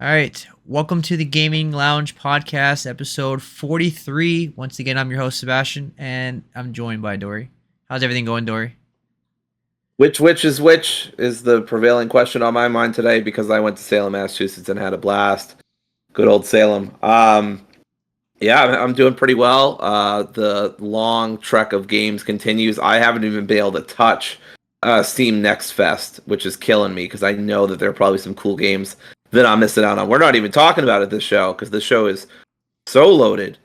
All right, welcome to the Gaming Lounge Podcast, episode 43. Once again, I'm your host, Sebastian, and I'm joined by Dory. How's everything going, Dory? Which is which is the prevailing question on my mind today because I went to Salem, Massachusetts and had a blast. Good old Salem. Yeah, I'm doing pretty well. The long trek of games continues. I haven't even been able to touch Steam Next Fest, which is killing me because I know that there are probably some cool games that I'm missing out on. We're not even talking about it this show because this show is so loaded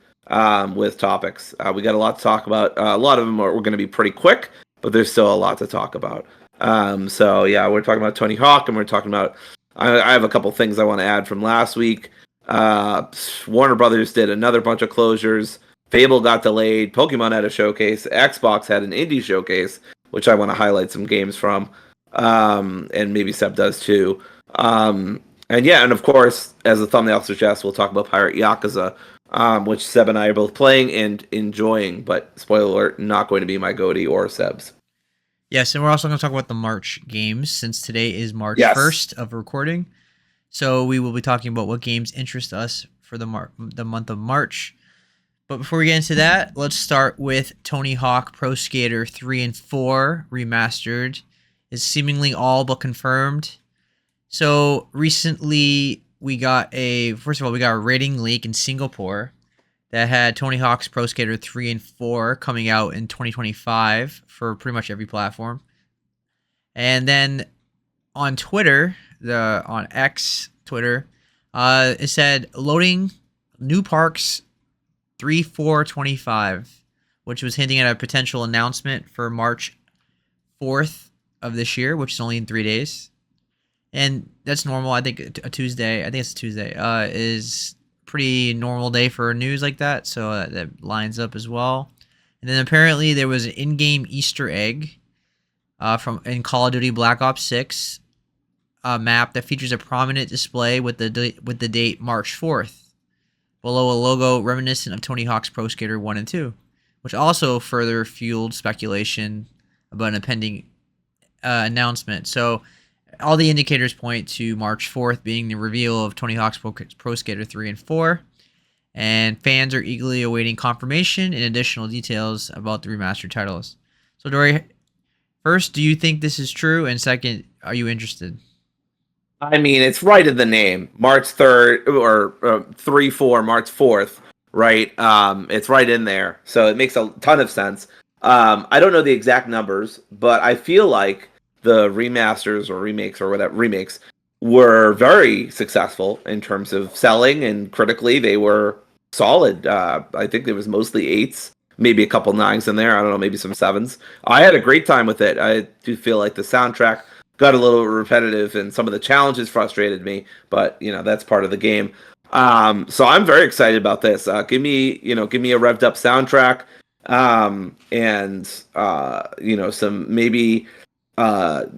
with topics. We got a lot to talk about. A lot of them we're going to be pretty quick, but there's still a lot to talk about. So yeah, we're talking about Tony Hawk, and we're talking about. I have a couple things I want to add from last week. Warner Brothers did another bunch of closures. Fable got delayed. Pokemon had a showcase. Xbox had an indie showcase, which I want to highlight some games from. And maybe Seb does too. And yeah, and of course, as the thumbnail suggests, we'll talk about Pirate Yakuza, which Seb and I are both playing and enjoying. But spoiler alert, not going to be my goatee or Seb's. Yes, and we're also going to talk about the March games since today is March Yes. 1st of recording. So we will be talking about what games interest us for the month of March. But before we get into that, let's start with Tony Hawk Pro Skater 3 and 4 Remastered. Is seemingly all but confirmed. So recently we got a rating leak in Singapore that had Tony Hawk's Pro Skater 3 and 4 coming out in 2025 for pretty much every platform. And then on Twitter, on X Twitter, it said loading new parks 3/4/25, which was hinting at a potential announcement for March 4th of this year, which is only in 3 days. And that's normal. I think a Tuesday. I think it's a Tuesday. Is pretty normal day for news like that. So that lines up as well. And then apparently there was an in-game Easter egg in Call of Duty Black Ops 6 map that features a prominent display with the date March 4th below a logo reminiscent of Tony Hawk's Pro Skater 1 and 2, which also further fueled speculation about an impending announcement. So all the indicators point to March 4th being the reveal of Tony Hawk's Pro Skater 3 and 4, and fans are eagerly awaiting confirmation and additional details about the remastered titles. So, Dory, first, do you think this is true? And second, are you interested? I mean, it's right in the name. March 3rd or 3/4, March 4th, right? It's right in there. So it makes a ton of sense. I don't know the exact numbers, but I feel like the remasters or remakes were very successful in terms of selling, and critically they were solid. I think there was mostly 8s, maybe a couple 9s in there. I don't know, maybe some 7s. I had a great time with it. I do feel like the soundtrack got a little repetitive and some of the challenges frustrated me, but that's part of the game. So I'm very excited about this. Give me a revved up soundtrack, and some maybe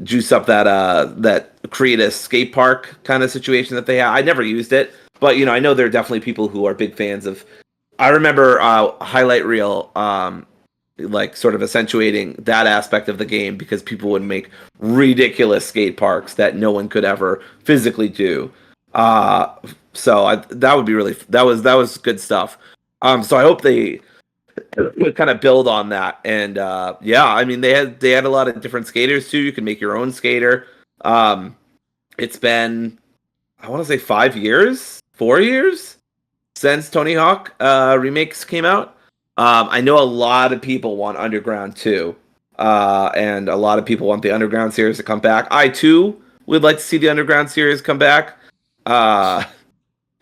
juice up that create a skate park kind of situation that they have. I never used it, but I know there are definitely people who are big fans of. I remember highlight reel, like sort of accentuating that aspect of the game because people would make ridiculous skate parks that no one could ever physically do. That would be that was good stuff. So I hope they would kind of build on that. And yeah, I mean they had a lot of different skaters too. You can make your own skater. It's been, I want to say 5 years, 4 years since Tony Hawk remakes came out. I know a lot of people want Underground 2, and a lot of people want the Underground series to come back. I too would like to see the Underground series come back.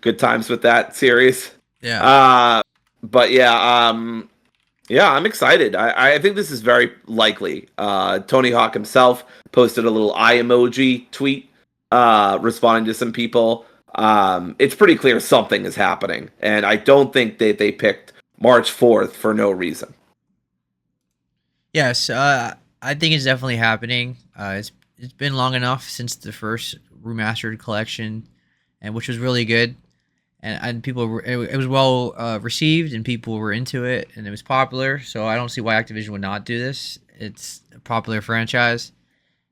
Good times with that series. Yeah. But yeah, yeah, I'm excited. I think this is very likely. Tony Hawk himself posted a little eye emoji tweet responding to some people. It's pretty clear something is happening, and I don't think that they picked March 4th for no reason. Yes, I think it's definitely happening. It's been long enough since the first remastered collection, and which was really good, and people it was well received, and people were into it, and it was popular. So I don't see why Activision would not do this. It's a popular franchise,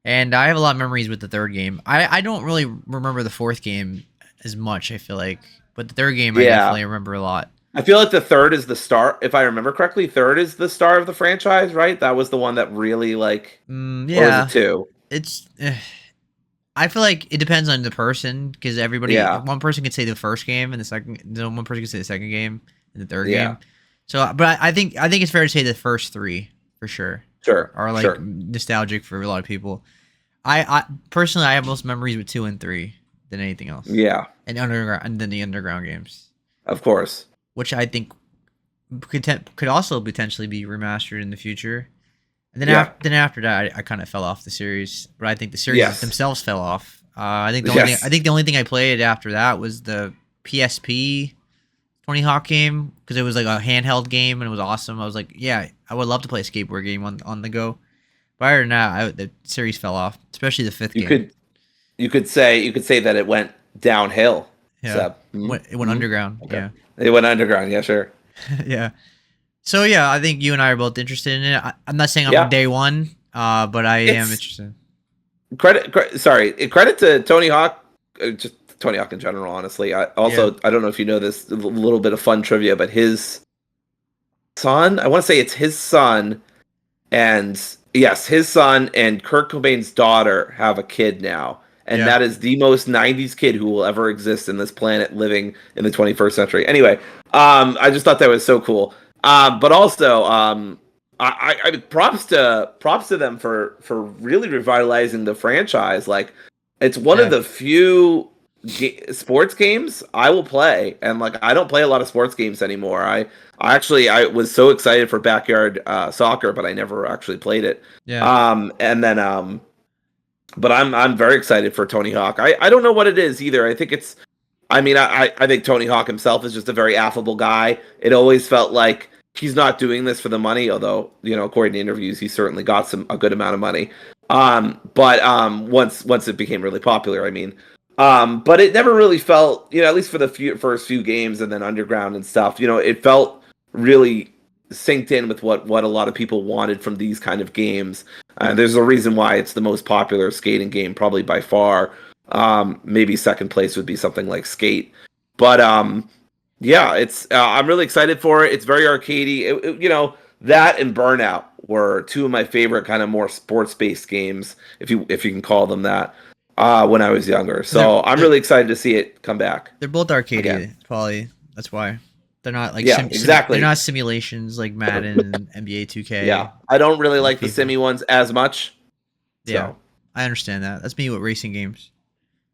and I have a lot of memories with the third game. I don't really remember the fourth game as much. I feel like, but the third game I Yeah. definitely remember a lot. I feel like the third is the star. If I remember correctly, third is the star of the franchise, right? That was the one that really like, or was it Yeah, two? it's. I feel like it depends on the person because Yeah, one person could say the first game and one person could say the second game and the third yeah, game. So, but I think it's fair to say the first three for sure sure, are like sure. nostalgic for a lot of people. I personally I have most memories with 2 and 3 than anything else, Yeah, and then the underground games, of course. which I think could also potentially be remastered in the future. And Yeah, then after that, I kind of fell off the series. But I think the series yes, themselves fell off. yes. The only thing I played after that was the PSP Tony Hawk game because it was like a handheld game and it was awesome. I was like, yeah, I would love to play a skateboard game on the go. But other than that, the series fell off, especially the fifth You game. could you could say that it went downhill. Yeah, So, it went underground. okay, Yeah, it went underground. Yeah, sure. yeah. So yeah, I think you and I are both interested in it. I'm not saying I'm Yeah, day one, but I am it's interested. credit to Tony Hawk, just Tony Hawk in general. Honestly, Yeah, I don't know if you know this, a little bit of fun trivia, but his son, I want to say it's his son, and yes, his son and Kurt Cobain's daughter have a kid now, and yeah. that is the most '90s kid who will ever exist in this planet, living in the 21st century. Anyway, I just thought that was so cool. But also, I props to them for really revitalizing the franchise. Like, it's one of Yeah. the few sports games I will play, and like I don't play a lot of sports games anymore. I was so excited for backyard soccer, but I never actually played it. Yeah. And then but I'm very excited for Tony Hawk. I don't know what it is either. I think it's I mean, I think Tony Hawk himself is just a very affable guy. It always felt like he's not doing this for the money, although, according to interviews, he certainly got a good amount of money. But once it became really popular, I mean. But it never really felt, at least for the first few games and then Underground and stuff, it felt really synced in with what a lot of people wanted from these kind of games. There's a reason why it's the most popular skating game, probably by far. Maybe second place would be something like Skate, but yeah, it's I'm really excited for it. It's very arcadey. That and Burnout were two of my favorite kind of more sports based games, if you can call them that. When I was younger, They're so I'm they're, really excited to see it come back they're both again. arcadey, probably. That's why. They're not like Yeah, they're exactly. not simulations like Madden and NBA 2K Yeah, I don't really and like the FIFA. Simi ones as much. Yeah. So, I understand that. That's me with racing games.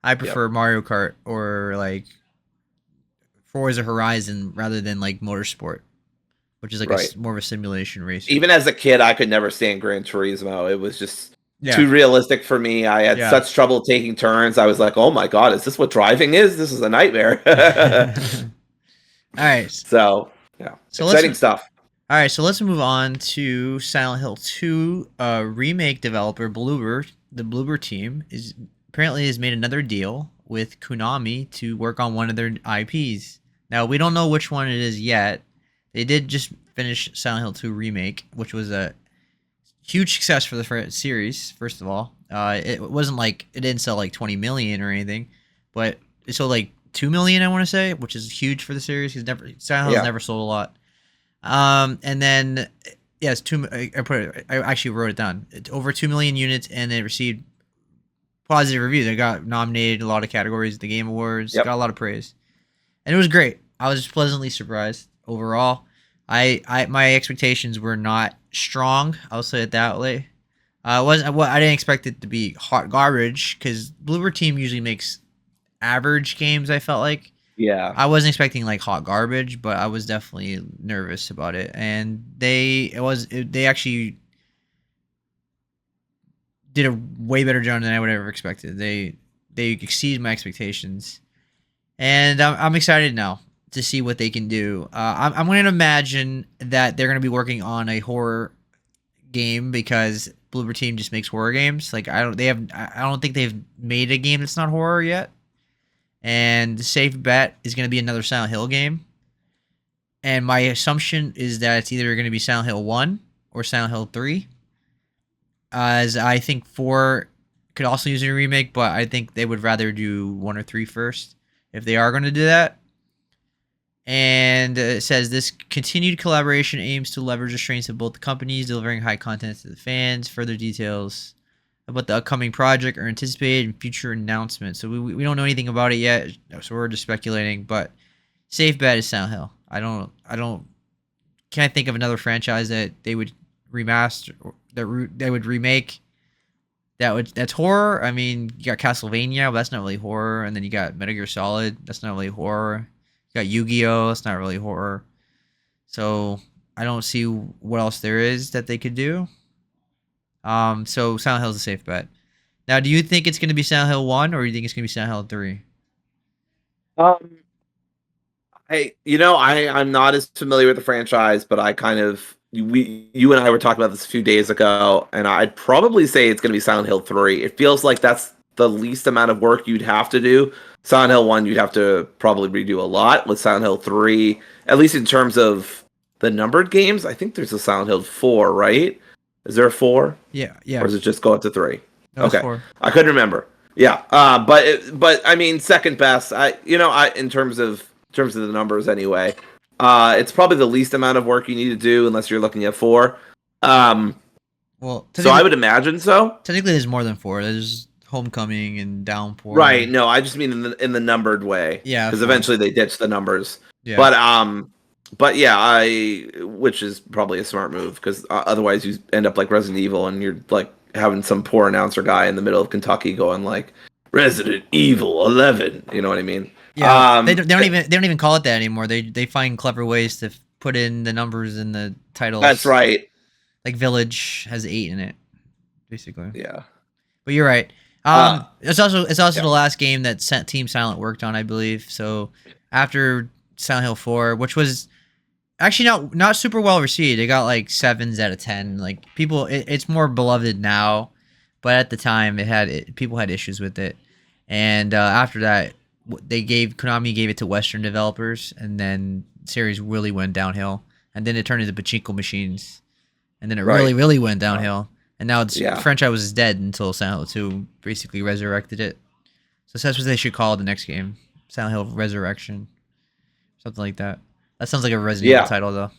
I yep, prefer Mario Kart or like Forza Horizon rather than like Motorsport, which is like right. more of a simulation racer. Even as a kid, I could never stand Gran Turismo. It was just Yeah. too realistic for me. I had Yeah. such trouble taking turns. I was like, "Oh my god, is this what driving is? This is a nightmare." All right. So, yeah, So let's exciting stuff. All right, so let's move on to Silent Hill 2. Remake developer Bloober, the Bloober team, apparently has made another deal with Konami to work on one of their IPs. Now we don't know which one it is yet. They did just finish Silent Hill 2 remake, which was a huge success for the series. First of all, it wasn't like it didn't sell like 20 million or anything, but it sold like 2 million, I want to say, which is huge for the series. Silent Hill's Yeah, never sold a lot. And then yes, I actually wrote it down. It's over 2 million units, and it received positive reviews. It got nominated in a lot of categories at the Game Awards. yep. Got a lot of praise, and it was great. I was pleasantly surprised overall. My expectations were not strong. I'll say it that way. Wasn't what I didn't expect it to be hot garbage because Bloober Team usually makes average games. I felt like. Yeah, I wasn't expecting like hot garbage, but I was definitely nervous about it. And they actually did a way better job than I would have ever expected. They exceeded my expectations, and I'm excited now to see what they can do. I'm going to imagine that they're going to be working on a horror game because Bloober Team just makes horror games. Like I don't think they've made a game that's not horror yet. And the safe bet is going to be another Silent Hill game. And my assumption is that it's either going to be Silent Hill 1 or Silent Hill 3. As I think 4 could also use a remake, but I think they would rather do 1 or 3 first. if they are going to do that. And it says this continued collaboration aims to leverage the strengths of both the companies, delivering high content to the fans. Further details about the upcoming project are anticipated in future announcements. So we don't know anything about it yet, so we're just speculating. But safe bet is Silent Hill. Can't think of another franchise that they would remaster, that they would remake. That's horror. I mean, you got Castlevania, but that's not really horror. And then you got Metal Gear Solid. That's not really horror. You got Yu-Gi-Oh. That's not really horror. So I don't see what else there is that they could do. So Silent Hill is a safe bet. Now, do you think it's going to be Silent Hill 1 or do you think it's going to be Silent Hill 3? I'm not as familiar with the franchise, but you and I were talking about this a few days ago, and I'd probably say it's going to be Silent Hill 3. It feels like that's the least amount of work you'd have to do. Silent Hill 1, you'd have to probably redo a lot. With Silent Hill 3, at least in terms of the numbered games, I think there's a Silent Hill 4, right? Is there a 4? Yeah. Or does it just go up to 3? No, okay. 4. I couldn't remember. Yeah. But I mean, second best, in terms of the numbers anyway, it's probably the least amount of work you need to do unless you're looking at 4. Well, so I would imagine so. Technically, there's more than 4. There's Homecoming and Downpour. Right. No, I just mean in the numbered way. Yeah. Because eventually they ditch the numbers. Yeah. But yeah, which is probably a smart move because otherwise you end up like Resident Evil and you're like having some poor announcer guy in the middle of Kentucky going like Resident Evil 11. You know what I mean? Yeah. They don't even call it that anymore. They find clever ways to put in the numbers in the titles. That's right. Like Village has 8 in it, basically. Yeah. But you're right. It's also the last game that Team Silent worked on, I believe. So after Silent Hill 4, which was actually not super well received, it got like 7s out of 10. Like people, it's more beloved now, but at the time people had issues with it. And after that, Konami gave it to Western developers, and then the series really went downhill. And then it turned into pachinko machines, and then it really went downhill. And now the franchise was dead until Silent Hill 2 basically resurrected it. So that's what they should call the next game. Silent Hill Resurrection. Something like that. That sounds like a Resident Evil title, though.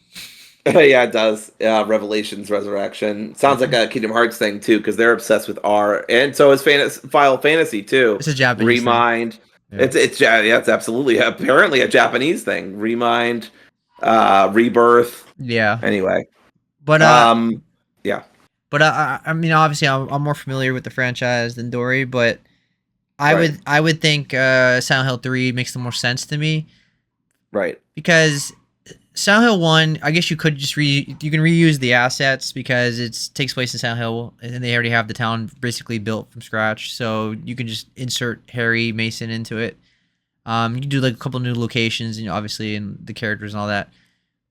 Yeah, it does. Revelations Resurrection. Sounds like a Kingdom Hearts thing, too, because they're obsessed with R. And so is Final Fantasy, too. It's a Japanese Remind. thing. Yeah. It's absolutely, apparently a Japanese thing. Remind. Rebirth. Yeah. Anyway. But, yeah. But I mean, obviously, I'm more familiar with the franchise than Dory, but I would think Silent Hill 3 makes the more sense to me. Right. Because Silent Hill 1, I guess you could just you can reuse the assets because it takes place in Silent Hill, and they already have the town basically built from scratch, so you can just insert Harry Mason into it. You can do like a couple new locations, and obviously, and the characters and all that.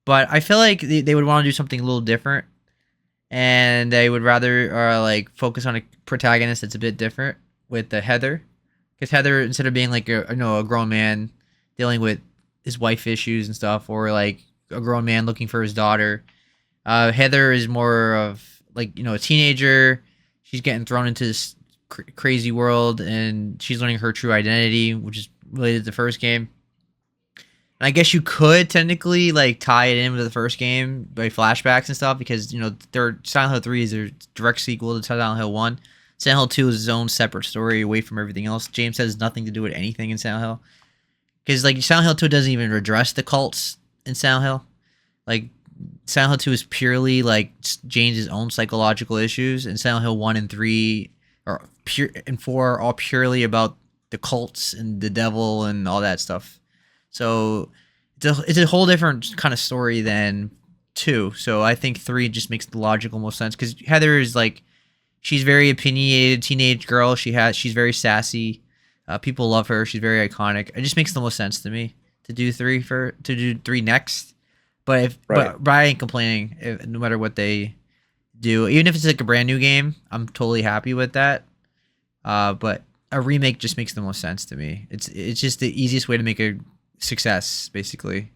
But I feel like they would want to do something a little different. And they would rather like focus on a protagonist that's a bit different with the Heather, because Heather, instead of being like a grown man dealing with his wife issues and stuff, or like a grown man looking for his daughter, Heather is more of like a teenager. She's getting thrown into this crazy world, and she's learning her true identity, which is related to the first game. And I guess you could technically like tie it in with the first game by flashbacks and stuff because Silent Hill 3 is their direct sequel to Silent Hill 1. Silent Hill 2 is its own separate story away from everything else. James has nothing to do with anything in Silent Hill. Because like Silent Hill 2 doesn't even address the cults in Silent Hill. Like Silent Hill 2 is purely like James' own psychological issues, and Silent Hill 1 and 3 and 4 are all purely about the cults and the devil and all that stuff. So it's a whole different kind of story than 2. So I think 3 just makes the logical most sense because Heather is like, she's very opinionated teenage girl. She's very sassy. People love her. She's very iconic. It just makes the most sense to me to do 3 next. But I ain't complaining no matter what they do. Even if it's like a brand new game, I'm totally happy with that. But a remake just makes the most sense to me. It's just the easiest way to make a success, basically.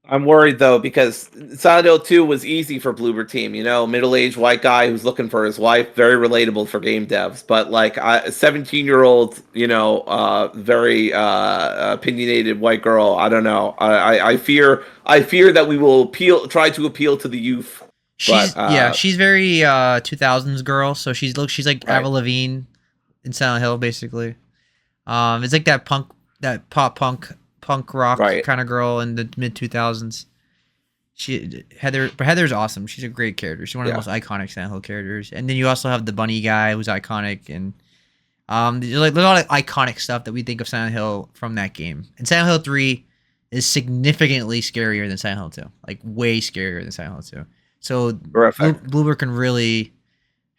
I'm worried though because Silent Hill 2 was easy for Bloober Team. You know, middle-aged white guy who's looking for his wife, very relatable for game devs. But like a 17-year-old, you know, very opinionated white girl. I don't know. I fear that we will try to appeal to the youth. But She's very 2000s girl, so she's like right, Avril Lavigne in Silent Hill basically. It's like that punk rock right, kind of girl in the mid 2000s. Heather's awesome. She's a great character. She's one of the yeah, most iconic Silent Hill characters. And then you also have the bunny guy who's iconic, and there's a lot of iconic stuff that we think of Silent Hill from that game. And Silent Hill 3 is significantly scarier than Silent Hill 2, like way scarier than Silent Hill 2. So terrific. Bloober can really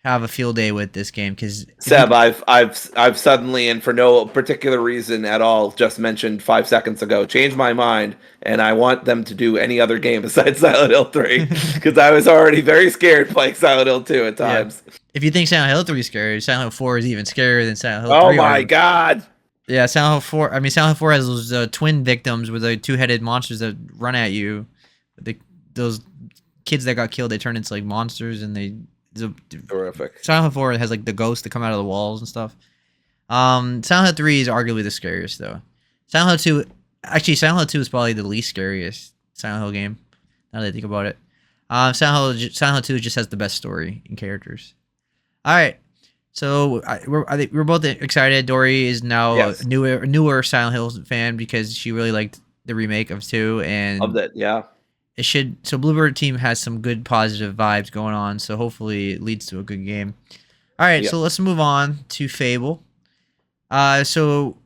have a field day with this game because Seb, I've suddenly and for no particular reason at all just mentioned 5 seconds ago changed my mind, and I want them to do any other game besides Silent Hill 3 because I was already very scared playing Silent Hill 2 at times. if you think Silent Hill 3 is scary, Silent Hill 4 is even scarier than Silent Hill Oh 3. my god! Yeah, Silent Hill 4. I mean, Silent Hill 4 has those twin victims with the two-headed monsters that run at you. Those kids that got killed, they turn into like monsters, and Terrific. Silent Hill 4 has like the ghosts that come out of the walls and stuff. Silent Hill 3 is arguably the scariest though. Silent Hill 2, actually, Silent Hill 2 is probably the least scariest Silent Hill game. Now that I think about it, Silent Hill 2 just has the best story and characters. All right, so I think we're both excited. Dory is now Yes. a newer Silent Hill fan because she really liked the remake of 2, and Loved it. Yeah. it should. So Bloober Team has some good positive vibes going on. So hopefully it leads to a good game. All right, Yeah. so let's move on to Fable. So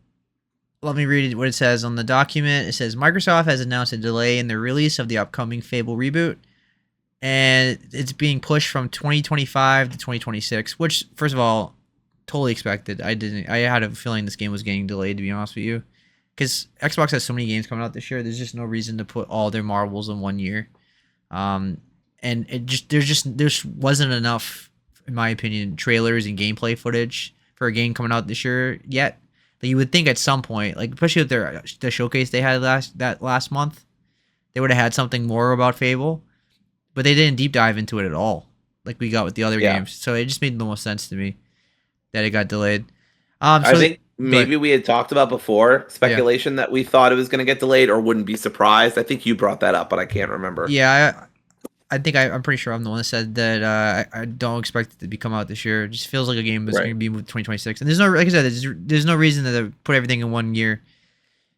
let me read what it says on the document. It says Microsoft has announced a delay in the release of the upcoming Fable reboot, and it's being pushed from 2025 to 2026. Which, first of all, totally expected. I had a feeling this game was getting delayed, to be honest with you, because Xbox has so many games coming out this year. There's just no reason to put all their marbles in one year. And there just wasn't enough, in my opinion, trailers and gameplay footage for a game coming out this year yet. That you would think at some point, like especially with the showcase they had last month, they would have had something more about Fable, but they didn't deep dive into it at all, like we got with the other games. So it just made the most sense to me that it got delayed. I think maybe we had talked about before speculation that we thought it was going to get delayed or wouldn't be surprised. I think you brought that up, but I can't remember. Yeah, I think I'm pretty sure I'm the one that said that I don't expect it to come out this year. It just feels like a game that's going to be moved to 2026. And there's no, like I said, there's no reason to put everything in one year.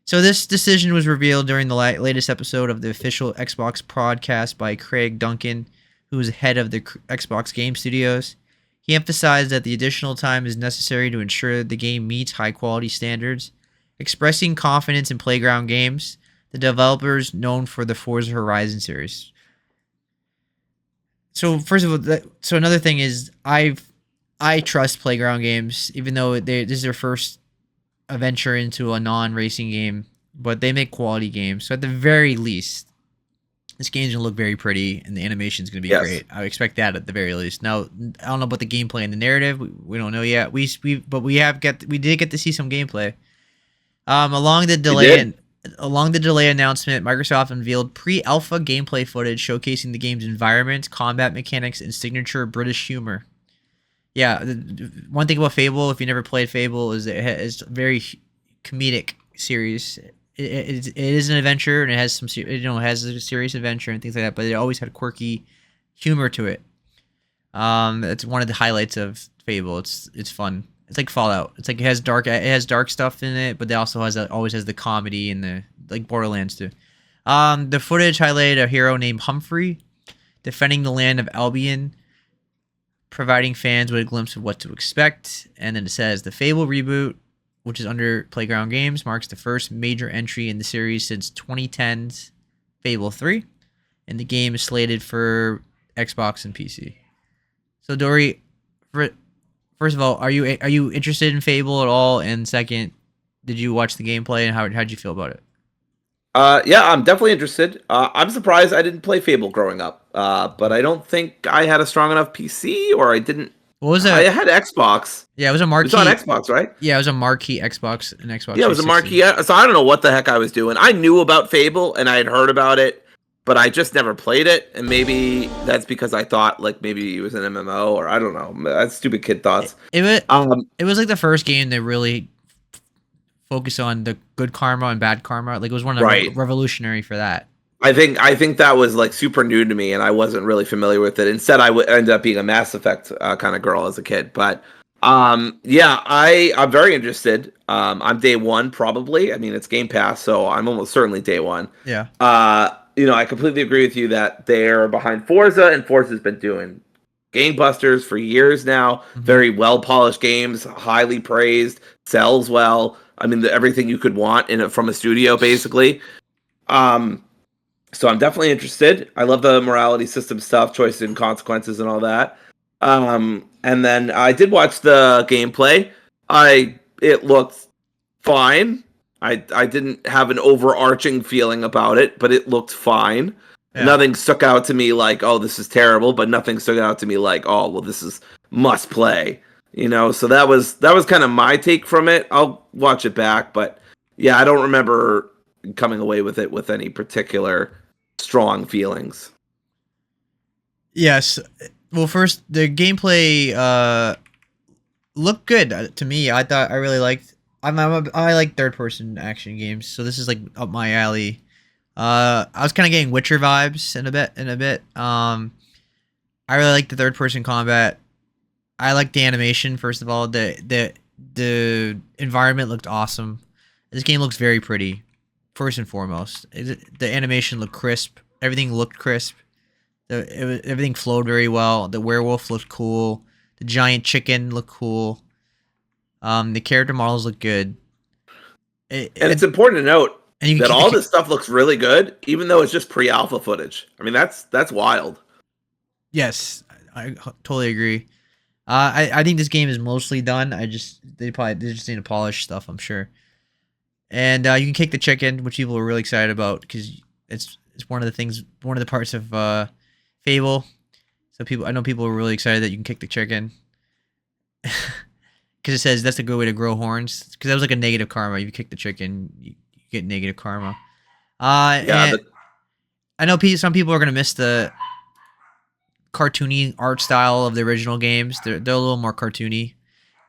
So this decision was revealed during the latest episode of the official Xbox podcast by Craig Duncan, who is head of the Xbox Game Studios. He emphasized that the additional time is necessary to ensure the game meets high-quality standards, expressing confidence in Playground Games, the developers known for the Forza Horizon series. So first of all, so another thing is I trust Playground Games, even though this is their first venture into a non-racing game, but they make quality games. So at the very least, this game's gonna look very pretty, and the animation's gonna be great. I expect that at the very least. Now, I don't know about the gameplay and the narrative. We don't know yet. We did get to see some gameplay. Along the delay announcement, Microsoft unveiled pre-alpha gameplay footage showcasing the game's environment, combat mechanics, and signature British humor. Yeah, one thing about Fable, if you never played Fable, is it's a very comedic series. It is an adventure, and it has it has a serious adventure and things like that, but it always had quirky humor to it. It's one of the highlights of Fable. It's fun. It's like Fallout. It's like it has dark stuff in it, but it also always has the comedy and the like Borderlands too. The footage highlighted a hero named Humphrey defending the land of Albion, providing fans with a glimpse of what to expect. And then it says the Fable reboot, which is under Playground Games, marks the first major entry in the series since 2010's Fable 3, and the game is slated for Xbox and PC. So Dory, first of all, are you interested in Fable at all? And second, did you watch the gameplay, and how'd you feel about it? Yeah, I'm definitely interested. I'm surprised I didn't play Fable growing up, but I don't think I had a strong enough PC, or I didn't. What was that? I had Xbox. Yeah, it was a marquee. It was on Xbox, right? Yeah, it was a marquee Xbox and Xbox. Yeah, it was a marquee. So I don't know what the heck I was doing. I knew about Fable and I had heard about it but I just never played it, and maybe that's because I thought like maybe it was an MMO, or I don't know. That's stupid kid thoughts. It was like the first game that really focused on the good karma and bad karma. Like it was one of the Right. revolutionary for that. I think that was like super new to me, and I wasn't really familiar with it. Instead, I would end up being a Mass Effect kind of girl as a kid. But yeah, I'm very interested. I'm day one probably. I mean, it's Game Pass, so I'm almost certainly day one. Yeah. I completely agree with you that they're behind Forza, and Forza's been doing gangbusters for years now. Mm-hmm. Very well polished games, highly praised, sells well. I mean, everything you could want in it from a studio, basically. So I'm definitely interested. I love the morality system stuff, choices and consequences, and all that. And then I did watch the gameplay. It looked fine. I didn't have an overarching feeling about it, but it looked fine. Yeah. Nothing stuck out to me like, oh, this is terrible, but nothing stuck out to me like, oh, well, this is must play. So that was kind of my take from it. I'll watch it back, but yeah, I don't remember coming away with it with any particular strong feelings. Yes. Well, first the gameplay looked good to me. I really liked. I like third person action games, so this is like up my alley. I was kind of getting Witcher vibes in a bit. I really like the third person combat. I like the animation. First of all, the environment looked awesome. This game looks very pretty. First and foremost, the animation looked crisp. Everything looked crisp. Everything flowed very well. The werewolf looked cool. The giant chicken looked cool. The character models look good. And it's important to note that all this stuff looks really good, even though it's just pre-alpha footage. I mean, that's wild. Yes, I totally agree. I think this game is mostly done. They just need to polish stuff, I'm sure. And you can kick the chicken, which people are really excited about because it's one of the parts of Fable. So I know people are really excited that you can kick the chicken because it says that's a good way to grow horns. Because that was like a negative karma. If you kick the chicken, you get negative karma. I know some people are gonna miss the cartoony art style of the original games. They're a little more cartoony,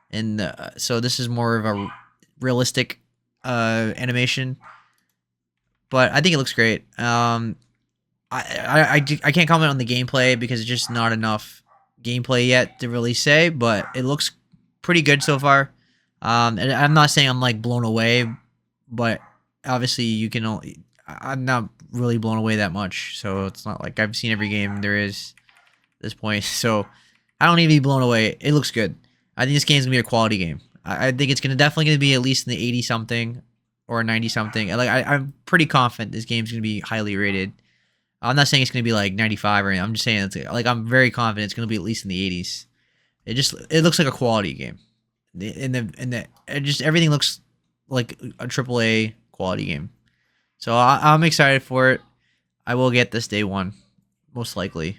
and so this is more of a realistic animation. But I think it looks great. I can't comment on the gameplay because it's just not enough gameplay yet to really say, but it looks pretty good so far. And I'm not saying I'm like blown away, but obviously I'm not really blown away that much, so it's not like I've seen every game there is at this point. So I don't need to be blown away. It looks good. I think this game's gonna be a quality game. I think it's definitely gonna be at least in the 80 something or 90 something. Like I'm pretty confident this game's gonna be highly rated. I'm not saying it's gonna be like 95 or anything. I'm just saying I'm very confident it's gonna be at least in the 80s. It looks like a quality game. Everything looks like a AAA quality game. So I'm excited for it. I will get this day one, most likely.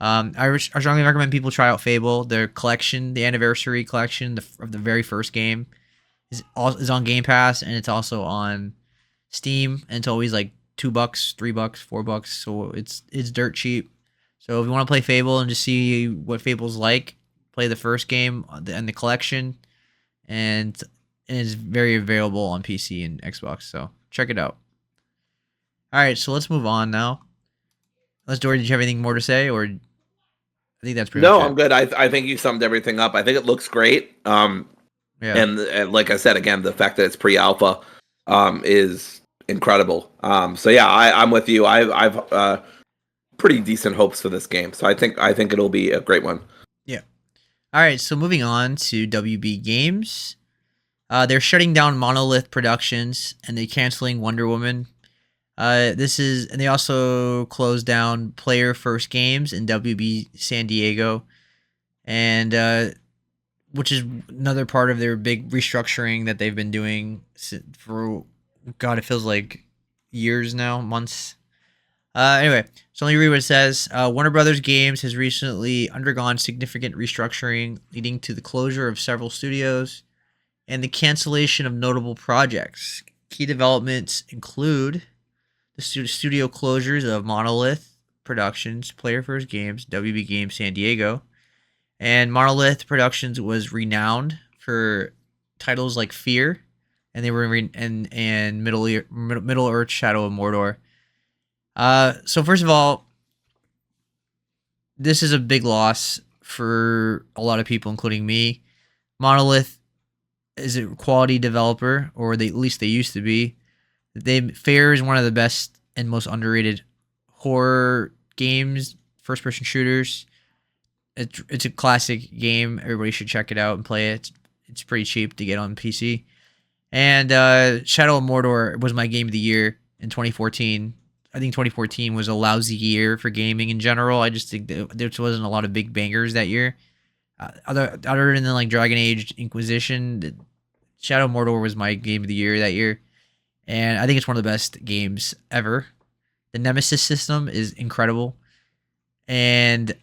I strongly recommend people try out Fable. Their collection, the anniversary collection of the very first game, is on Game Pass, and it's also on Steam. And it's always like $2, $3, $4. So it's dirt cheap. So if you want to play Fable and just see what Fable's like, play the first game and the collection, and it's very available on PC and Xbox. So check it out. All right, so let's move on now. Unless Dory, did you have anything more to say, or I think that's pretty much it. No, I'm good. I think you summed everything up. I think it looks great. Yeah. And like I said, again, the fact that it's pre-alpha is incredible. So yeah, I'm with you. I've pretty decent hopes for this game. So I think it'll be a great one. Yeah. All right, so moving on to WB Games. They're shutting down Monolith Productions and they're canceling Wonder Woman. And they also closed down Player First Games in WB San Diego, and which is another part of their big restructuring that they've been doing for, God, it feels like years now, months. Anyway, so let me read what it says. Warner Brothers Games has recently undergone significant restructuring, leading to the closure of several studios and the cancellation of notable projects. Key developments include the studio closures of Monolith Productions, Player First Games, WB Games San Diego, and Monolith Productions was renowned for titles like Fear, and they were and Middle Earth Shadow of Mordor. So first of all, this is a big loss for a lot of people, including me. Monolith is a quality developer, or at least they used to be. Fair is one of the best and most underrated horror games, first person shooters. It's a classic game. Everybody should check it out and play it. It's pretty cheap to get on PC. And Shadow of Mordor was my game of the year in 2014. I think 2014 was a lousy year for gaming in general. I just think there wasn't a lot of big bangers that year. Other than like Dragon Age Inquisition, Shadow of Mordor was my game of the year that year. And I think it's one of the best games ever. The Nemesis system is incredible. And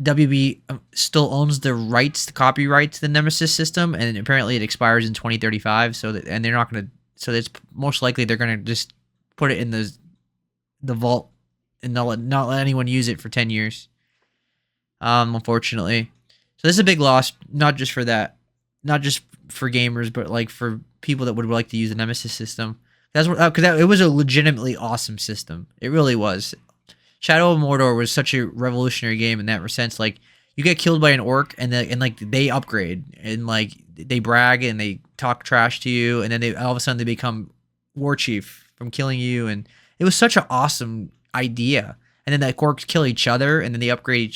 WB still owns the copyright to the Nemesis system, and apparently it expires in 2035. And they're not going to. So it's most likely they're going to just put it in the vault and not let anyone use it for 10 years. Unfortunately, so this is a big loss, not just for that, not just for gamers, but like for people that would like to use the Nemesis system. That's because it was a legitimately awesome system. It really was. Shadow of Mordor was such a revolutionary game in that sense. Like, you get killed by an orc, and like they upgrade, and like they brag and they talk trash to you, and then all of a sudden they become war chief from killing you, and it was such an awesome idea. And then the orcs kill each other, and then they upgrade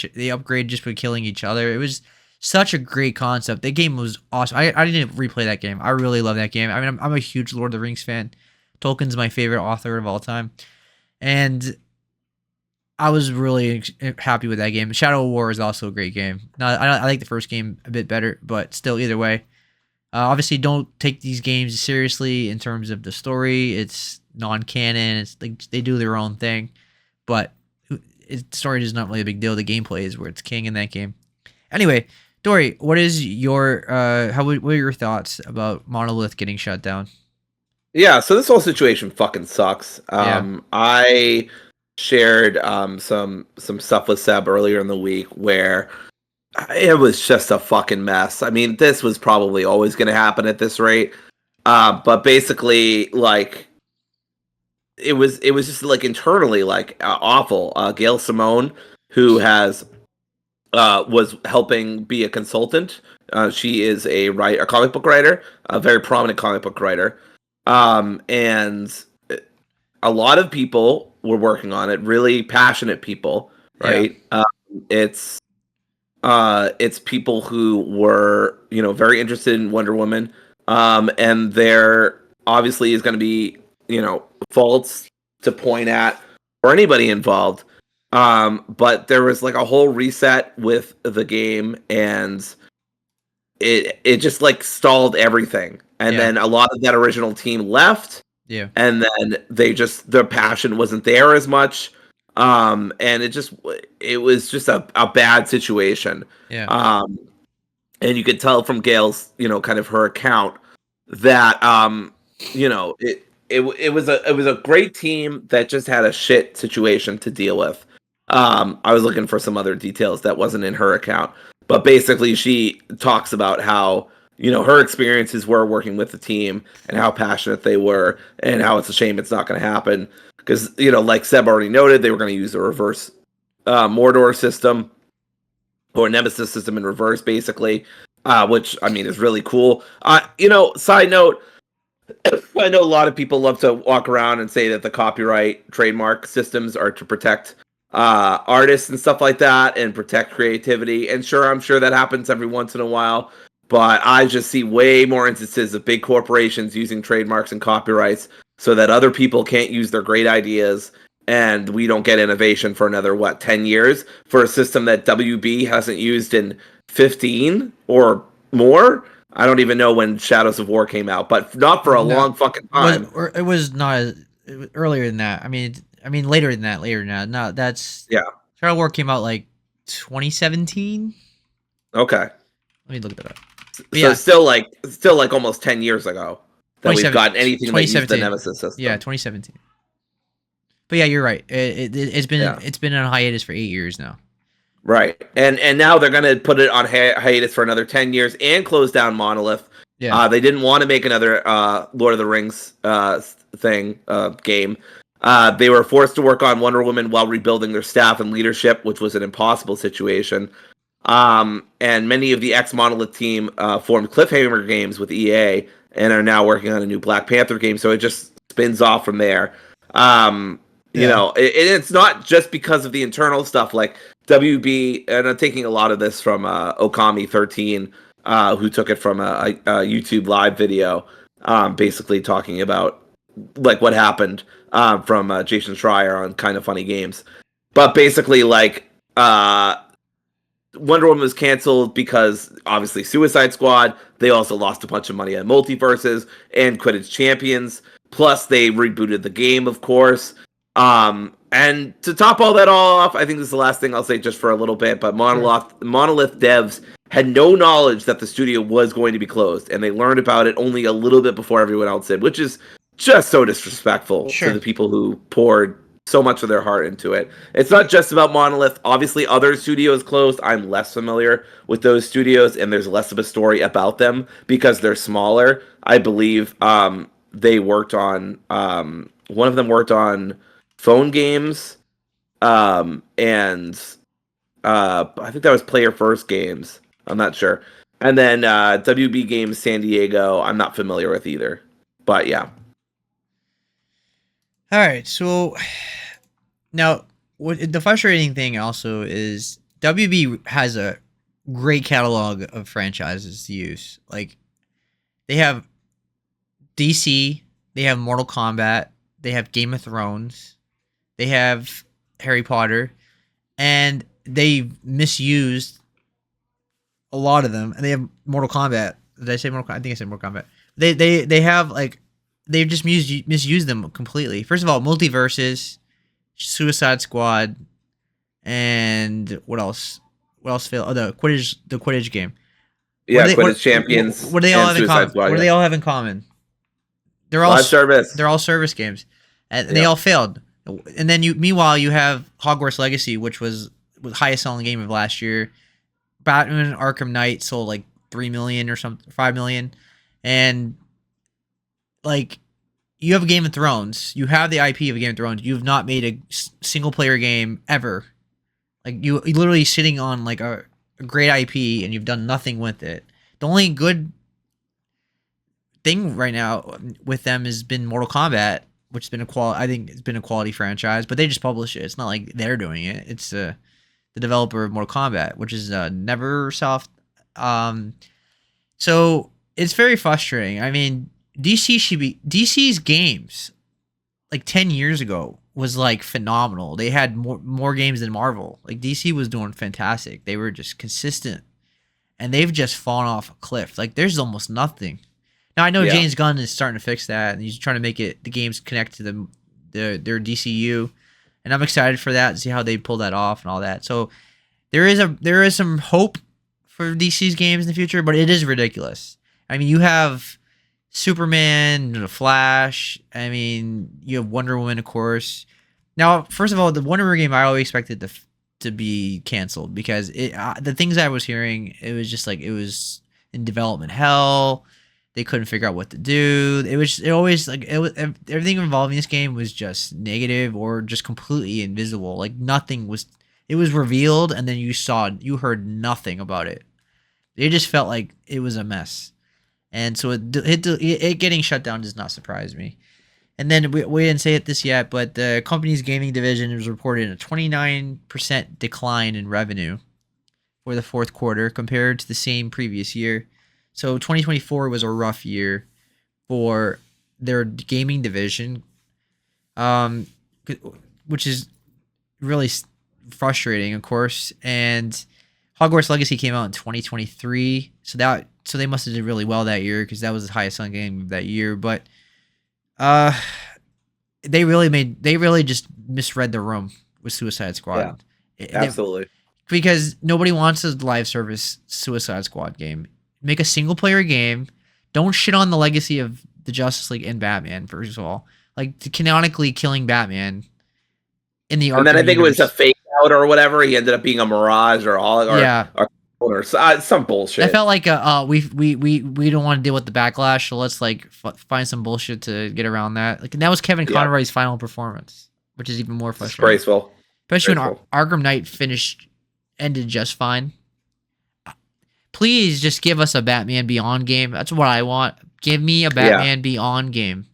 just by killing each other. It was such a great concept. That game was awesome. I didn't replay that game. I really love that game. I mean, I'm a huge Lord of the Rings fan. Tolkien's my favorite author of all time, and I was really happy with that game. Shadow of War is also a great game. Now, I like the first game a bit better, but still, either way. Obviously, don't take these games seriously in terms of the story. It's non-canon. It's like they do their own thing, but story is not really a big deal. The gameplay is where it's king in that game. Anyway, Dory, what is your what are your thoughts about Monolith getting shut down? Yeah, so this whole situation fucking sucks. Yeah. I shared some stuff with Seb earlier in the week where it was just a fucking mess. I mean, this was probably always going to happen at this rate. But basically, like, it was just like internally like awful. Gail Simone, who has was helping be a consultant. She is a comic book writer, a very prominent comic book writer. And a lot of people were working on it, really passionate people, right? Yeah. It's people who were, very interested in Wonder Woman. And there obviously is going to be, faults to point at for anybody involved. But there was like a whole reset with the game, and it just like stalled everything. And then a lot of that original team left. Yeah. And then their passion wasn't there as much. And it was just a bad situation. Yeah. And you could tell from Gail's, kind of her account that, it was a great team that just had a shit situation to deal with. I was looking for some other details that wasn't in her account, but basically she talks about how, her experiences were working with the team and how passionate they were, and how it's a shame it's not going to happen because, like Seb already noted, they were going to use the reverse Mordor system or Nemesis system in reverse, basically, which I mean is really cool. Side note. I know a lot of people love to walk around and say that the copyright trademark systems are to protect artists and stuff like that and protect creativity. And sure, I'm sure that happens every once in a while. But I just see way more instances of big corporations using trademarks and copyrights so that other people can't use their great ideas, and we don't get innovation for another, 10 years for a system that WB hasn't used in 15 or more. I don't even know when Shadows of War came out, but not for a long fucking time. It was not earlier than that. I mean, later than that. No, that's Shadow of War came out like 2017. Okay, let me look that up. But so still like almost 10 years ago that we've gotten anything that used the Nemesis system. Yeah, 2017. But yeah, you're right. It's been Yeah. it's been on hiatus for 8 years now. Right, and now they're gonna put it on hiatus for another 10 years and close down Monolith. Yeah. They didn't want to make another Lord of the Rings game. They were forced to work on Wonder Woman while rebuilding their staff and leadership, which was an impossible situation. And many of the ex-Monolith team formed Cliffhanger Games with EA and are now working on a new Black Panther game. So it just spins off from there. You Yeah. know, it's not just because of the internal stuff. Like WB, and I'm taking a lot of this from Okami 13, who took it from a YouTube live video, basically talking about like what happened from Jason Schreier on Kind of Funny Games. But basically, like Wonder Woman was canceled because obviously Suicide Squad. They also lost a bunch of money on Multiverses and Quidditch Champions. Plus, they rebooted the game, of course. And to top all that all off, I think this is the last thing I'll say just for a little bit, but Monolith devs had no knowledge that the studio was going to be closed, and they learned about it only a little bit before everyone else did, which is just so disrespectful to the people who poured so much of their heart into it. It's not just about Monolith. Obviously, other studios closed. I'm less familiar with those studios, and there's less of a story about them because they're smaller. I believe they worked on one of them worked on phone games, and I think that was Player First Games. I'm not sure. And then WB Games San Diego, I'm not familiar with either. But yeah. All right. So now, what the frustrating thing also is WB has a great catalog of franchises to use. Like they have DC, they have Mortal Kombat, they have Game of Thrones, they have Harry Potter, and they misused a lot of them. And they have Mortal Kombat. Did I say Mortal Kombat? I think I said Mortal Kombat. They have like they've just misused them completely. First of all, Multiverses, Suicide Squad, and what else? What else failed? Oh, the Quidditch game. Yeah, Quidditch Champions. What do they all have in common? Squad, what do they all have in common? They're all live service. They're all service games, and they all failed. And then meanwhile, you have Hogwarts Legacy, which was the highest selling game of last year. Batman Arkham Knight sold like 3 million or something, 5 million, and like you have a Game of Thrones, you have the IP of a Game of Thrones. You have not made a single player game ever. Like you literally sitting on like a great IP, and you've done nothing with it. The only good thing right now with them has been Mortal Kombat, which has been I think it's been a quality franchise, but they just publish it. It's not like they're doing it. It's the developer of Mortal Kombat, which is Neversoft. So it's very frustrating. I mean, DC's games like 10 years ago was like phenomenal. They had more games than Marvel. Like DC was doing fantastic. They were just consistent, and they've just fallen off a cliff. Like there's almost nothing. Now I know James Gunn is starting to fix that, and he's trying to make the games connect to their DCU, and I'm excited for that and see how they pull that off and all that. So there is some hope for DC's games in the future, but it is ridiculous. I mean, you have Superman, the Flash. I mean, you have Wonder Woman, of course. Now, first of all, the Wonder Woman game I always expected to be canceled because the things I was hearing, it was just like it was in development hell. They couldn't figure out what to do. Everything involving this game was just negative or just completely invisible. Like nothing was. It was revealed, and then you heard nothing about it. It just felt like it was a mess, and so it getting shut down does not surprise me. And then we didn't say this yet, but the company's gaming division has reported a 29% decline in revenue for the fourth quarter compared to the same previous year. So 2024 was a rough year for their gaming division, which is really frustrating, of course. And Hogwarts Legacy came out in 2023, so they must have did really well that year because that was the highest selling game of that year. But they really just misread the room with Suicide Squad. Yeah, absolutely. Because nobody wants a live service Suicide Squad game. Make a single player game. Don't shit on the legacy of the Justice League and Batman, first of all. Like, canonically killing Batman in the And then Arkham I think it was a universe. fake out or whatever. He ended up being a mirage or all Yeah, or some that bullshit. felt like we don't want to deal with the backlash, so let's like find some bullshit to get around that. Like, and that was Kevin Yeah, Conroy's final performance, which is even more frustrating. disgraceful. Especially when Disgraceful. Arkham Knight ended just fine. Please just give us a Batman Beyond game. That's what I want. Give me a Yeah, Batman Beyond game.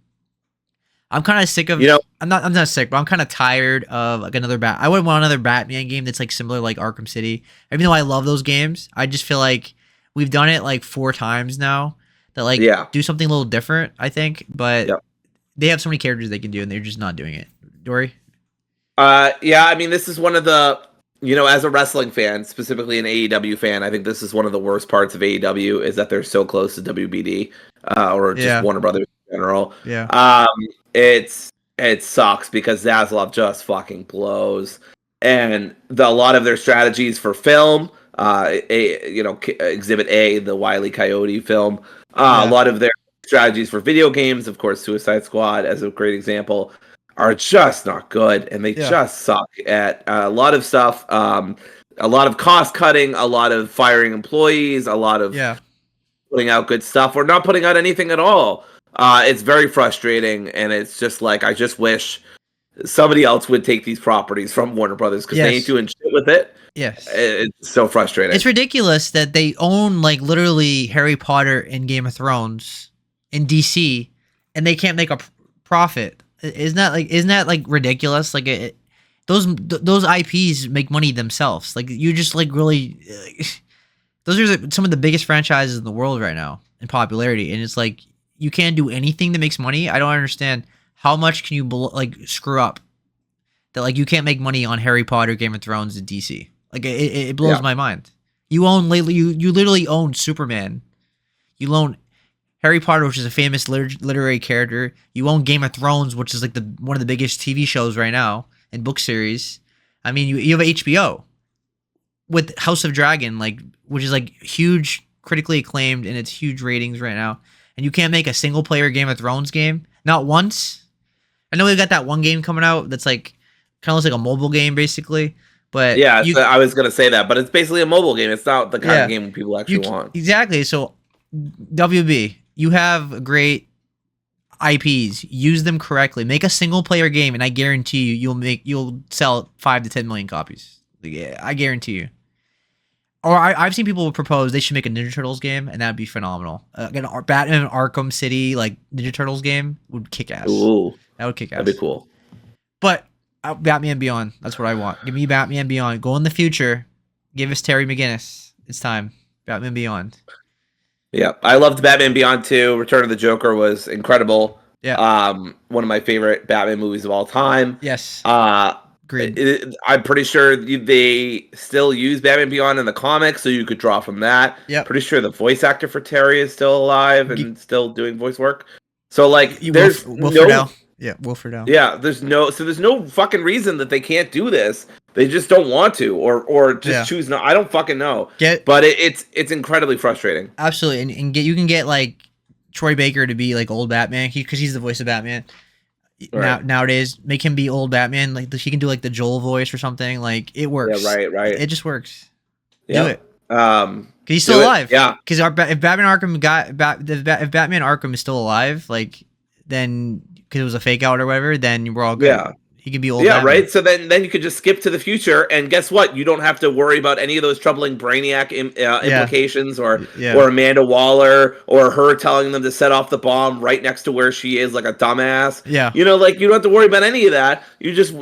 I'm kind of sick of. you know, I'm not sick, but I'm kind of tired of like another I would want another Batman game that's like similar like Arkham City. Even though I love those games, I just feel like we've done it like 4 times now. That like yeah, do something a little different. I think, but yeah. they have so many characters they can do, and they're just not doing it. Dory. Yeah. I mean, this is one of the, as a wrestling fan, specifically an AEW fan, I think this is one of the worst parts of AEW is that they're so close to WBD, or just Yeah. Warner Brothers in general. Yeah. It's it sucks because Zaslav just fucking blows, and a lot of their strategies for film, Exhibit A, the Wile E. Coyote film, a Yeah. lot of their strategies for video games, of course, Suicide Squad as a great example, are just not good, and they Yeah. just suck at a lot of stuff. A lot of cost cutting, a lot of firing employees, a lot of Yeah. putting out good stuff, or not putting out anything at all. It's very frustrating, and it's just like I just wish somebody else would take these properties from Warner Brothers because they ain't Yes. doing shit with it. Yes. It's so frustrating. It's ridiculous that they own like literally Harry Potter and Game of Thrones in DC, and they can't make a profit. Isn't that like ridiculous? Like those IPs make money themselves. Like you just like really, those are some of the biggest franchises in the world right now in popularity, and it's like you can't do anything that makes money. I don't understand how much can you like screw up that like you can't make money on Harry Potter, Game of Thrones, and DC. Like it blows my mind. You literally own Superman. You own Harry Potter, which is a famous literary character. You own Game of Thrones, which is like one of the biggest TV shows right now and book series. I mean, you have HBO with House of Dragon, like which is like huge, critically acclaimed, and it's huge ratings right now. And you can't make a single player Game of Thrones game, not once. I know we got that one game coming out that's like kind of looks like a mobile game, basically. But yeah, I was gonna say that, but it's basically a mobile game. It's not the kind of game people actually want. Exactly. So, WB, you have great IPs. Use them correctly. Make a single player game, and I guarantee you'll sell 5 to 10 million copies. Yeah, I guarantee you. Or I've seen people propose they should make a Ninja Turtles game, and that'd be phenomenal. Again, Batman Arkham City like Ninja Turtles game would kick ass. Ooh, that would kick ass. That'd be cool. But Batman Beyond, that's what I want. Give me Batman Beyond. Go in the future. Give us Terry McGinnis. It's time. Batman Beyond. Yeah, I loved Batman Beyond 2. Return of the Joker was incredible. Yeah. One of my favorite Batman movies of all time. Yes. Agreed. I'm pretty sure they still use Batman Beyond in the comics, so you could draw from that. Yeah. Pretty sure the voice actor for Terry is still alive and still doing voice work. So like, there's Wilfred Yeah, Wilfred L. Yeah, there's no fucking reason that they can't do this. They just don't want to, or just choose not. I don't fucking know. But it's incredibly frustrating. Absolutely, and you can get like Troy Baker to be like old Batman because he's the voice of Batman. Right. Nowadays, make him be old Batman. Like he can do like the Joel voice or something. Like it works. Yeah, right. It just works. Yeah. Do it. Because he's still alive. Yeah. Because if Batman Arkham if Batman Arkham is still alive, like then because it was a fake out or whatever, then we're all good. Yeah. He can be old. Yeah, Batman. right. So then you could just skip to the future, and guess what? You don't have to worry about any of those troubling Brainiac implications, or Amanda Waller, or her telling them to set off the bomb right next to where she is, like a dumbass. Yeah, like you don't have to worry about any of that. You just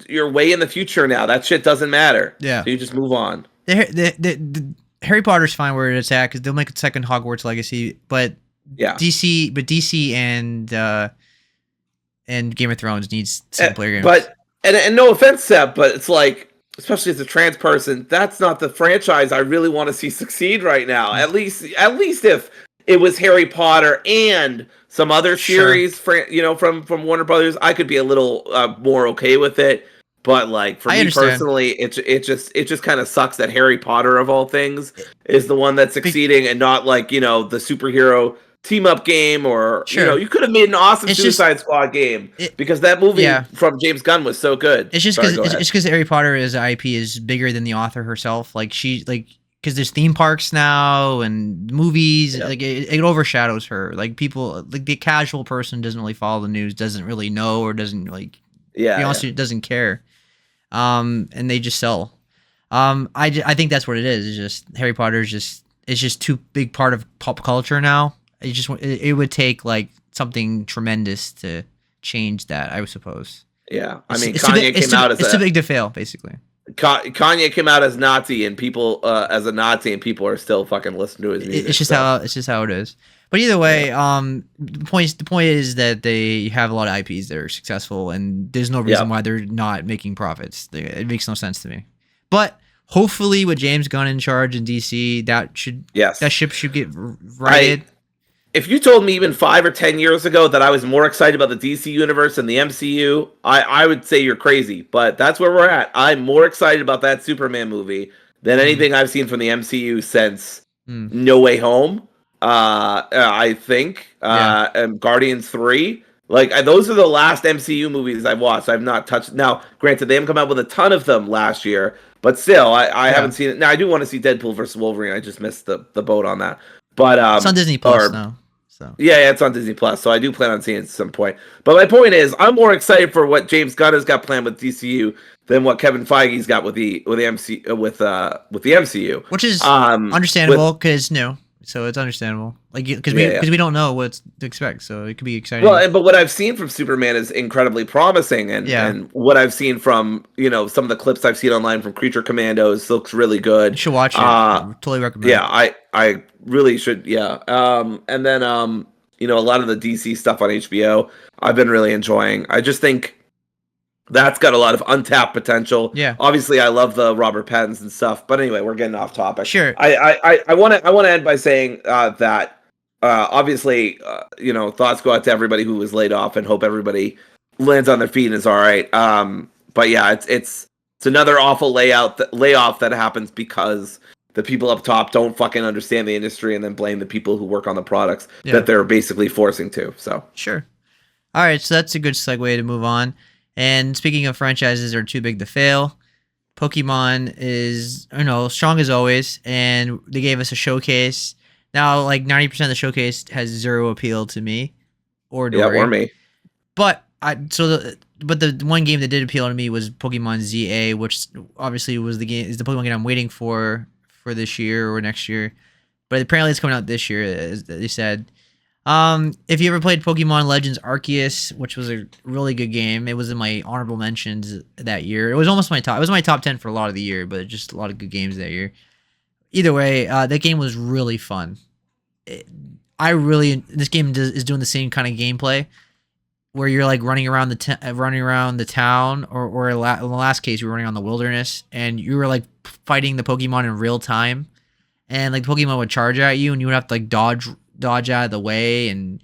you're way in the future now. That shit doesn't matter. Yeah, so you just move on. The Harry Potter's fine where it's at because they'll make a second Hogwarts Legacy, but DC and Game of Thrones needs single player games. But and no offense, Seb, but it's like, especially as a trans person, that's not the franchise I really want to see succeed right now. At least if it was Harry Potter and some other series, from Warner Brothers, I could be a little more okay with it. But like for me personally, it just kind of sucks that Harry Potter of all things is the one that's succeeding and not like the superhero team up game, or Sure. you could have made an awesome It's just Suicide Squad game it, because that movie yeah. from James Gunn was so good. It's just Sorry, because go ahead. it's because Harry Potter as an IP is bigger than the author herself. Like because there's theme parks now and movies. Yeah. Like it overshadows her. Like people, like the casual person doesn't really follow the news, doesn't really know, or doesn't like. Yeah, Be honest, yeah. with you, doesn't care. And they just sell. I think that's what it is. It's just Harry Potter is just too big part of pop culture now. It would take like something tremendous to change that, I suppose. Yeah. I It's, mean, it's too Kanye big. came out as It's too big to fail, basically. Kanye came out as Nazi, and people as a Nazi, and people are still fucking listening to his music. It's just how it is. But either way, the point is that they have a lot of IPs that are successful, and there's no reason why they're not making profits. It makes no sense to me. But hopefully, with James Gunn in charge in DC, that ship should get righted. If you told me even 5 or 10 years ago that I was more excited about the DC universe than the MCU, I would say you're crazy. But that's where we're at. I'm more excited about that Superman movie than anything I've seen from the MCU since No Way Home. I think and Guardians 3. Like those are the last MCU movies I've watched. I've not touched. Now, granted, they haven't come out with a ton of them last year, but still, I haven't seen it. Now, I do want to see Deadpool versus Wolverine. I just missed the boat on that. But it's on Disney Plus now. So yeah, it's on Disney Plus. So I do plan on seeing it at some point. But my point is, I'm more excited for what James Gunn has got planned with DCU than what Kevin Feige's got with the MCU, which is understandable because it's new. So it's understandable, like because we don't know what to expect, so it could be exciting. Well, but what I've seen from Superman is incredibly promising, and what I've seen from some of the clips I've seen online from Creature Commandos looks really good. You should watch it. Totally recommend. Yeah, I really should. Yeah, and then a lot of the DC stuff on HBO I've been really enjoying. I just think that's got a lot of untapped potential. Yeah. Obviously, I love the Robert Pattinson stuff, but anyway, we're getting off topic. Sure. I want to end by saying that obviously thoughts go out to everybody who was laid off, and hope everybody lands on their feet and is all right. But yeah, it's another awful layoff that happens because the people up top don't fucking understand the industry and then blame the people who work on the products that they're basically forcing to. So sure. All right, so that's a good segue to move on. And speaking of franchises that are too big to fail, Pokemon is, strong as always, and they gave us a showcase. Now, like 90% of the showcase has zero appeal to me or Dory. Yeah, or me. But the one game that did appeal to me was Pokemon ZA, which obviously is the Pokemon game I'm waiting for this year or next year. But apparently it's coming out this year, as they said. If you ever played Pokemon Legends Arceus, which was a really good game, it was in my honorable mentions that year. It was almost my top. It was my top 10 for a lot of the year, but just a lot of good games that year. Either way, that game was really fun. This game is doing the same kind of gameplay where you're like running around the town, or in the last case, you were running on the wilderness, and you were like fighting the Pokemon in real time, and like the Pokemon would charge at you, and you would have to like dodge out of the way, and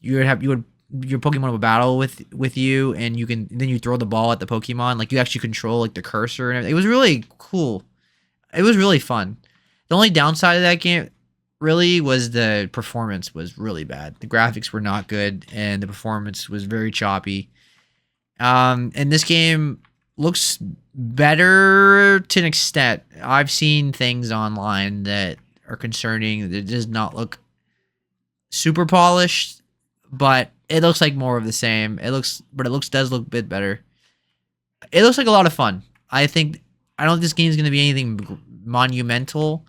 your Pokemon would battle with you, and then you throw the ball at the Pokemon, like you actually control like the cursor and everything. It was really cool. It was really fun. The only downside of that game really was the performance was really bad. The graphics were not good, and the performance was very choppy. And this game looks better to an extent. I've seen things online that are concerning. It does not look super polished, but it looks like more of the same. Does look a bit better. It looks like a lot of fun. I don't think this game is going to be anything monumental,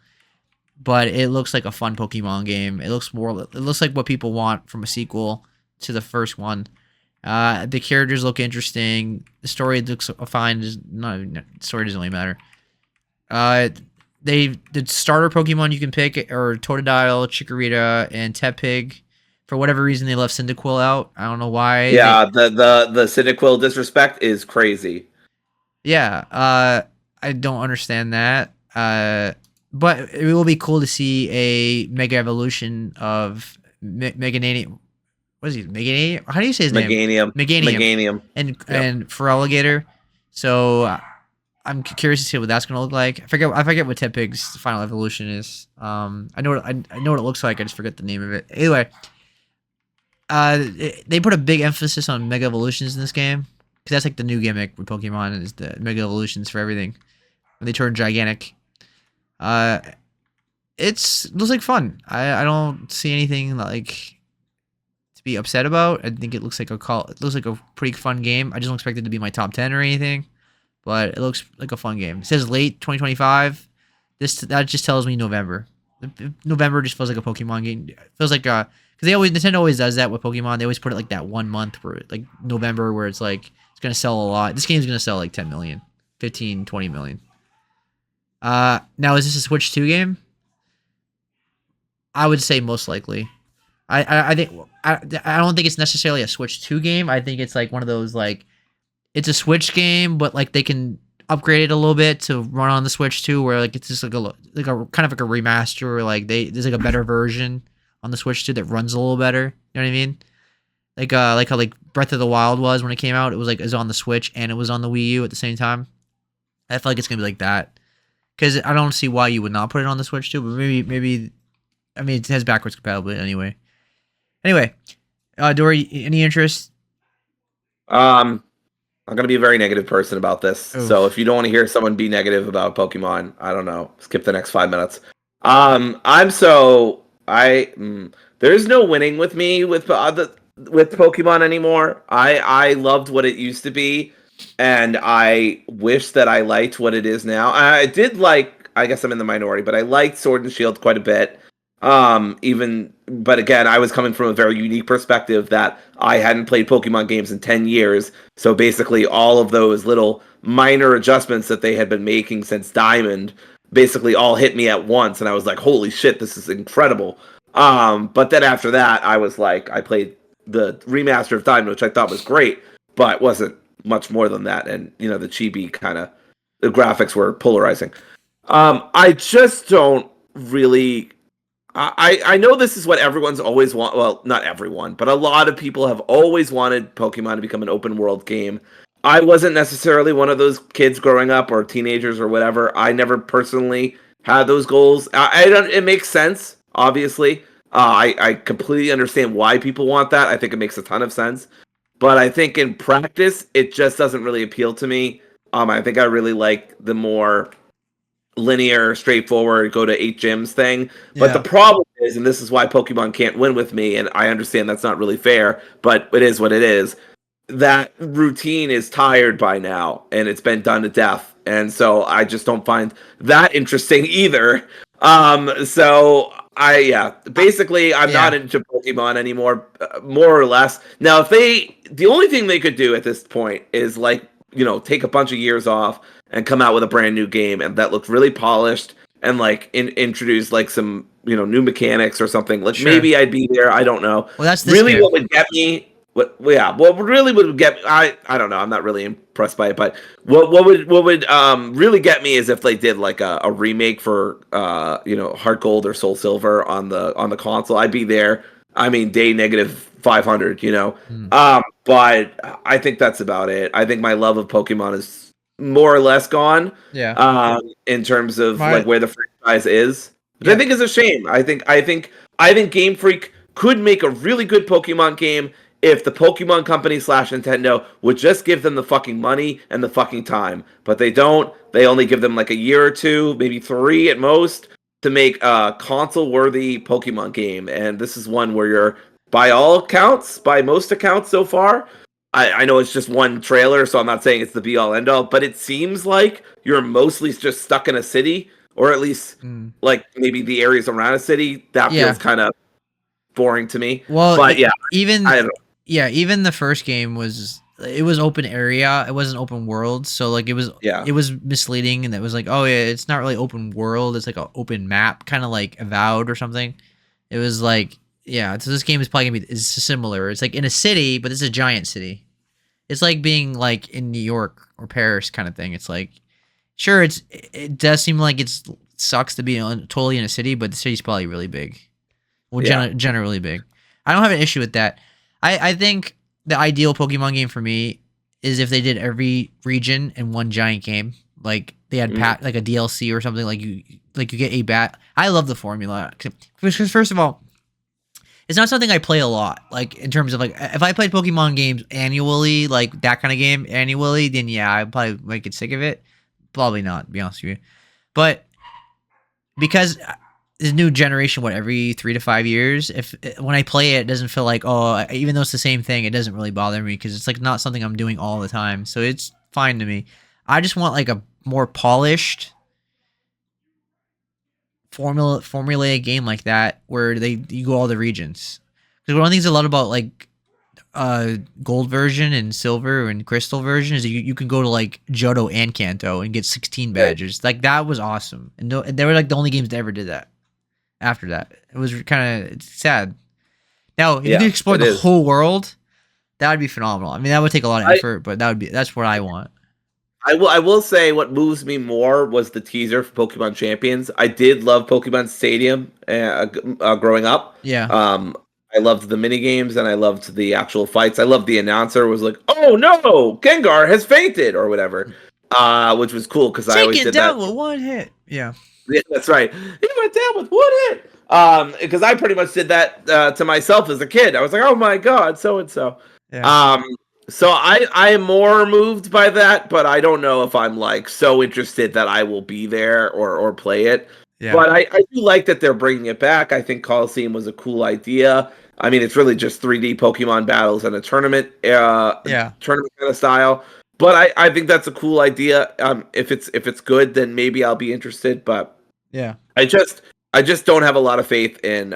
but it looks like a fun Pokemon game. It looks like what people want from a sequel to the first one. The characters look interesting. The story looks fine. The story doesn't really matter. The starter Pokemon you can pick are Totodile, Chikorita, and Tepig. For whatever reason, they left Cyndaquil out. I don't know why. Yeah, the Cyndaquil disrespect is crazy. Yeah, I don't understand that. But it will be cool to see a Mega Evolution of Megananium. What is he? Megananium? How do you say his name? Meganium. And Feraligatr. So I'm curious to see what that's gonna look like. I forget what Tepig's final evolution is. I know what it looks like. I just forget the name of it. Anyway, They put a big emphasis on Mega Evolutions in this game because that's like the new gimmick with Pokemon is the Mega Evolutions for everything. When they turn gigantic, uh, it looks like fun. I don't see anything like to be upset about. I think it looks like it looks like a pretty fun game. I just don't expect it to be my top 10 or anything, but it looks like a fun game. It says late 2025. That just tells me November. November just feels like a Pokemon game. It feels like because Nintendo always does that with Pokemon. They always put it like that 1 month where like November where it's like it's gonna sell a lot. This game's gonna sell like 10 million, 15, 20 million. Now is this a Switch 2 game? I would say most likely. I think I don't think it's necessarily a Switch 2 game. I think it's like one of those like it's a Switch game, but like they can upgrade it a little bit to run on the Switch 2, where like it's just like a kind of like a remaster, or like there's like a better version on the Switch 2 that runs a little better. You know what I mean? Like how like Breath of the Wild was when it came out. It was on the Switch and it was on the Wii U at the same time. I feel like it's gonna be like that because I don't see why you would not put it on the Switch 2, but maybe I mean it has backwards compatibility anyway. Anyway, Dory, any interest? I'm gonna be a very negative person about this. Oof. So if you don't want to hear someone be negative about Pokemon, I don't know. Skip the next 5 minutes. There's no winning with me with Pokemon anymore. I loved what it used to be, and I wish that I liked what it is now. I did like. I guess I'm in the minority, but I liked Sword and Shield quite a bit. But again, I was coming from a very unique perspective that I hadn't played Pokemon games in 10 years. So basically all of those little minor adjustments that they had been making since Diamond basically all hit me at once. And I was like, holy shit, this is incredible. But then after that, I was like, I played the remaster of Diamond, which I thought was great, but wasn't much more than that. And, the chibi the graphics were polarizing. I just don't really I know this is what everyone's always want. Well, not everyone, but a lot of people have always wanted Pokemon to become an open world game. I wasn't necessarily one of those kids growing up or teenagers or whatever. I never personally had those goals. I don't. It makes sense, obviously. I completely understand why people want that. I think it makes a ton of sense, but I think in practice, it just doesn't really appeal to me. I think I really like the more linear, straightforward, go to 8 gyms thing. But the problem is, and this is why Pokemon can't win with me, and I understand that's not really fair, but it is what it is. That routine is tired by now, and it's been done to death. And so I just don't find that interesting either. Basically, I'm not into Pokemon anymore, more or less. Now, the only thing they could do at this point is like, take a bunch of years off and come out with a brand new game and that looked really polished and like introduce like some new mechanics or something. Like maybe I'd be there. I don't know. Well, that's really what would get me. What really would get I don't know. I'm not really impressed by it, but what would really get me is if they did like a remake for Heart Gold or Soul Silver on the console. I'd be there. I mean, day negative 500. But I think that's about it. I think my love of Pokemon is more or less gone. Yeah. In terms of like where the franchise is, which I think is a shame. I think Game Freak could make a really good Pokemon game if the Pokemon Company / Nintendo would just give them the fucking money and the fucking time. But they don't. They only give them like a year or two, maybe 3 at most, to make a console-worthy Pokemon game. And this is one where you're, by most accounts so far, I know it's just one trailer, so I'm not saying it's the be-all, end-all, but it seems like you're mostly just stuck in a city, or at least like maybe the areas around a city. That feels kind of boring to me. Well, but even the first game was open area. It wasn't open world, so like it was misleading, and it was like, oh yeah, it's not really open world. It's like an open map, kind of like Avowed or something. It was like. Yeah, so this game is probably gonna be similar. It's like in a city, but it's a giant city. It's like being like in New York or Paris kind of thing. It's like, sure, it does seem like it sucks to be totally in a city, but the city's probably really big. Well, generally big. I don't have an issue with that. I think the ideal Pokemon game for me is if they did every region in one giant game. Like they had like a DLC or something. Like you get a bat. I love the formula because first of all. it's not something I play a lot. Like in terms of like if I played Pokemon games annually, like that kind of game annually, then yeah, I probably might get sick of it. Probably not, to be honest with you. But because the new generation, what every 3 to 5 years, if when I play it, it doesn't feel like even though it's the same thing, it doesn't really bother me because it's like not something I'm doing all the time, so it's fine to me. I just want like a more polished formulaic game like that where you go all the regions. Because one of the things I love about like gold version and silver and crystal version is you can go to like Johto and Kanto and get 16 badges. Like that was awesome, and they were like the only games that ever did that. After that, it was kind of sad. Now, if you could explore the whole world, that would be phenomenal. I mean, that would take a lot of effort, but that's what I want. I will say what moves me more was the teaser for Pokemon Champions. I did love Pokemon Stadium growing up. Yeah. I loved the mini games and I loved the actual fights. I loved the announcer was like, "Oh no, Gengar has fainted" or whatever, which was cool because I always did that with one hit. Yeah. Yeah, that's right. He went down with one hit. Because I pretty much did that to myself as a kid. I was like, "Oh my god, so and so." Yeah. So I am more moved by that, but I don't know if I'm like so interested that I will be there or play it. Yeah. But I do like that they're bringing it back. I think Coliseum was a cool idea. I mean, it's really just 3D Pokemon battles and a tournament, tournament kind of style. But I think that's a cool idea. If it's good, then maybe I'll be interested. But yeah, I just don't have a lot of faith in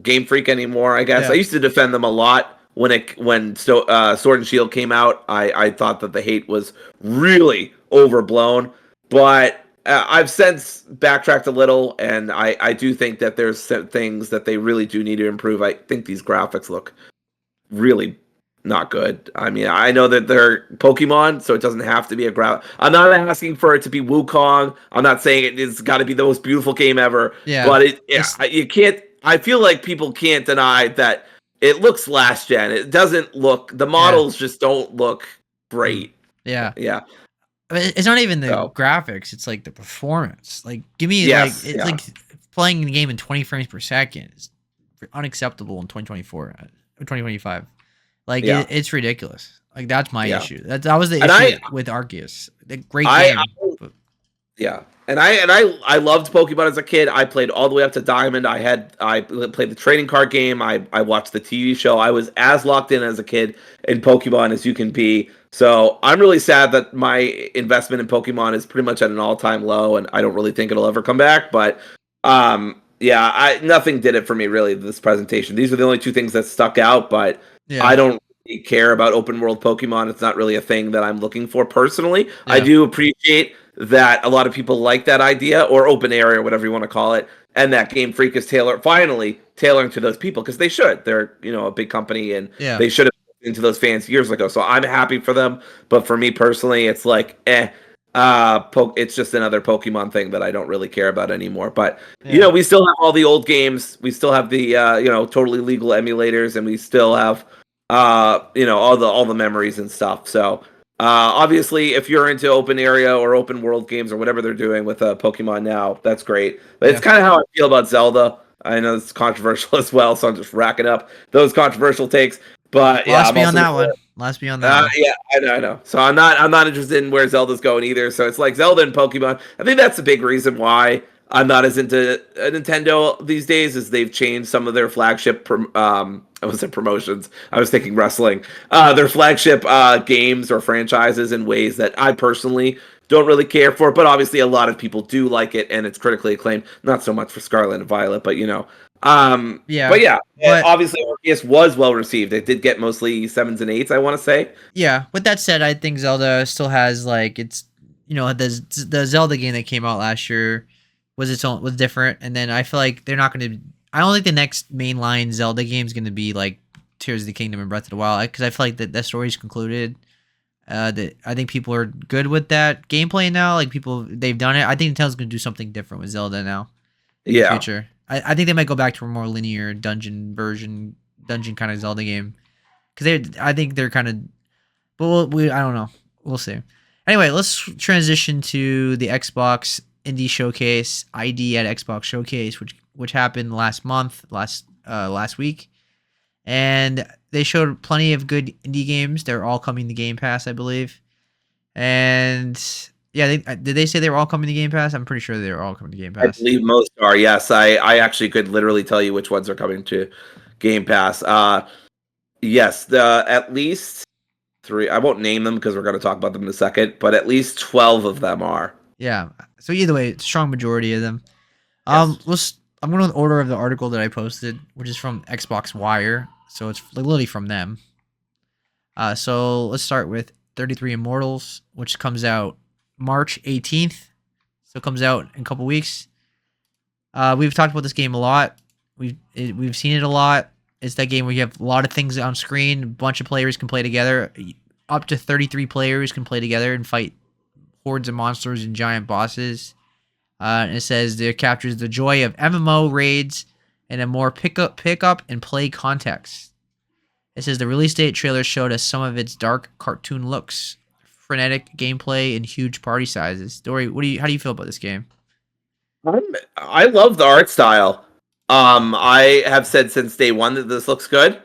Game Freak anymore. I guess I used to defend them a lot when Sword and Shield came out. I thought that the hate was really overblown, but I've since backtracked a little, and I do think that there's some things that they really do need to improve. I think these graphics look really not good. I mean, I know that they're Pokemon, so it doesn't have to be a I'm not asking for it to be Wukong. I'm not saying it's got to be the most beautiful game ever. Yeah, but you can't. I feel like people can't deny that it looks last gen. It doesn't look. The models just don't look great. Yeah, yeah. I mean, it's not even the graphics; it's like the performance. Like, give me it's like playing the game in 20 frames per second is unacceptable in 2024, 2025. Like it's ridiculous. Like that's my issue. That was the issue with Arceus. The great game. And I loved Pokemon as a kid. I played all the way up to Diamond. I played the trading card game. I watched the TV show. I was as locked in as a kid in Pokemon as you can be. So I'm really sad that my investment in Pokemon is pretty much at an all-time low, and I don't really think it'll ever come back. But nothing did it for me really. This presentation. These are the only two things that stuck out, but. I don't really care about open world Pokemon. It's not really a thing that I'm looking for personally. I do appreciate that a lot of people like that idea, or open area, or whatever you want to call it, and that Game Freak is finally tailoring to those people, because they should. They're a big company, and they should have into those fans years ago. So I'm happy for them, but for me personally, it's like it's just another Pokemon thing that I don't really care about anymore. But we still have all the old games. We still have the totally legal emulators, and we still have all the memories and stuff. So obviously, if you're into open area or open world games or whatever they're doing with Pokemon now, that's great. But it's kind of how I feel about Zelda. I know it's controversial as well, so I'm just racking up those controversial takes. But Last me on that one. Last me on that one. Yeah, I know. So I'm not interested in where Zelda's going either. So it's like Zelda and Pokemon. I think that's a big reason why I'm not as into Nintendo these days, is they've changed some of their flagship I was promotions. I was thinking wrestling. Their flagship games or franchises in ways that I personally don't really care for, but obviously a lot of people do like it, and it's critically acclaimed. Not so much for Scarlet and Violet, but but obviously Arceus was well received. It did get mostly 7s and 8s, I want to say. Yeah, with that said, I think Zelda still has like the Zelda game that came out last year was different, and then I feel like they're not going to. I don't think the next mainline Zelda game is going to be like Tears of the Kingdom and Breath of the Wild, because I feel like that story's concluded. That I think people are good with that gameplay now. Like they've done it. I think Nintendo's going to do something different with Zelda now in the future. I think they might go back to a more linear dungeon kind of Zelda game, because I think they're kind of. But I don't know. We'll see. Anyway, let's transition to the Xbox Indie Showcase, ID at Xbox Showcase, which happened last last week, and they showed plenty of good indie games. They're all coming to Game Pass, I believe. And yeah, did they say they were all coming to Game Pass? I'm pretty sure they were all coming to Game I Pass. believe most are. Yes, I actually could literally tell you which ones are coming to Game Pass. Yes, the at least 3. I won't name them because we're going to talk about them in a second, but at least 12 of them are. Yeah. So either way, strong majority of them. Yes. I'm going to order of the article that I posted, which is from Xbox Wire. So it's literally from them. So let's start with 33 Immortals, which comes out March 18th. So it comes out in a couple weeks. We've talked about this game a lot. We've seen it a lot. It's that game where you have a lot of things on screen. A bunch of players can play together. Up to 33 players can play together and fight hordes of monsters and giant bosses. And it says it captures the joy of MMO raids in a more pick up and play context. It says the release date trailer showed us some of its dark cartoon looks, frenetic gameplay, and huge party sizes. Dory, how do you feel about this game? I love the art style. I have said since day one that this looks good,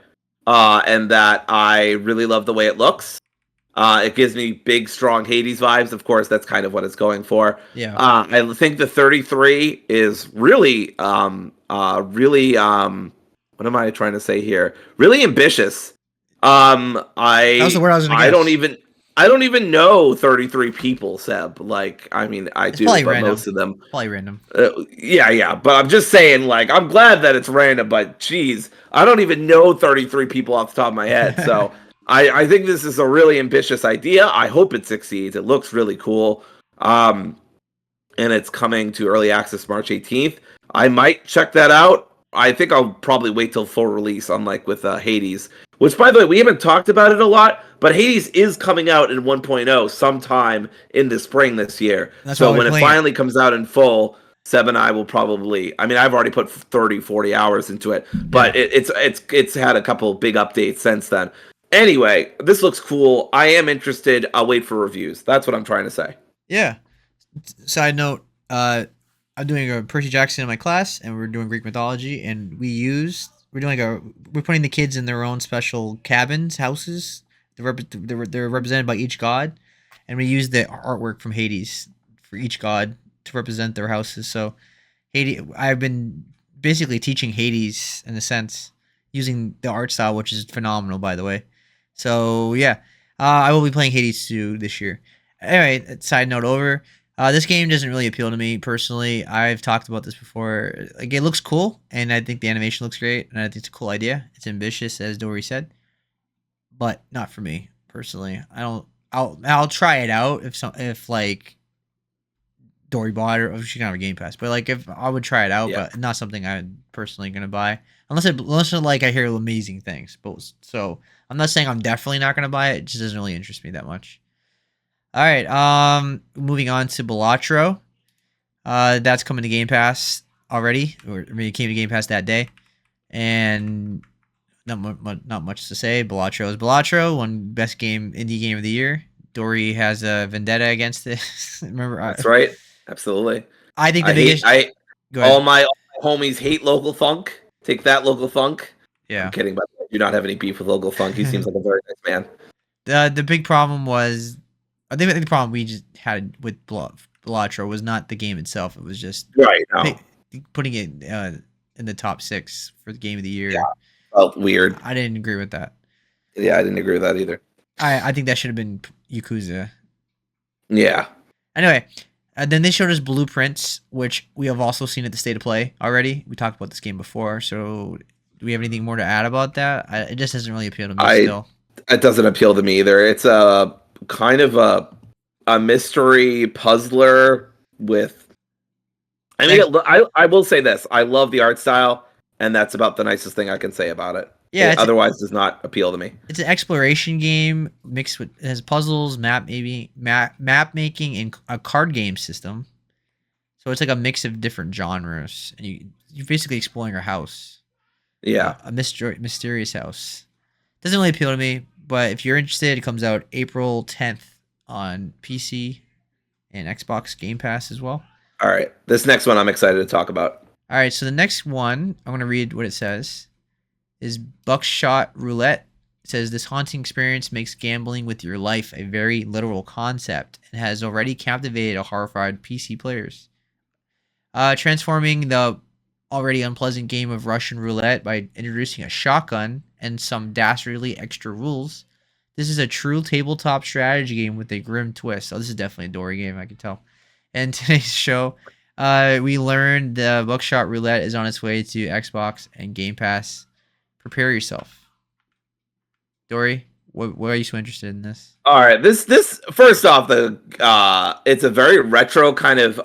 and that I really love the way it looks. It gives me big, strong Hades vibes. Of course, that's kind of what it's going for. Yeah. I think the 33 is really, what am I trying to say here? Really ambitious. That was the word I was going to guess. I don't even know 33 people, Seb. Like, I mean, I It's do, probably but random. most of them. Probably random. Yeah. But I'm just saying, like, I'm glad that it's random, but geez, I don't even know 33 people off the top of my head. So I think this is a really ambitious idea. I hope it succeeds. It looks really cool. And it's coming to early access March 18th. I might check that out. I think I'll probably wait till full release, unlike with Hades, which, by the way, we haven't talked about it a lot, but Hades is coming out in 1.0 sometime in the spring this year. That's So why when we're it playing finally comes out in full, Seb and I will probably, I mean, I've already put 30, 40 hours into it, but Yeah. it's had a couple big updates since then. Anyway, this looks cool. I am interested. I'll wait for reviews. That's what I'm trying to say. Yeah. Side note, I'm doing a Percy Jackson in my class, and we're doing Greek mythology, and we're putting the kids in their own special cabins, houses. They're represented by each god, and we use the artwork from Hades for each god to represent their houses. So Hades, I've been basically teaching Hades in a sense, using the art style, which is phenomenal, by the way. So yeah, I will be playing Hades 2 this year. Anyway, side note over. This game doesn't really appeal to me personally. I've talked about this before. Like, it looks cool, and I think the animation looks great, and I think it's a cool idea. It's ambitious, as Dory said, but not for me personally. I don't. I'll try it out if like Dory bought it, or she can have a Game Pass. But like, if I would try it out, Yeah. but not something I'm personally gonna buy unless like I hear amazing things. But so I'm not saying I'm definitely not gonna buy it. It just doesn't really interest me that much. All right. Moving on to Balatro. That's coming to Game Pass already, or I mean, it came to Game Pass that day, and not much to say. Balatro is Balatro, one best indie game of the year. Dory has a vendetta against it. Remember? That's right. Absolutely. I think the I hate biggest. I Go ahead. all my homies hate Local Funk. Take that, Local Funk. I'm Yeah. kidding, but I do not have any beef with Local Funk. He seems like a very nice man. The big problem was, I think the problem we just had with Balatro was not the game itself. It was just Right. No. putting it in the top 6 for the game of the year. Yeah. Felt weird. I didn't agree with that. Yeah, I didn't agree with that either. I think that should have been Yakuza. Yeah. Anyway, then they showed us Blueprints, which we have also seen at the State of Play already. We talked about this game before, so do we have anything more to add about that? It just doesn't really appeal to me still. It doesn't appeal to me either. It's a kind of a mystery puzzler with. I mean, I will say this: I love the art style, and that's about the nicest thing I can say about it. Yeah, It otherwise does not appeal to me. It's an exploration game mixed with, it has puzzles, map making, and a card game system. So it's like a mix of different genres, and you're basically exploring a house. Yeah. A mysterious house. Doesn't really appeal to me, but if you're interested, it comes out April 10th on PC and Xbox Game Pass as well. All right. This next one I'm excited to talk about. All right, so the next one, I'm going to read what it says. is Buckshot Roulette. It says this haunting experience makes gambling with your life a very literal concept and has already captivated a horrified PC players. Transforming the already unpleasant game of Russian roulette by introducing a shotgun and some dastardly extra rules. This is a true tabletop strategy game with a grim twist. Oh, this is definitely a Dory game, I can tell. And today's show, we learned the Buckshot Roulette is on its way to Xbox and Game Pass. Prepare yourself. Dory, why are you so interested in this? All right, this first off, it's a very retro kind of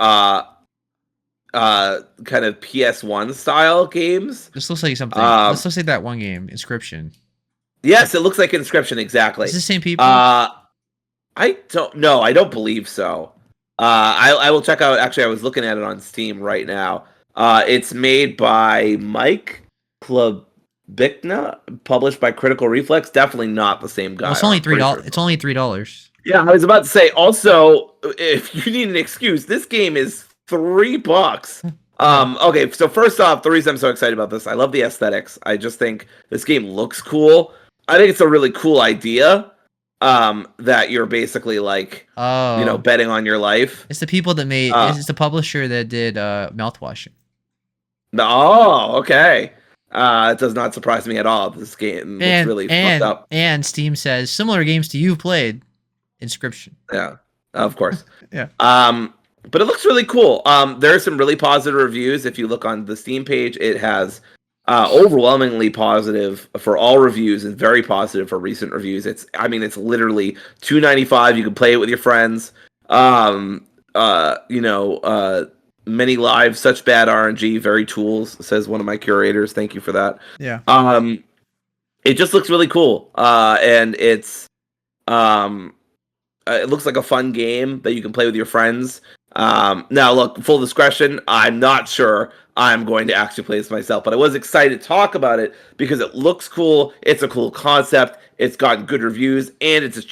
PS1 style games. This looks like something. This looks like that one game, Inscription. Yes, it looks like Inscription, exactly. Is this the same people? I don't know. I don't believe so. I will check out. Actually, I was looking at it on Steam right now. It's made by Mike Klabikna, published by Critical Reflex. Definitely not the same guy. Well, it's only $3. It's only $3. Yeah, I was about to say. Also, if you need an excuse, this game is $3. Okay, so first off, the reason I'm so excited about this, I love the aesthetics. I just think this game looks cool. I think it's a really cool idea. That you're basically like, betting on your life. It's the people that made. It's the publisher that did mouthwash. Oh, okay. It does not surprise me at all. This game looks really fucked up. And Steam says similar games to you've played, Inscription. Yeah, of course. Yeah. But it looks really cool. There are some really positive reviews. If you look on the Steam page, it has overwhelmingly positive for all reviews and very positive for recent reviews. It's literally $2.95. You can play it with your friends. Many lives, such bad RNG, very tools, says one of my curators. Thank you for that. Yeah. It just looks really cool. And it's it looks like a fun game that you can play with your friends. Now, look, full discretion, I'm not sure I'm going to actually play this myself, but I was excited to talk about it because it looks cool. It's a cool concept. It's gotten good reviews, and it's a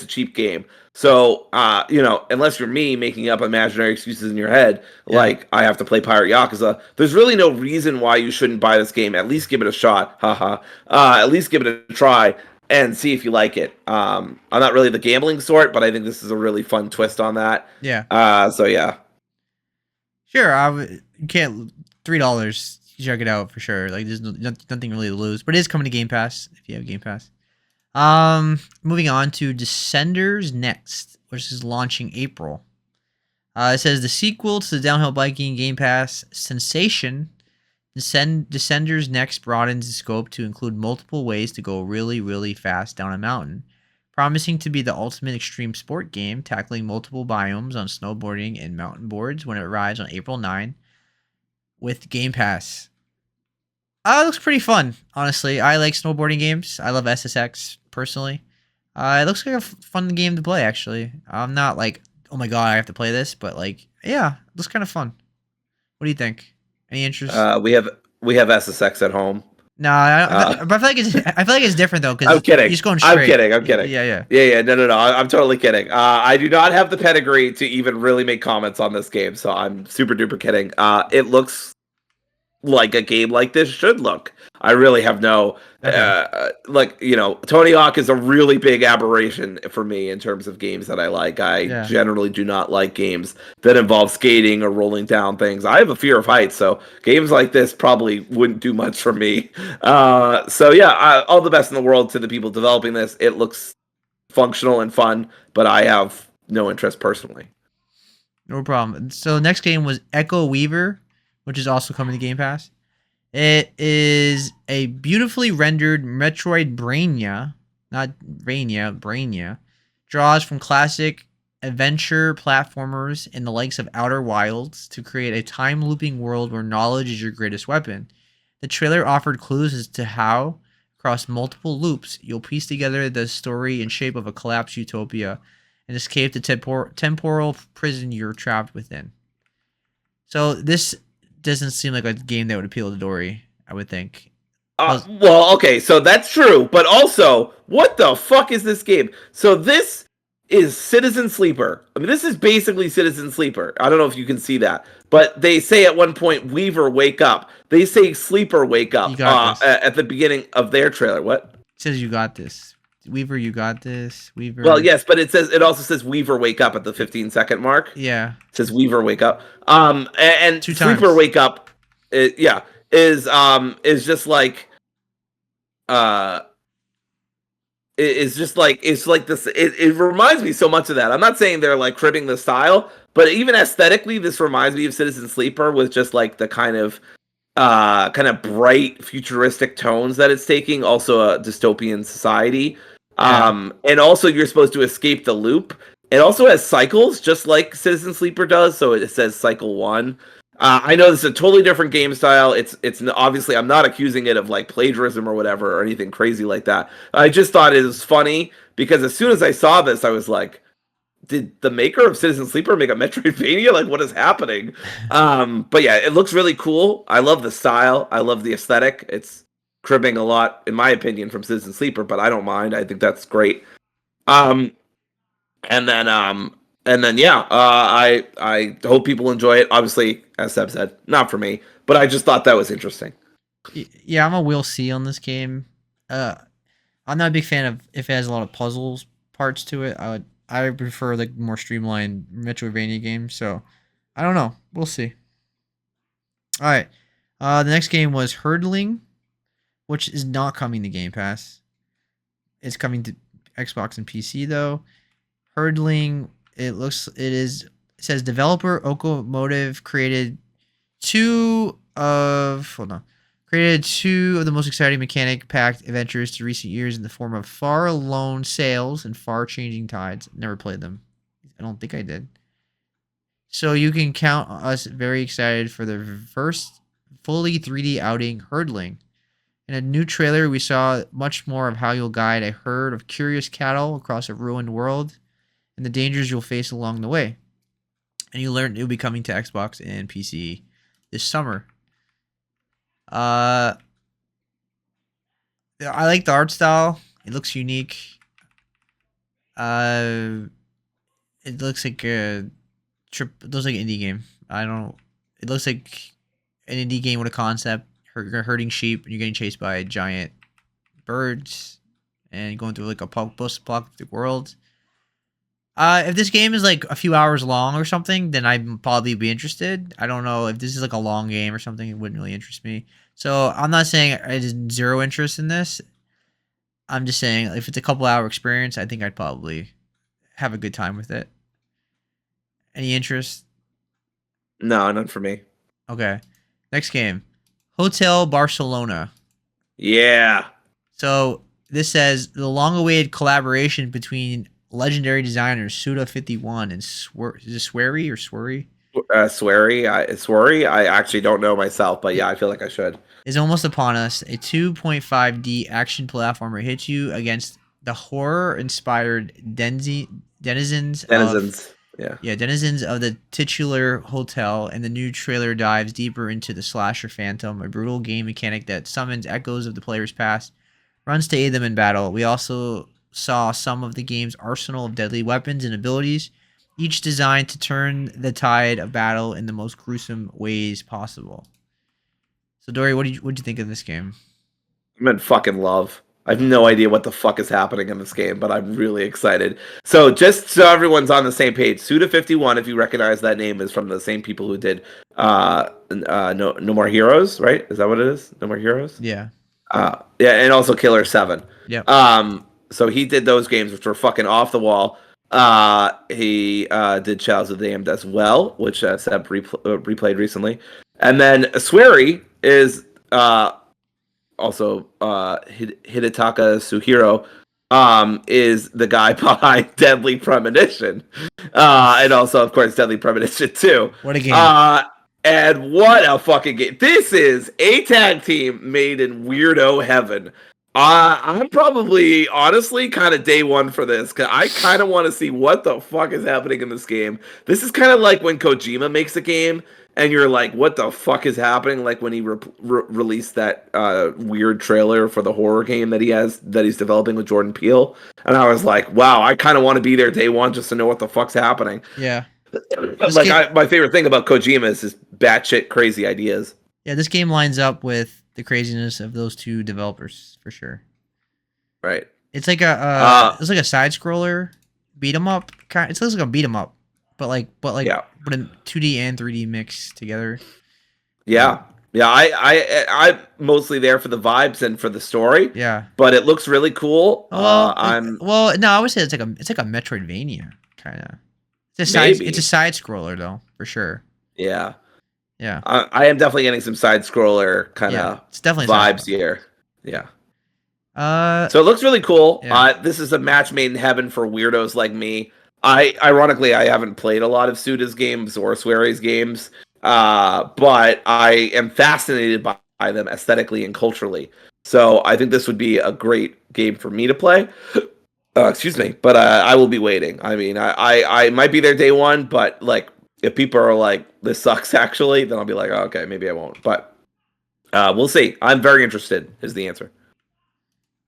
cheap game. So, unless you're me making up imaginary excuses in your head, like I have to play Pirate Yakuza, there's really no reason why you shouldn't buy this game. At least give it a shot. At least give it a try and see if you like it. I'm not really the gambling sort, but I think this is a really fun twist on that. Yeah. So yeah. Sure. You can't $3. Check it out for sure. Like there's nothing really to lose, but it is coming to Game Pass if you have Game Pass. Moving on to Descenders Next, which is launching April. It says the sequel to the downhill biking Game Pass sensation. Descenders Next broadens the scope to include multiple ways to go really, really fast down a mountain, promising to be the ultimate extreme sport game, tackling multiple biomes on snowboarding and mountain boards when it arrives on April 9 with Game Pass. It looks pretty fun, honestly. I like snowboarding games. I love SSX, personally. It looks like a fun game to play, actually. I'm not like, oh my god, I have to play this, but like, yeah, it looks kind of fun. What do you think? Any interest? We have SSX at home. No, but I feel like it's different though. I'm kidding. You're just going straight. I'm kidding. Yeah. No. I'm totally kidding. I do not have the pedigree to even really make comments on this game, so I'm super duper kidding. It looks like a game like this should look. I really have no Tony Hawk is a really big aberration for me in terms of games that I like. I generally do not like games that involve skating or rolling down things. I have a fear of heights, so games like this probably wouldn't do much for me. All the best in the world to the people developing this. It looks functional and fun, but I have no interest personally. No problem. So the next game was Echo Weaver, which is also coming to Game Pass. It is a beautifully rendered Metroid Brainia, not Brainia, draws from classic adventure platformers in the likes of Outer Wilds to create a time-looping world where knowledge is your greatest weapon. The trailer offered clues as to how, across multiple loops, you'll piece together the story and shape of a collapsed utopia and escape the temporal prison you're trapped within. So this doesn't seem like a game that would appeal to Dory, I would think. Okay, so that's true, but also, what the fuck is this game? So this is Citizen Sleeper. I mean, this is basically Citizen Sleeper. I don't know if you can see that, but they say at one point, "Weaver, wake up." They say "Sleeper, wake You up" got this. at the beginning of their trailer. What? It says you got this. Weaver, you got this. Well, Weaver. yes, but it also says "Weaver, wake up" at the 15-second mark. Yeah. It says "Weaver, wake up." And Two Sleeper, times. wake up. Yeah, is just like uh is just like it's like this. It reminds me so much of that. I'm not saying they're like cribbing the style, but even aesthetically, this reminds me of Citizen Sleeper with just like the kind of bright futuristic tones that it's taking. Also, a dystopian society. Yeah. And also you're supposed to escape the loop. It also has cycles, just like Citizen Sleeper does. So it says cycle 1. I know this is a totally different game style. It's obviously I'm not accusing it of like plagiarism or whatever or anything crazy like that. I just thought it was funny because as soon as I saw this, I was like, did the maker of Citizen Sleeper make a Metroidvania? Like, what is happening? But yeah, it looks really cool. I love the style. I love the aesthetic. It's cribbing a lot, in my opinion, from Citizen Sleeper, but I don't mind. I think that's great. Um, and then yeah, I hope people enjoy it. Obviously, as Seb said, not for me, but I just thought that was interesting. Yeah, I'm a will see on this game. Uh, I'm not a big fan of if it has a lot of puzzles parts to it. I prefer like more streamlined Metroidvania games. So I don't know. We'll see. All right. The next game was Hurdling, which is not coming to Game Pass. It's coming to Xbox and PC though. Hurdling. It says developer Okomotive created two of the most exciting mechanic-packed adventures to recent years in the form of Far Alone Sails and Far Changing Tides. Never played them. I don't think I did. So you can count us very excited for the first fully 3D outing, Hurdling. In a new trailer, we saw much more of how you'll guide a herd of curious cattle across a ruined world and the dangers you'll face along the way. And you learned it'll be coming to Xbox and PC this summer. I like the art style. It looks unique. Uh, it looks like a It looks like an indie game. I don't. It looks like an indie game with a concept. You're herding sheep and you're getting chased by giant birds and going through like a post-apocalyptic world. If this game is like a few hours long or something, then I'd probably be interested. I don't know if this is like a long game or something. It wouldn't really interest me. So I'm not saying I just zero interest in this. I'm just saying if it's a couple hour experience, I think I'd probably have a good time with it. Any interest? No, none for me. Okay. Next game, Hotel Barcelona. Yeah. So this says the long-awaited collaboration between legendary designers Suda51 and is it Swery or Swery? Swery. I actually don't know myself, but yeah, I feel like I should. Is almost upon us. A 2.5D action platformer hits you against the horror-inspired denizens of denizens of the titular hotel, and the new trailer dives deeper into the slasher phantom, a brutal game mechanic that summons echoes of the player's past, runs to aid them in battle. We also saw some of the game's arsenal of deadly weapons and abilities, each designed to turn the tide of battle in the most gruesome ways possible. So, Dory, what'd you think of this game? I'm in fucking love. I have no idea what the fuck is happening in this game, but I'm really excited. So just so everyone's on the same page, Suda51, if you recognize that name, is from the same people who did No More Heroes, right? Is that what it is? No More Heroes? Yeah. Yeah, and also Killer 7. Yep. So he did those games, which were fucking off the wall. He did Child's of the Damned as well, which Seb replayed recently. And then Swery is also Hidetaka Suhiro is the guy behind Deadly Premonition. And also, of course, Deadly Premonition 2. What a game. And what a fucking game. This is a tag team made in weirdo heaven. I'm probably, honestly, kind of day one for this, because I kind of want to see what the fuck is happening in this game. This is kind of like when Kojima makes a game, and you're like, what the fuck is happening? Like when he released that weird trailer for the horror game that he's developing with Jordan Peele, and I was like, wow, I kind of want to be there day one just to know what the fuck's happening. Yeah. My favorite thing about Kojima is his batshit crazy ideas. Yeah, this game lines up with the craziness of those two developers for sure. Right. It's like a side scroller beat 'em up. It looks like a beat 'em up, but in 2D and 3D mixed together. Yeah. Yeah, I'm mostly there for the vibes and for the story. Yeah, but it looks really cool. no, I would say it's like a Metroidvania kind of. It's a side scroller though, for sure. Yeah. Yeah. I am definitely getting some side scroller kind of it's definitely vibes here. Yeah. So it looks really cool. Yeah. This is a match made in heaven for weirdos like me. Ironically, I haven't played a lot of Suda's games or Swery's games, but I am fascinated by them aesthetically and culturally. So I think this would be a great game for me to play. Excuse me, but I will be waiting. I mean, I might be there day one, but like if people are like this sucks actually, then I'll be like, oh, okay, maybe I won't. But we'll see. I'm very interested. Is the answer.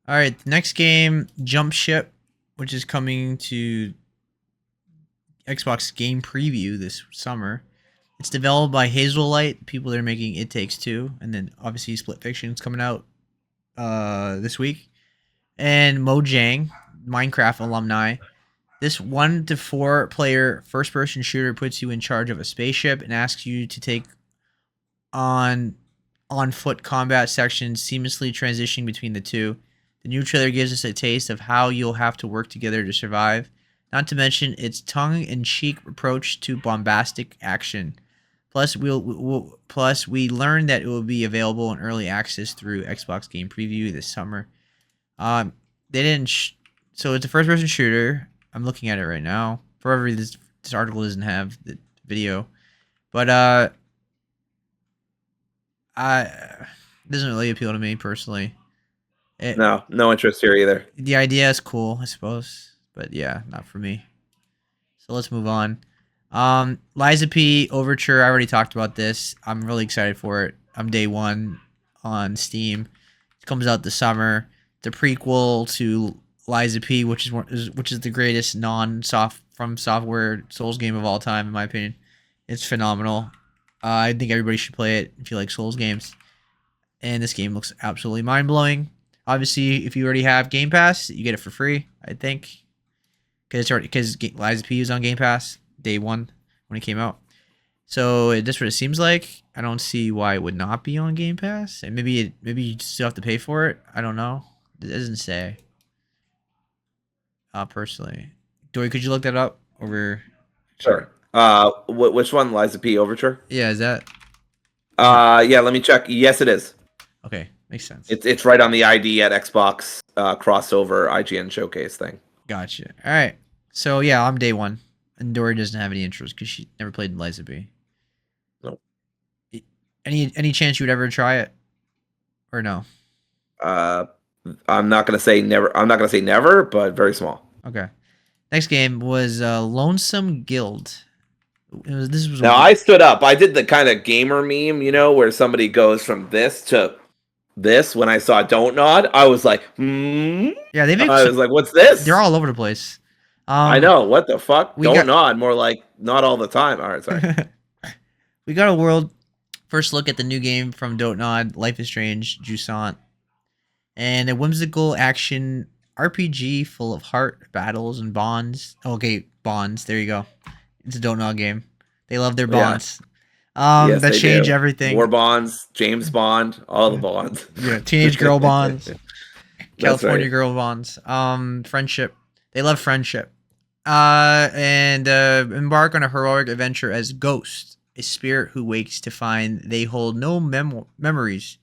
All right, next game, Jump Ship, which is coming to Xbox Game Preview this summer. It's developed by Hazelight, people that are making It Takes Two, and then obviously Split Fiction's coming out this week, and Mojang, Minecraft alumni. This 1 to 4 player first person shooter puts you in charge of a spaceship and asks you to take on foot combat sections, seamlessly transitioning between the two. The new trailer gives us a taste of how you'll have to work together to survive, not to mention its tongue-in-cheek approach to bombastic action. Plus, we learned that it will be available in early access through Xbox Game Preview this summer. They didn't. So it's a first-person shooter. I'm looking at it right now. For whatever this article doesn't have the video, but it doesn't really appeal to me personally. No interest here either. The idea is cool, I suppose, but yeah, not for me. So let's move on. Liza P. Overture, I already talked about this. I'm really excited for it. I'm day one on Steam. It comes out this summer. The prequel to Liza P, which is the greatest from software Souls game of all time, in my opinion. It's phenomenal. I think everybody should play it if you like Souls games. And this game looks absolutely mind-blowing. Obviously, if you already have Game Pass, you get it for free, I think. Because Liza P was on Game Pass day one when it came out. So that's what it seems like. I don't see why it would not be on Game Pass. And maybe you still have to pay for it. I don't know. It doesn't say. Personally. Dory, could you look that up over? Sure. Which one? Liza P. Overture? Yeah, is that? Yeah, let me check. Yes, it is. Okay, makes sense. It's right on the ID at Xbox crossover IGN showcase thing. Gotcha. All right. So yeah, I'm day one, and Dory doesn't have any interest because she never played Liza B. No. Any chance you would ever try it, or no? I'm not gonna say never. I'm not gonna say never, but very small. Okay. Next game was Lonesome Guild. I stood up. I did the kind of gamer meme, where somebody goes from this to this. When I saw Don't Nod, I was like, Yeah, I was like, what's this? They're all over the place. I know. What the fuck? Don't Nod. More like not all the time. All right, sorry. We got a world first look at the new game from Don't Nod, Life is Strange, Jusant. And a whimsical action RPG full of heart, battles, and bonds. Okay, bonds. There you go. It's a Don't Nod game. They love their bonds. Yes, that change everything. War bonds, James Bond, all the bonds. Yeah, teenage girl bonds, California girl bonds. Friendship. They love friendship. And embark on a heroic adventure as Ghost, a spirit who wakes to find they hold no memories.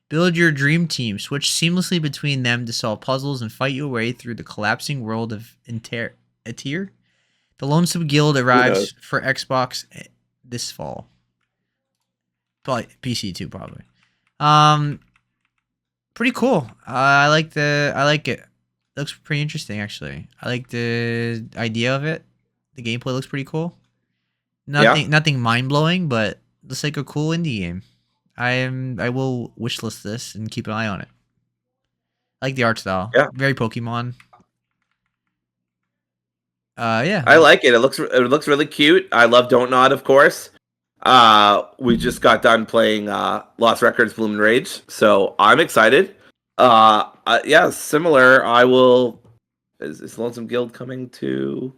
Build your dream team. Switch seamlessly between them to solve puzzles and fight your way through the collapsing world of Etir. The Lonesome Guild arrives for Xbox this fall. Probably PC too, probably. Pretty cool. I like it. It looks pretty interesting, actually. I like the idea of it. The gameplay looks pretty cool. Nothing mind blowing, but looks like a cool indie game. I will wishlist this and keep an eye on it. I like the art style. Yeah, Very Pokemon. Yeah. I like it. It looks really cute. I love Don't Nod, of course. We just got done playing Lost Records Bloom and Rage, so I'm excited. Yeah, similar. I will. Is Lonesome Guild coming to?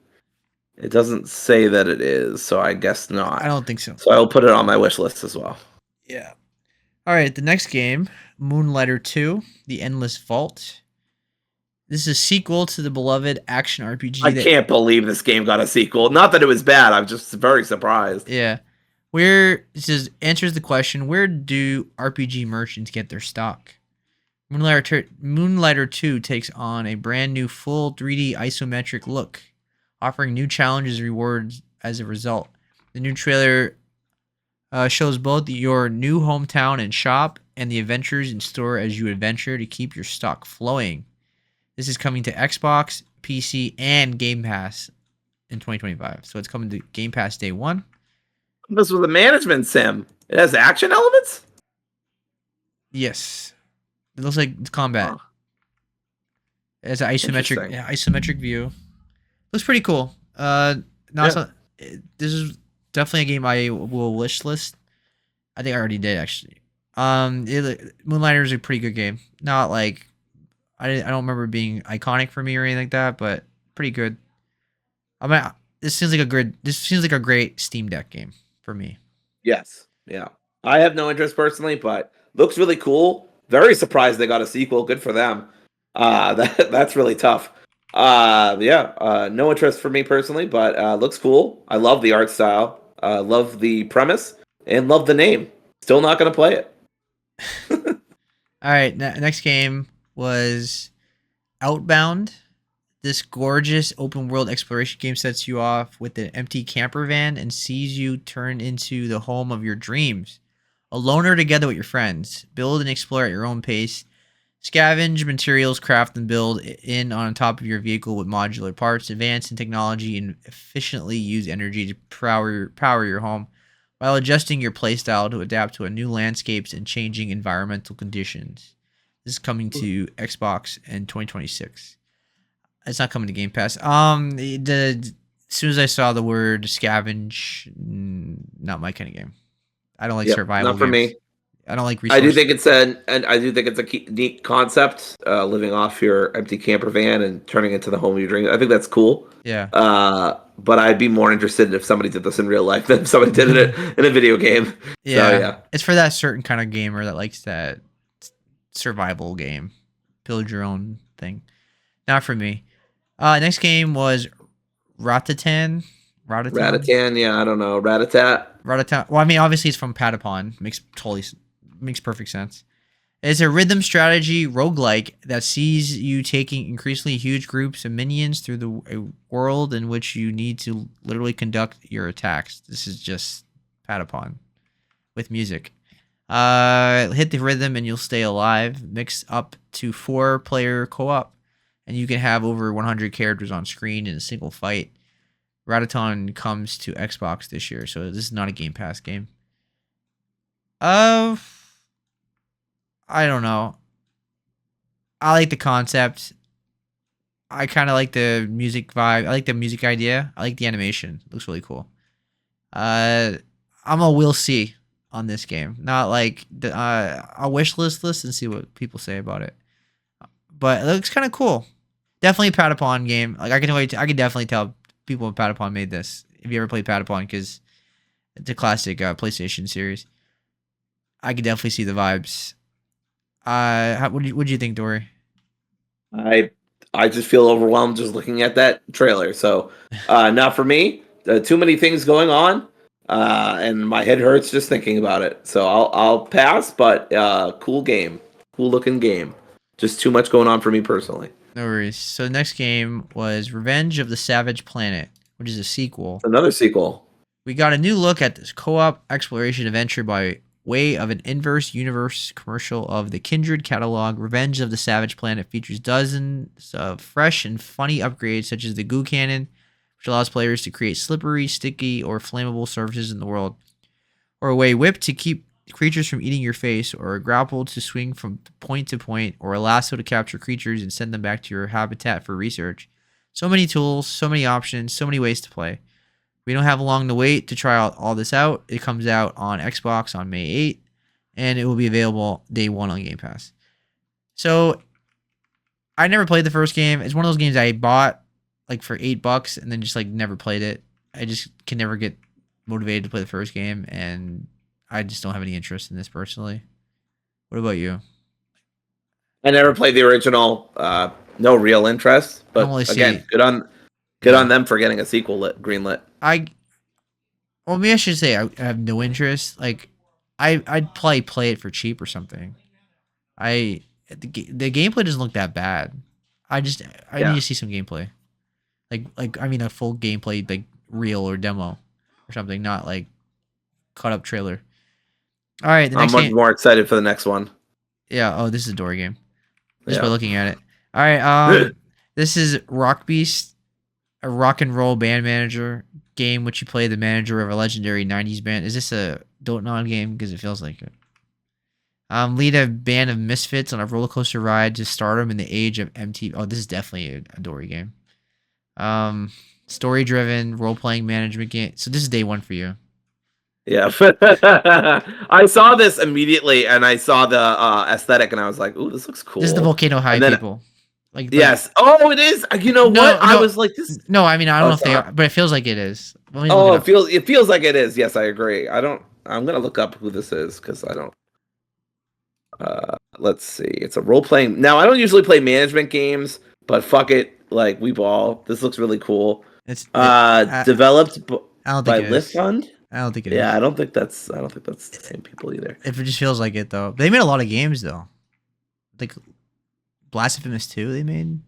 It doesn't say that it is, so I guess I not. don't think so. So I'll put it on my wish list as well. Yeah. All right, the next game, Moonlighter 2, The Endless Vault. This is a sequel to the beloved action RPG I that can't believe this game got a sequel. Not that it was bad. I'm just very surprised. yeah. Where this is answers the question, where do RPG merchants get their stock? Moonlighter 2 takes on a brand new full 3D isometric look, offering new challenges and rewards as a result. The new trailer shows both your new hometown and shop and the adventures in store as you adventure to keep your stock flowing. This is coming to Xbox, PC, and Game Pass in 2025. So it's coming to Game Pass day one. This was a management sim. It has action elements? Yes. It looks like it's combat. Huh. It has an isometric, Interesting. isometric view. Looks pretty cool. This is definitely a game I will wish list. I think I already did actually. Moonlighter is a pretty good game. Not like I don't remember it being iconic for me or anything like that, but pretty good. I mean, this seems like a great Steam Deck game for me. Yes. Yeah. I have no interest personally, but looks really cool. Very surprised they got a sequel. Good for them. That's really tough. Yeah. No interest for me personally, but looks cool. I love the art style. Love the premise and love the name. Still not going to play it. All right, next game was Outbound. This gorgeous open world exploration game sets you off with an empty camper van and sees you turn into the home of your dreams. Alone or together with your friends, build and explore at your own pace. Scavenge materials, craft and build in on top of your vehicle with modular parts. Advance in technology and efficiently use energy to power your home while adjusting your playstyle to adapt to a new landscapes and changing environmental conditions. This is coming to Xbox in 2026. It's not coming to Game Pass. As soon as I saw the word scavenge, not my kind of game. I don't like Yep, survival not for games. me. I don't like I do resource. think it's a neat concept, living off your empty camper van and turning it into the home of your dreams. I think that's cool. Yeah. But I'd be more interested if somebody did this in real life than if somebody did it in a video game. Yeah. So yeah. It's for that certain kind of gamer that likes that survival game. Build your own thing. Not for me. Next game was Ratatan. Ratatan, yeah, I don't know. Ratatan. Well, I mean, obviously it's from Patapon. Makes perfect sense. It's a rhythm strategy roguelike that sees you taking increasingly huge groups of minions through a world in which you need to literally conduct your attacks. This is just Patapon with music. Hit the rhythm and you'll stay alive. Mix up to 4-player co-op, and you can have over 100 characters on screen in a single fight. Ratatan comes to Xbox this year, so this is not a Game Pass game. I don't know. I like the concept. I kind of like the music vibe. I like the music idea. I like the animation. It looks really cool. I'm a we'll see on this game. Not like the I'll wish list and see what people say about it. But it looks kind of cool. Definitely a Patapon game. Like I can definitely tell people in Patapon made this. If you ever played Patapon, because it's a classic PlayStation series. I could definitely see the vibes. What do you think, Dory? I just feel overwhelmed just looking at that trailer. So not for me. Too many things going on. And my head hurts just thinking about it. So I'll pass, but cool game. Cool looking game. Just too much going on for me personally. No worries. So the next game was Revenge of the Savage Planet, which is a sequel. Another sequel. We got a new look at this co-op exploration adventure by way of an inverse universe commercial of the Kindred catalog. Revenge of the Savage Planet features dozens of fresh and funny upgrades, such as the goo cannon, which allows players to create slippery, sticky, or flammable surfaces in the world, or a way whip to keep creatures from eating your face, or a grapple to swing from point to point, or a lasso to capture creatures and send them back to your habitat for research. So many tools, so many options, so many ways to play. We don't have long to wait to try out all this out. It comes out on Xbox on May 8th, and it will be available day one on Game Pass. So I never played the first game. It's one of those games I bought like for $8 and then just like never played it. I just can never get motivated to play the first game, and I just don't have any interest in this personally. What about you? I never played the original. No real interest. I don't But really see. again, good on them for getting a sequel greenlit. Well, maybe I should say I have no interest. Like, I'd probably play it for cheap or something. The gameplay doesn't look that bad. I need to see some gameplay. Like I mean a full gameplay, like reel or demo or something, not like cut up trailer. All right, the I'm next much game. more excited for the next one. Yeah. Oh, this is a Dory game. Just by Yeah. looking at it. All right. This is Rock Beast, a rock and roll band manager game, which you play the manager of a legendary '90s band. Is this a Don't Nod game? Because it feels like it. Lead a band of misfits on a roller coaster ride to stardom in the age of MTV. Oh, this is definitely a Dory game. Story driven role playing management game. So this is day one for you. Yeah. I saw this immediately, and I saw the aesthetic, and I was like, "Ooh, this looks cool." This is the Volcano High And then, people. yes. Oh, it is. You know what? I was like, "This." No, I mean I don't Oh, know if they sorry. are, but it feels like it is. Let me Oh, look it up. it feels like it is. Yes, I agree. I'm gonna look up who this is because I don't. Let's see. It's a role playing. Now, I don't usually play management games, but fuck it. Like we ball. This looks really cool. Developed I don't by think it Lift is. Fund. I don't think it Yeah, is. I don't think that's the same people either. If it just feels like it though. They made a lot of games though. Like Blasphemous 2 they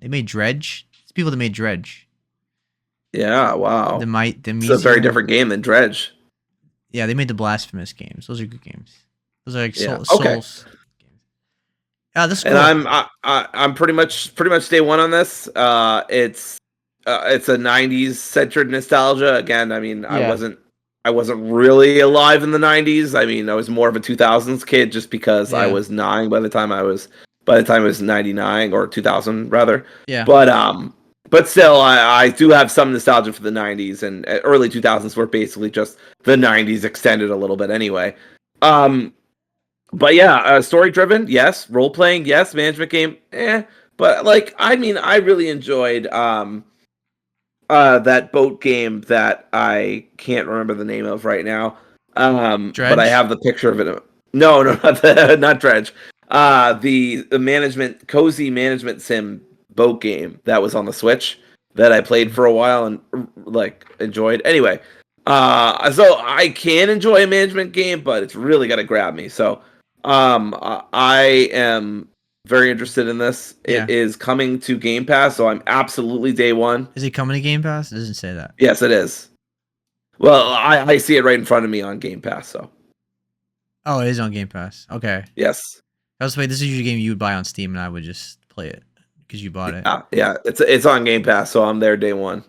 made Dredge. It's people that made Dredge. Yeah, wow. It's a very different game than Dredge. Yeah, they made the Blasphemous games. Those are good games. Those are like Souls games. Yeah, this is cool. And I'm pretty much day one on this. It's a '90s centered nostalgia. Again, I mean, Yeah. I wasn't really alive in the '90s. I mean, I was more of a 2000s kid just because I Yeah. was 9 by the time I was 99 or 2000 rather. Yeah. But still, I do have some nostalgia for the '90s, and early 2000s were basically just the '90s extended a little bit anyway. But yeah, story driven, yes. Role playing, yes. Management game, eh. But like, I mean, I really enjoyed that boat game that I can't remember the name of right now. But I have the picture of it. No, not Dredge. The cozy management sim boat game that was on the Switch that I played for a while and like enjoyed. Anyway, so I can enjoy a management game, but it's really got to grab me. So, I am very interested in this. Yeah. It is coming to Game Pass, so I'm absolutely day one. Is it coming to Game Pass? It doesn't say that. Yes, it is. Well, I see it right in front of me on Game Pass, so. Oh, it is on Game Pass. Okay. Yes. I was wait. This is usually a game you would buy on Steam, and I would just play it because you bought it. Yeah. It's on Game Pass, so I'm there day one.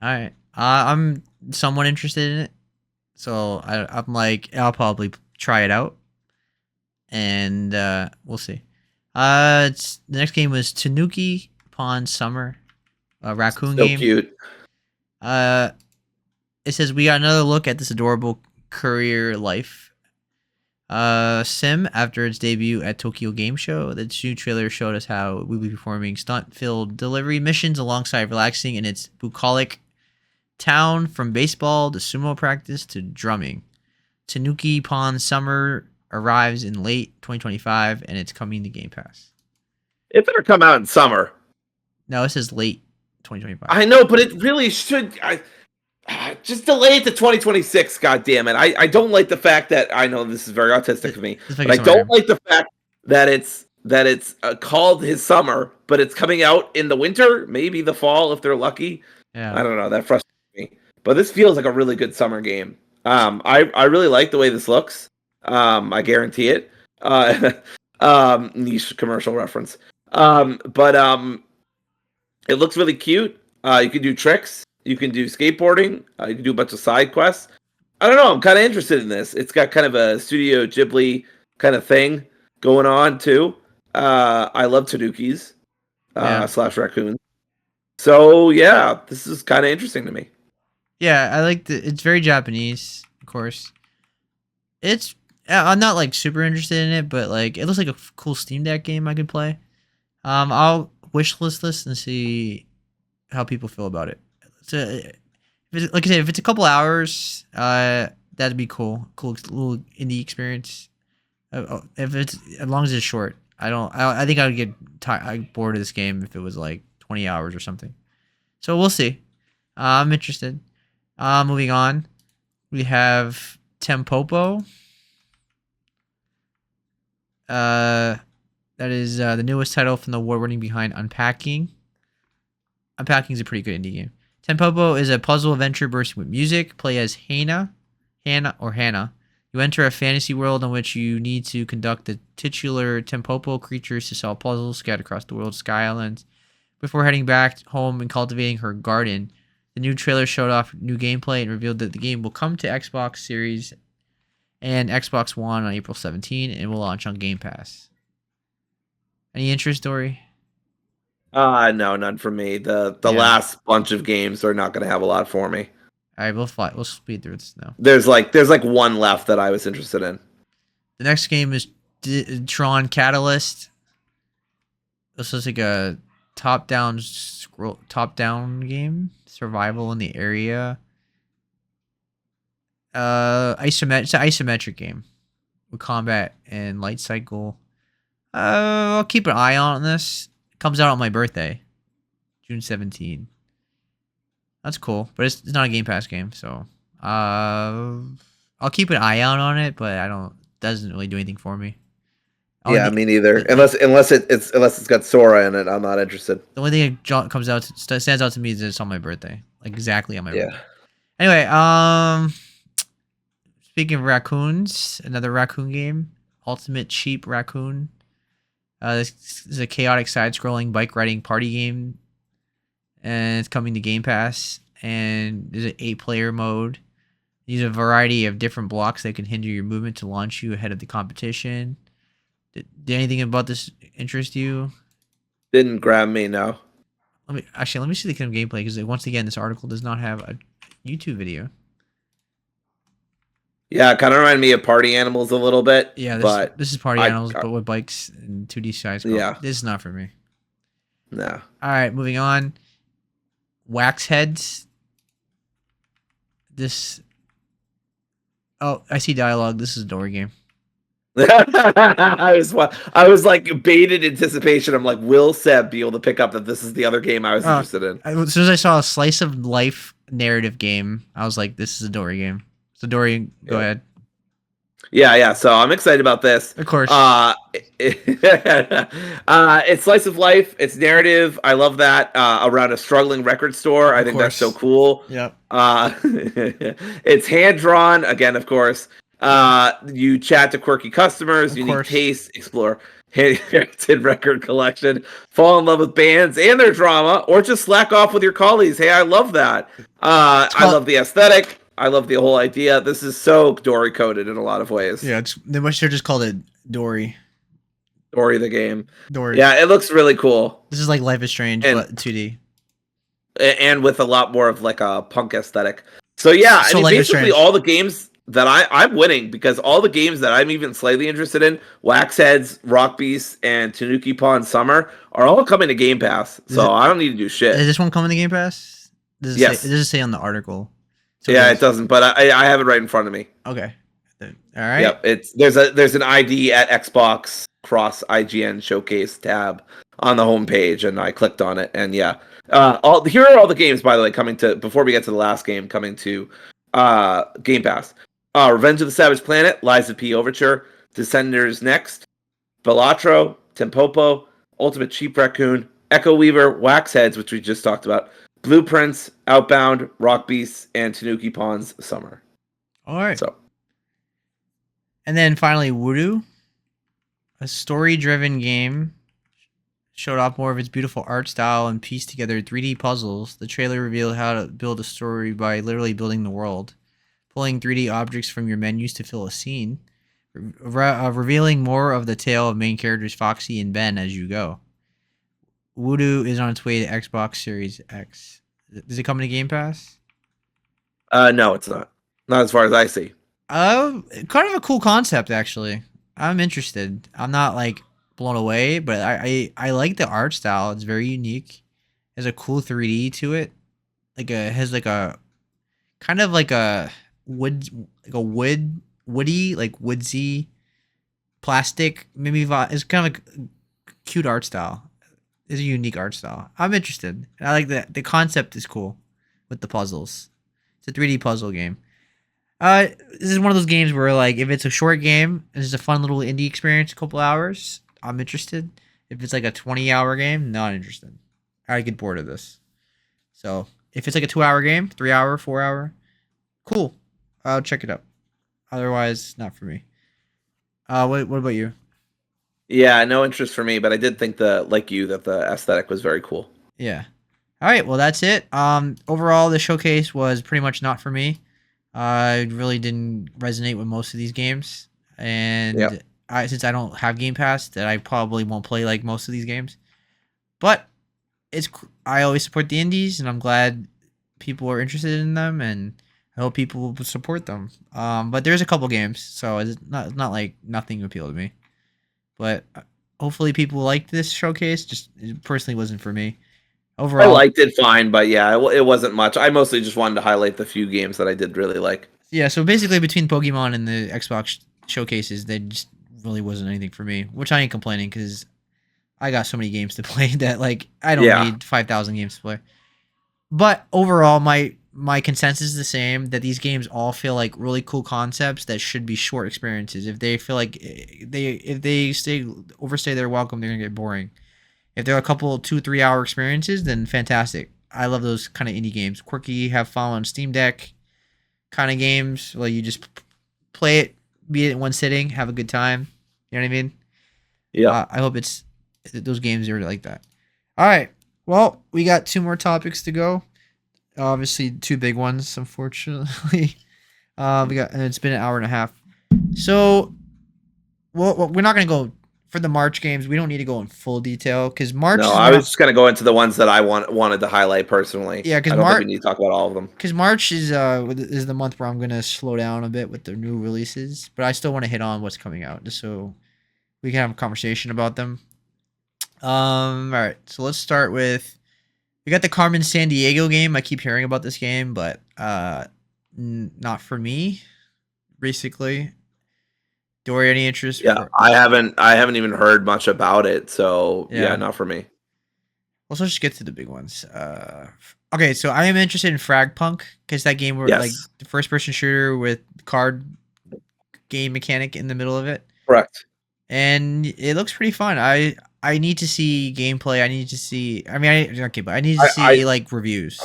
All right. I'm somewhat interested in it, so I'm like I'll probably try it out, and we'll see. The next game was Tanuki Pond Summer, a raccoon game. So cute. It says we got another look at this adorable career life sim after its debut at Tokyo Game Show. The new trailer showed us how we'll be performing stunt-filled delivery missions alongside relaxing in its bucolic town, from baseball to sumo practice to drumming. Tanuki Pond Summer arrives in late 2025, and it's coming to Game Pass. It better come out in summer. No, it says late 2025. I know, but it really should. Just delay it to 2026. God damn it! I don't like the fact that I know this is very autistic of me, but I don't like the fact that it's called his summer, but it's coming out in the winter, maybe the fall if they're lucky. Yeah. I don't know. That frustrates me. But this feels like a really good summer game. I really like the way this looks. I guarantee it. Niche commercial reference. But it looks really cute. You can do tricks. You can do skateboarding. You can do a bunch of side quests. I don't know. I'm kind of interested in this. It's got kind of a Studio Ghibli kind of thing going on too. I love Tanukis Yeah. slash raccoons. So yeah, this is kind of interesting to me. Yeah, I like the. It's very Japanese, of course. It's. I'm not like super interested in it, but like it looks like a cool Steam Deck game I could play. I'll wishlist this and see how people feel about it. So, if it's, like I said, if it's a couple hours, that'd be cool. Cool little indie experience. If it's as long as it's short, I don't. I think I would get bored of this game if it was like 20 hours or something. So we'll see. I'm interested. Moving on, we have Tempopo. That is the newest title from the award-winning behind Unpacking. Unpacking is a pretty good indie game. Tempopo is a puzzle adventure bursting with music. Play as Hannah. You enter a fantasy world in which you need to conduct the titular Tempopo creatures to solve puzzles scattered across the world's sky islands before heading back home and cultivating her garden. The new trailer showed off new gameplay and revealed that the game will come to Xbox Series and Xbox One on April 17 and will launch on Game Pass. Any interest, Dory? No, none for me. The last bunch of games are not going to have a lot for me. All right, we'll speed through this now. There's like one left that I was interested in. The next game is Tron Catalyst. This is like a top-down game, survival in the area. It's an isometric game with combat and light cycle. I'll keep an eye on this. It comes out on my birthday, June 17. That's cool, but it's not a Game Pass game, so I'll keep an eye out on it, but doesn't really do anything for me. Yeah, me neither. Unless it's got Sora in it, I'm not interested. The only thing that stands out to me is it's on my birthday, like exactly on my birthday. Anyway, speaking of raccoons, another raccoon game, Ultimate Cheap Raccoon. This is a chaotic side-scrolling bike riding party game, and it's coming to Game Pass. And there's an 8-player mode. Use a variety of different blocks that can hinder your movement to launch you ahead of the competition. Did anything about this interest you? Didn't grab me, no. Let me see the kind of gameplay, because once again, this article does not have a YouTube video. Yeah, it kind of reminded me of Party Animals a little bit. Yeah, but this is Party Animals, but with bikes and 2D size. Yeah. This is not for me. No. All right, moving on. Wax Heads. Oh, I see dialogue. This is a Dory game. I was like baited anticipation. I'm like, will Seb be able to pick up that this is the other game I was interested in? As soon as I saw a slice of life narrative game, I was like, this is a Dory game. So Dory, go ahead. Yeah. So I'm excited about this. Of course. It's slice of life. It's narrative. I love that. Around a struggling record store. I think that's so cool. Yep. It's hand drawn again, of course. You chat to quirky customers, unique tastes, explore handcrafted record collection, fall in love with bands and their drama, or just slack off with your colleagues. Hey, I love that. I love the aesthetic. I love the whole idea. This is so Dory coded in a lot of ways. Yeah, they must have just called it Dory. Dory the game. Dory. Yeah, it looks really cool. This is like Life is Strange, but 2D. And with a lot more of like a punk aesthetic. So yeah, I mean, basically all the games that I'm winning, because all the games that I'm even slightly interested in, Wax Heads, Rock Beasts, and Tanuki Pond Summer, are all coming to Game Pass. So I don't need to do shit. Is this one coming to Game Pass? Yes. It doesn't say on the article. So yeah, it doesn't, but I have it right in front of me. Okay. All right. Yep. There's an ID at Xbox Cross IGN Showcase tab on the homepage, and I clicked on it, and yeah. Here are all the games, by the way, coming to, before we get to the last game, coming to Game Pass. Revenge of the Savage Planet, Lies of P Overture, Descenders Next, Balatro, Tempopo, Ultimate Cheap Raccoon, Echo Weaver, Wax Heads, which we just talked about, Blueprints, Outbound, Rock Beasts, and Tanuki Ponds Summer. All right. So, and then finally, Voodoo, a story-driven game, showed off more of its beautiful art style and pieced together 3D puzzles. The trailer revealed how to build a story by literally building the world. pulling 3D objects from your menus to fill a scene, revealing more of the tale of main characters Foxy and Ben as you go. Voodoo is on its way to Xbox Series X. Does it come to Game Pass? No, it's not. Not as far as I see. Kind of a cool concept actually. I'm interested. I'm not like blown away, but I like the art style. It's very unique. There's a cool 3D to it. Like a has like a kind of like a wood like a woody like woodsy plastic maybe it's kind of like a cute art style. It's a unique art style. I'm interested. I like that the concept is cool with the puzzles. It's a 3D puzzle game. This is one of those games where like if it's a short game, it's just a fun little indie experience, a couple hours, I'm interested. If it's like a 20-hour game, not interested. I get bored of this. So if it's like a 2-hour game, 3-hour, 4-hour, cool. I'll check it out. Otherwise, not for me. What about you? Yeah, no interest for me, but I did think like you that the aesthetic was very cool. Yeah. All right. Well, that's it. Overall, the showcase was pretty much not for me. I really didn't resonate with most of these games, Yeah. and since I don't have Game Pass, that I probably won't play like most of these games. But I always support the indies, and I'm glad people are interested in them, and I hope people will support them. But there's a couple games, so it's not like nothing appealed to me. But hopefully people liked this showcase. Just it personally wasn't for me. I Overall, liked it fine, but yeah, it wasn't much. I mostly just wanted to highlight the few games that I did really like. yeah. So basically, between Pokemon and the Xbox showcases, they just really wasn't anything for me. Which I ain't complaining because I got so many games to play that like I don't Yeah. need 5,000 games to play. But overall, my consensus is the same that these games all feel like really cool concepts that should be short experiences. If they feel like if they overstay their welcome, they're gonna get boring. If they're a couple 2-3 hour experiences, then fantastic. I love those kind of indie games, quirky, have fun on Steam Deck kind of games. Like you just play it, beat it in one sitting, have a good time. You know what I mean? Yeah. I hope it's those games are like that. All right. Well, we got 2 more topics to go. Obviously, 2 big ones, unfortunately. And it's been an hour and a half. So, well we're not going to go for the March games. We don't need to go in full detail because March. No, Is I one was of, just gonna go into the ones that I wanted to highlight personally. yeah, I don't think we need to talk about all of them. because March is the month where I'm going to slow down a bit with the new releases, but I still want to hit on what's coming out just so we can have a conversation about them. All right. So let's start with we got the Carmen San Diego game. I keep hearing about this game, but not for me. Basically, Dory, any interest? Yeah, I haven't even heard much about it, so yeah, not for me. Well, so let's just get to the big ones. Okay, so I am interested in Fragpunk because that game where like Yes. the first person shooter with card game mechanic in the middle of it, Correct. and it looks pretty fun. I need to see gameplay. I need to see. I mean, but I need to see like reviews.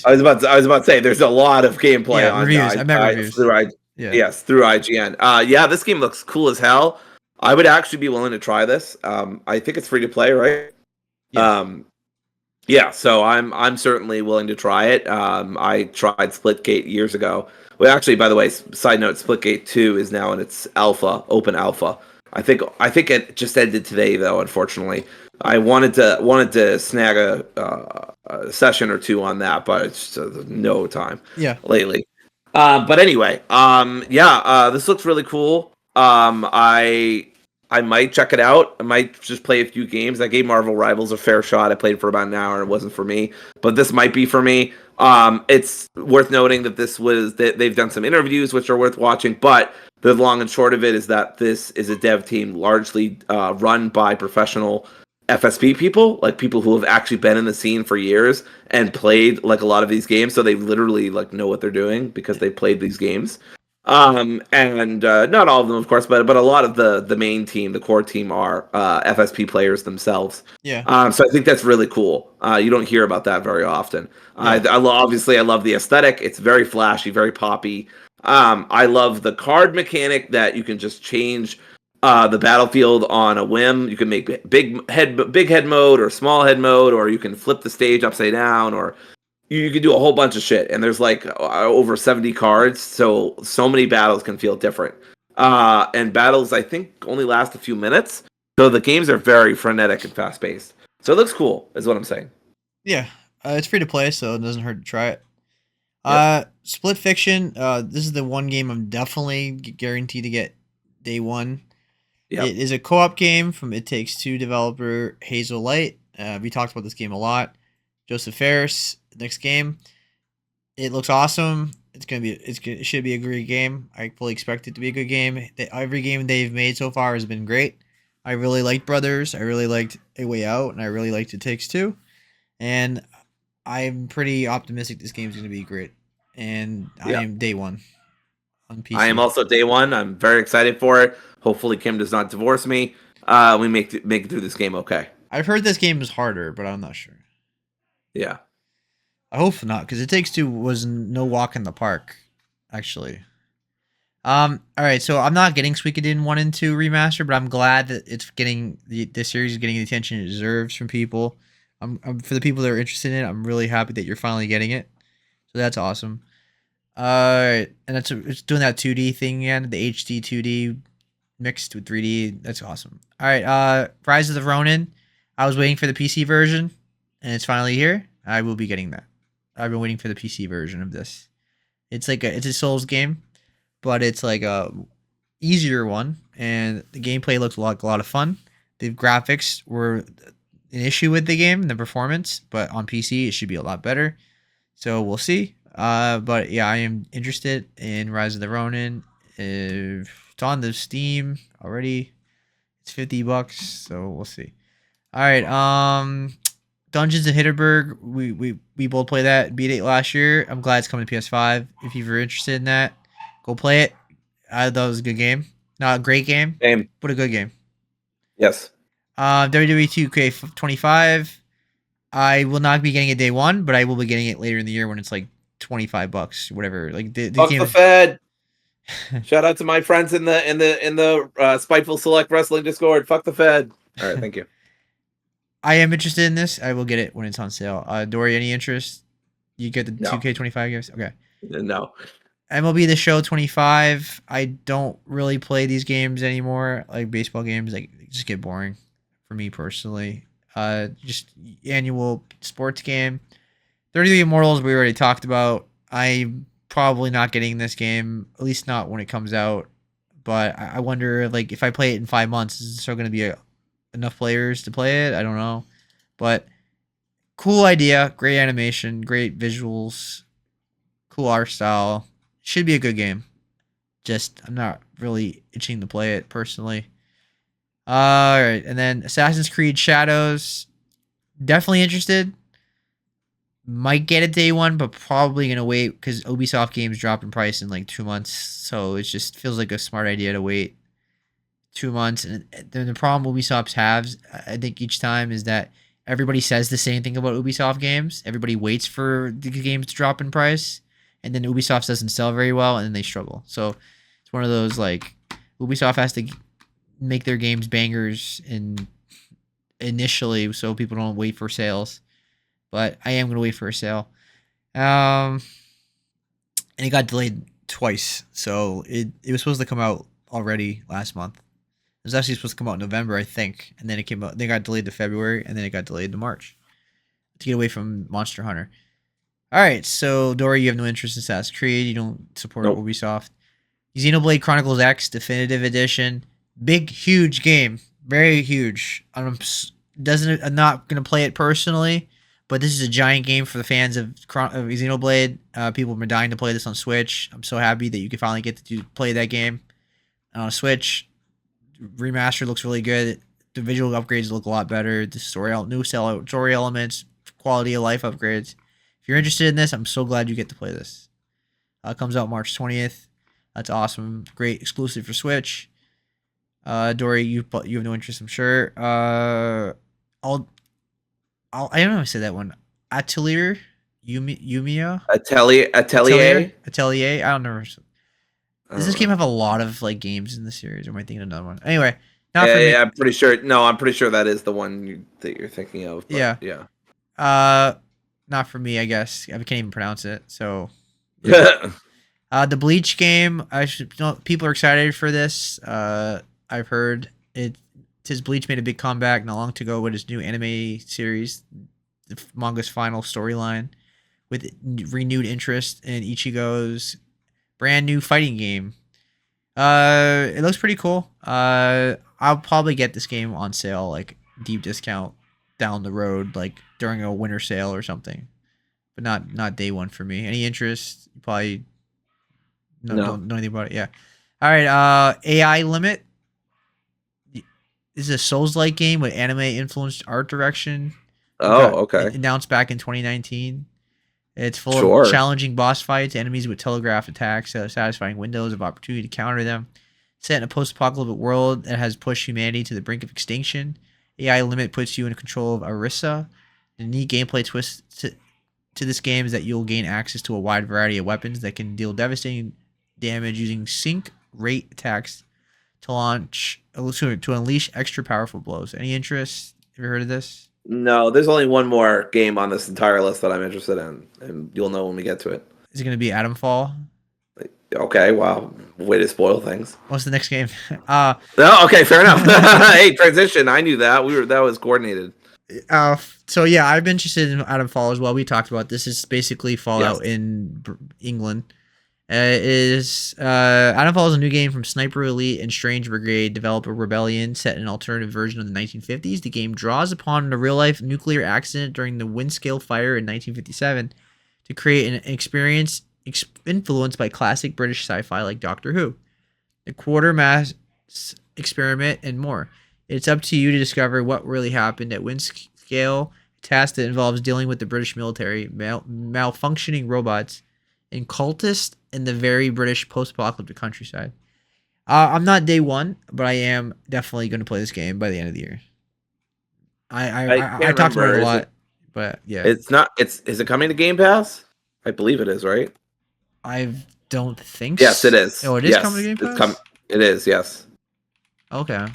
I was about to say there's a lot of gameplay Yeah, on reviews. I meant reviews. Yeah. Yes, through IGN. Yeah, this game looks cool as hell. I would actually be willing to try this. I think it's free to play, right? Yeah. Yeah, so I'm certainly willing to try it. I tried Splitgate years ago. Well, actually, by the way, side note, Splitgate 2 is now in its open alpha. I think it just ended today though, unfortunately. I wanted to snag a session or 2 on that, but it's just no time. Yeah. Lately. But anyway, this looks really cool. I might check it out. I might just play a few games. I gave Marvel Rivals a fair shot. I played for about an hour and it wasn't for me. But this might be for me. It's worth noting that they've done some interviews which are worth watching, but the long and short of it is that this is a dev team largely run by professional FSP people, like people who have actually been in the scene for years and played like a lot of these games, so they literally like know what they're doing because they played these games. And not all of them, of course, but a lot of the main team, the core team, are FSP players themselves. Yeah. So I think that's really cool. You don't hear about that very often. Yeah. Obviously, I love the aesthetic. It's very flashy, very poppy. I love the card mechanic that you can just change the battlefield on a whim. You can make big head mode or small head mode, or you can flip the stage upside down, or you can do a whole bunch of shit, and there's like over 70 cards, so many battles can feel different. And battles I think only last a few minutes, so the games are very frenetic and fast paced. So it looks cool, is what I'm saying. Yeah, it's free to play, so it doesn't hurt to try it. Yep. Split Fiction. This is the one game I'm definitely guaranteed to get day one. Yep. It is a co-op game from It Takes Two developer Hazel Light. We talked about this game a lot. Joseph Ferris. Next game. It looks awesome. It should be a great game. I fully expect it to be a good game. Every game they've made so far has been great. I really liked Brothers. I really liked A Way Out, and I really liked It Takes Two. And I'm pretty optimistic this game is going to be great. And I am day one on PC. I am also day one. I'm very excited for it. Hopefully, Kim does not divorce me. We make it through this game okay. I've heard this game is harder, but I'm not sure. Yeah. I hope not, because It Takes Two was no walk in the park, actually. All right, so I'm not getting Suikoden 1 and 2 remaster, but I'm glad that it's getting this series is getting the attention it deserves from people. For the people that are interested in it, I'm really happy that you're finally getting it. So that's awesome. All right, and it's doing that 2D thing again, the HD 2D mixed with 3D. That's awesome. All right, Rise of the Ronin. I was waiting for the PC version, and it's finally here. I will be getting that. I've been waiting for the PC version of this. It's a Souls game, but it's like a easier one, and the gameplay looks like a lot of fun. The graphics were an issue with the game, the performance, but on PC it should be a lot better. So we'll see. But yeah, I am interested in Rise of the Ronin. It's on the Steam already. It's $50, so we'll see. All right, Dungeons and Hitterberg. We both played that, beat it last year. I'm glad it's coming to PS5. If you're interested in that, go play it. I thought it was a good game. Not a great game, but a good game. Yes. WWE 2K25. I will not be getting it day one, but I will be getting it later in the year when it's like $25, whatever. Like the Fuck game. the Fed. Shout out to my friends in the Spiteful Select Wrestling Discord. Fuck the Fed. All right, thank you. I am interested in this. I will get it when it's on sale. Dory, any interest? You get the 2K25 games? Okay. No. MLB The Show 25. I don't really play these games anymore. Like baseball games, like they just get boring for me personally. Just annual sports game. 33 Immortals we already talked about. I'm probably not getting this game, at least not when it comes out. But I wonder, like, if I play it in 5 months, is there still going to be enough players to play it? I don't know. But cool idea, great animation, great visuals, cool art style. Should be a good game. Just I'm not really itching to play it personally. All right, and then Assassin's Creed Shadows. Definitely interested. Might get it day one, but probably gonna wait because Ubisoft games drop in price in like 2 months. So it just feels like a smart idea to wait 2 months. And then the problem Ubisoft has, I think, each time is that everybody says the same thing about Ubisoft games. Everybody waits for the games to drop in price, and then Ubisoft doesn't sell very well, and then they struggle. So it's one of those, like, Ubisoft has to make their games bangers initially so people don't wait for sales. But I am going to wait for a sale. And it got delayed twice. So it was supposed to come out already last month. It was actually supposed to come out in November, I think. And then it came out. They got delayed to February, and then it got delayed to March to get away from Monster Hunter. All right, so Dory, you have no interest in Assassin's Creed. You don't support Ubisoft. Xenoblade Chronicles X Definitive Edition. Big, huge game. Very huge. I'm not going to play it personally, but this is a giant game for the fans of Xenoblade. People have been dying to play this on Switch. I'm so happy that you can finally get to play that game on Switch. Remaster looks really good. The visual upgrades look a lot better. The story elements, quality of life upgrades. If you're interested in this, I'm so glad you get to play this. It comes out March 20th. That's awesome. Great exclusive for Switch. Dory, you have no interest, I'm sure. I don't know how to say that one. Atelier? Yumia? Atelier? Atelier? I don't know. Does this game have a lot of like games in the series, or am I thinking of another one? Anyway, not for me. I'm pretty sure. No, I'm pretty sure that is the one that you're thinking of. But yeah. not for me, I guess. I can't even pronounce it. So, yeah. The Bleach game. People are excited for this. I've heard it. Since Bleach made a big comeback not long ago with his new anime series, the manga's final storyline, with renewed interest in Ichigo's brand new fighting game. It looks pretty cool. I'll probably get this game on sale, like deep discount down the road, like during a winter sale or something. But not day one for me. Any interest? You probably no No. don't know anything about it. Yeah. All right. AI Limit. This is a Souls-like game with anime influenced art direction. It Oh, got okay. announced back in 2019. It's full of Sure. challenging boss fights, enemies with telegraphed attacks, satisfying windows of opportunity to counter them. Set in a post-apocalyptic world that has pushed humanity to the brink of extinction, AI Limit puts you in control of Arissa. The neat gameplay twist to this game is that you'll gain access to a wide variety of weapons that can deal devastating damage using sync rate attacks to unleash extra powerful blows. Any interest? Have you heard of this? No, there's only one more game on this entire list that I'm interested in, and you'll know when we get to it. Is it going to be Atomfall? Okay, wow. Way to spoil things. What's the next game? No, okay, fair enough. Hey, transition. I knew that. That was coordinated. So yeah, I'm interested in Atomfall as well. We talked about this. Is basically Fallout Yes. in England. Atomfall is a new game from Sniper Elite and Strange Brigade, developer Rebellion, set in an alternative version of the 1950s. The game draws upon a real-life nuclear accident during the Windscale fire in 1957 to create an experience influenced by classic British sci-fi like Doctor Who, the Quartermass experiment, and more. It's up to you to discover what really happened at Windscale, a task that involves dealing with the British military, malfunctioning robots, and cultists in the very British post-apocalyptic countryside. I'm not day one, but I am definitely going to play this game by the end of the year. I I can't talked about it remember. a lot, but yeah, It's not. Is it coming to Game Pass? I believe it is, right? I don't think. Yes, it is. Oh, it is coming Yes, to Game it's Pass. It is. Yes. Okay.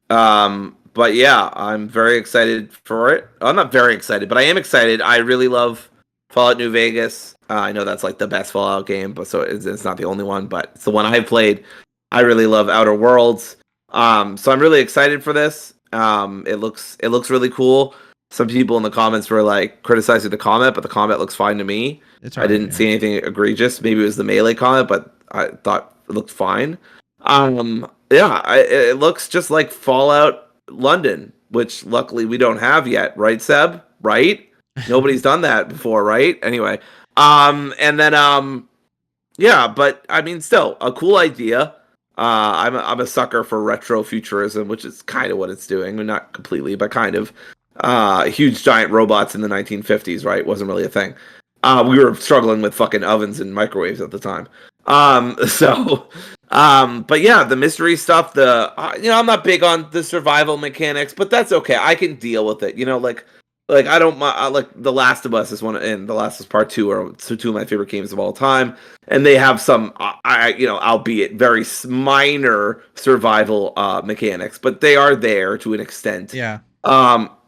But yeah, I'm very excited for it. I'm not very excited, but I am excited. I really love Fallout New Vegas. I know that's like the best Fallout game, but so it's not the only one, but it's the one I've played. I really love Outer Worlds. So I'm really excited for this. It looks really cool. Some people in the comments were like criticizing the combat, but the combat looks fine to me. It's I alright. didn't Yeah. see anything egregious. Maybe it was the melee combat, but I thought it looked fine. Yeah, it looks just like Fallout London, which luckily we don't have yet, right, Seb? Right? Nobody's done that before, right? Anyway, and then yeah, but I mean, still a cool idea. I'm a sucker for retro futurism, which is kind of what it's doing, not completely, but kind of. Huge giant robots in the 1950s, right? Wasn't really a thing. We were struggling with fucking ovens and microwaves at the time. So, but yeah, the mystery stuff. I'm not big on the survival mechanics, but that's okay. I can deal with it. Like I don't like The Last of Us is one, and The Last of Us Part Two are two of my favorite games of all time, and they have some, albeit very minor survival mechanics, but they are there to an extent. Yeah.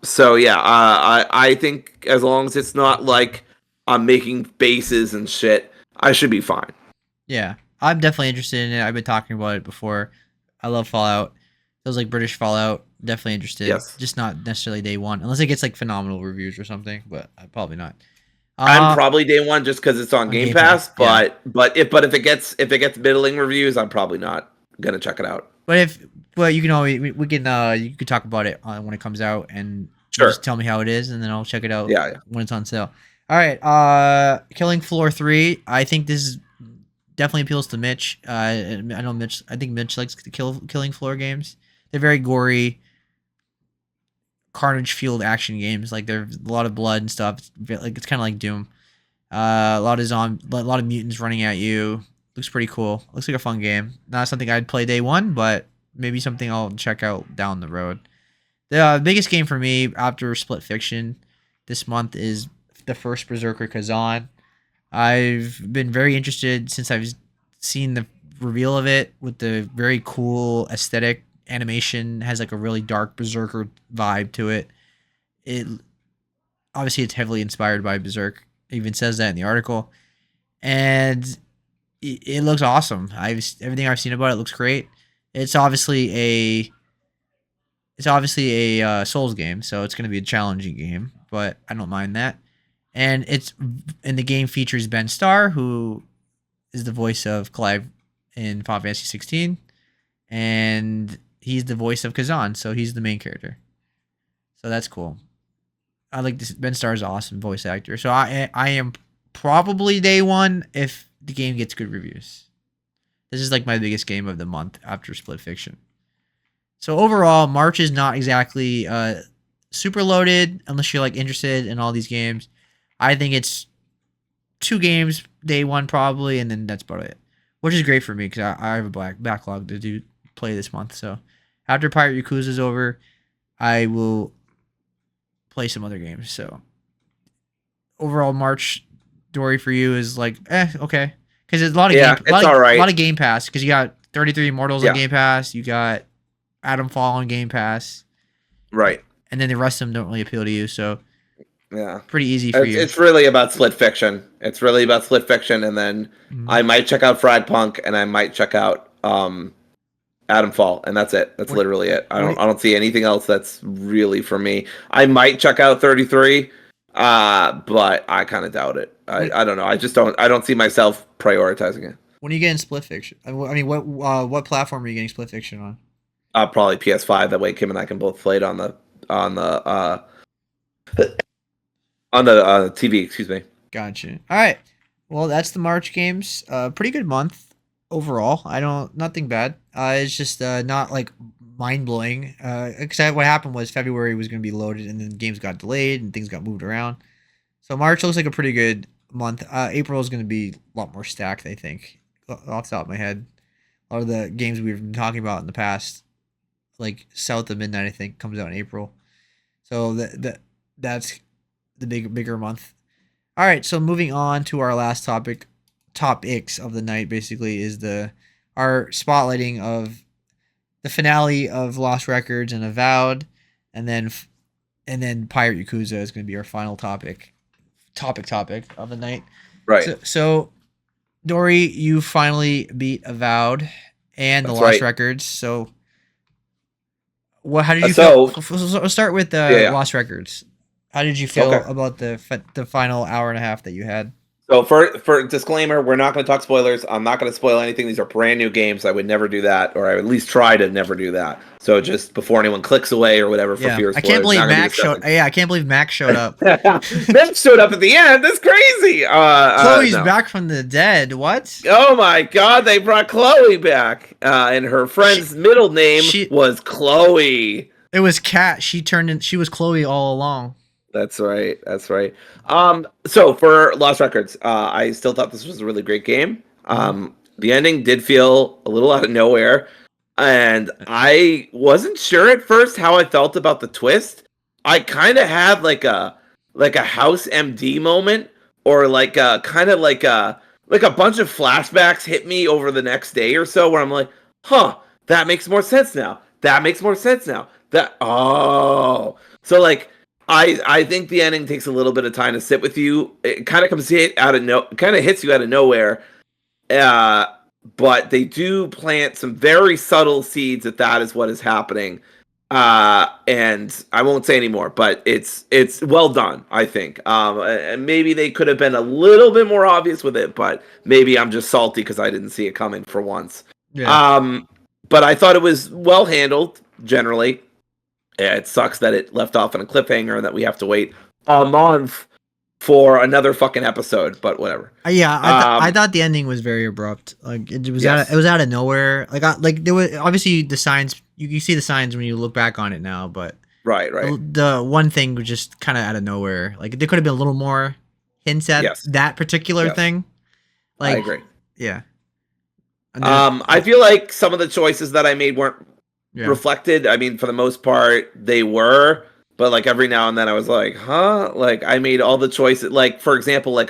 So yeah, I think as long as it's not like I'm making bases and shit, I should be fine. Yeah. I'm definitely interested in it. I've been talking about it before. I love Fallout. Feels like British Fallout. Definitely interested. Yes. Just not necessarily day one, unless it gets like phenomenal reviews or something. But probably not. I'm probably day one just because it's on Game Pass. Yeah. But if it gets middling reviews, I'm probably not gonna check it out. But you can always we can you can talk about it when it comes out, and Sure. just tell me how it is, and then I'll check it out. Yeah. When it's on sale. All right. Killing Floor 3. I think this is definitely appeals to Mitch. I know Mitch. I think Mitch likes the Killing Floor games. They're very gory, carnage-fueled action games. Like there's a lot of blood and stuff. It's kind of like Doom. A lot of mutants running at you. Looks pretty cool. Looks like a fun game. Not something I'd play day one, but maybe something I'll check out down the road. The biggest game for me after Split Fiction this month is the first Berserker Kazan. I've been very interested since I've seen the reveal of it with the very cool aesthetic. Animation has like a really dark Berserker vibe to it. obviously it's heavily inspired by Berserk. It even says that in the article, and it looks awesome. Everything I've seen about it looks great. It's obviously a Souls game, so it's going to be a challenging game, but I don't mind that. And the game features Ben Starr, who is the voice of Clive in Final Fantasy 16, and he's the voice of Kazan, so he's the main character. So that's cool. I like this. Ben Starr is an awesome voice actor, so I am probably day one if the game gets good reviews. This is like my biggest game of the month after Split Fiction. So overall, March is not exactly super loaded unless you're like interested in all these games. I think it's 2 games day one probably, and then that's about it, which is great for me because I have a backlog to play this month. So after Pirate Yakuza is over, I will play some other games. So overall, March Dory for you is like okay, because there's a lot of a lot of Game Pass because you got 33 Immortals on Game Pass, you got Adam Fall on Game Pass, right, and then the rest of them don't really appeal to you. So yeah, pretty easy for you. It's really about Split Fiction. And then I might check out Fried Punk, and I might check out Adam Fall, and that's it. That's literally it. I don't see anything else that's really for me. I might check out 33, but I kind of doubt it. I don't know. I don't see myself prioritizing it. When are you getting Split Fiction? I mean, what platform are you getting Split Fiction on? Probably PS5. That way, Kim and I can both play it on the TV. Excuse me. Gotcha. All right. Well, that's the March games. Pretty good month overall. Nothing bad. It's just not like mind blowing. Except what happened was February was going to be loaded, and then games got delayed and things got moved around. So March looks like a pretty good month. April is going to be a lot more stacked, I think, off the top of my head. A lot of the games we've been talking about in the past, like South of Midnight, I think, comes out in April. So that's the bigger month. All right, so moving on to our last topics of the night, basically, is our spotlighting of the finale of Lost Records and Avowed, and then Pirate Yakuza is going to be our final topic of the night. Right. So Dory, you finally beat Avowed and the Lost Records. So how did you feel? Let's start with Lost Records. How did you feel about the final hour and a half that you had? So for disclaimer, we're not going to talk spoilers. I'm not going to spoil anything. These are brand new games. I would never do that, or I would at least try to never do that. So just before anyone clicks away or whatever for fear of spoilers. I can't believe Max showed. Yeah, I can't believe Max showed up. Max showed up at the end. That's crazy. Chloe's back from the dead. What? Oh my God! They brought Chloe back, and her friend's middle name was Chloe. It was Kat. She was Chloe all along. That's right. So for Lost Records, I still thought this was a really great game. The ending did feel a little out of nowhere, and I wasn't sure at first how I felt about the twist. I kind of had like a House MD moment, or like a bunch of flashbacks hit me over the next day or so, where I'm like, that makes more sense now. So like. I think the ending takes a little bit of time to sit with you. It kind of hits you out of nowhere. But they do plant some very subtle seeds that is what is happening. And I won't say anymore, but it's well done, I think. And maybe they could have been a little bit more obvious with it, but maybe I'm just salty because I didn't see it coming for once. Yeah. But I thought it was well handled generally. It sucks that it left off on a cliffhanger and that we have to wait a month for another fucking episode, but whatever. Yeah, I thought the ending was very abrupt. Like it was out of nowhere. Like there was obviously the signs. You see the signs when you look back on it now, but right. The one thing was just kind of out of nowhere. Like there could have been a little more hints at that particular thing. Like, I agree. Yeah. I feel like some of the choices that I made weren't reflected. I mean, for the most part, they were. But like every now and then I was like, like I made all the choices. Like, for example, like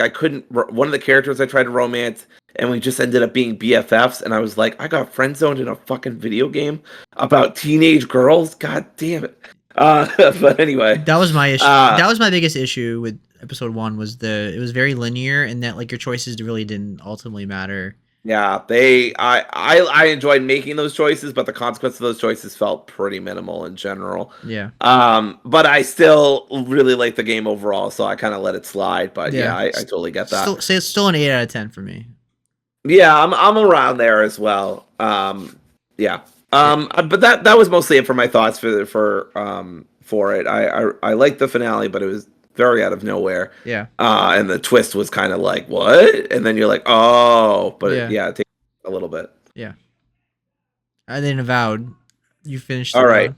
one of the characters I tried to romance and we just ended up being BFFs. And I was like, I got friend zoned in a fucking video game about teenage girls. God damn it. But anyway, That was my issue. That was my biggest issue with episode 1 was it was very linear and that like your choices really didn't ultimately matter. yeah, I enjoyed making those choices, but the consequences of those choices felt pretty minimal in general. Yeah. But I still really like the game overall, so I kind of let it slide. But Yeah. I totally get that. Still, say it's still an 8 out of 10 for me. Yeah, I'm around there as well. Yeah. But that was mostly it for my thoughts for it. I liked the finale, but it was very out of nowhere. Yeah. And the twist was kind of like, what? And then you're like, oh, but Yeah. it takes a little bit. Yeah. And then Avowed. You finished All right.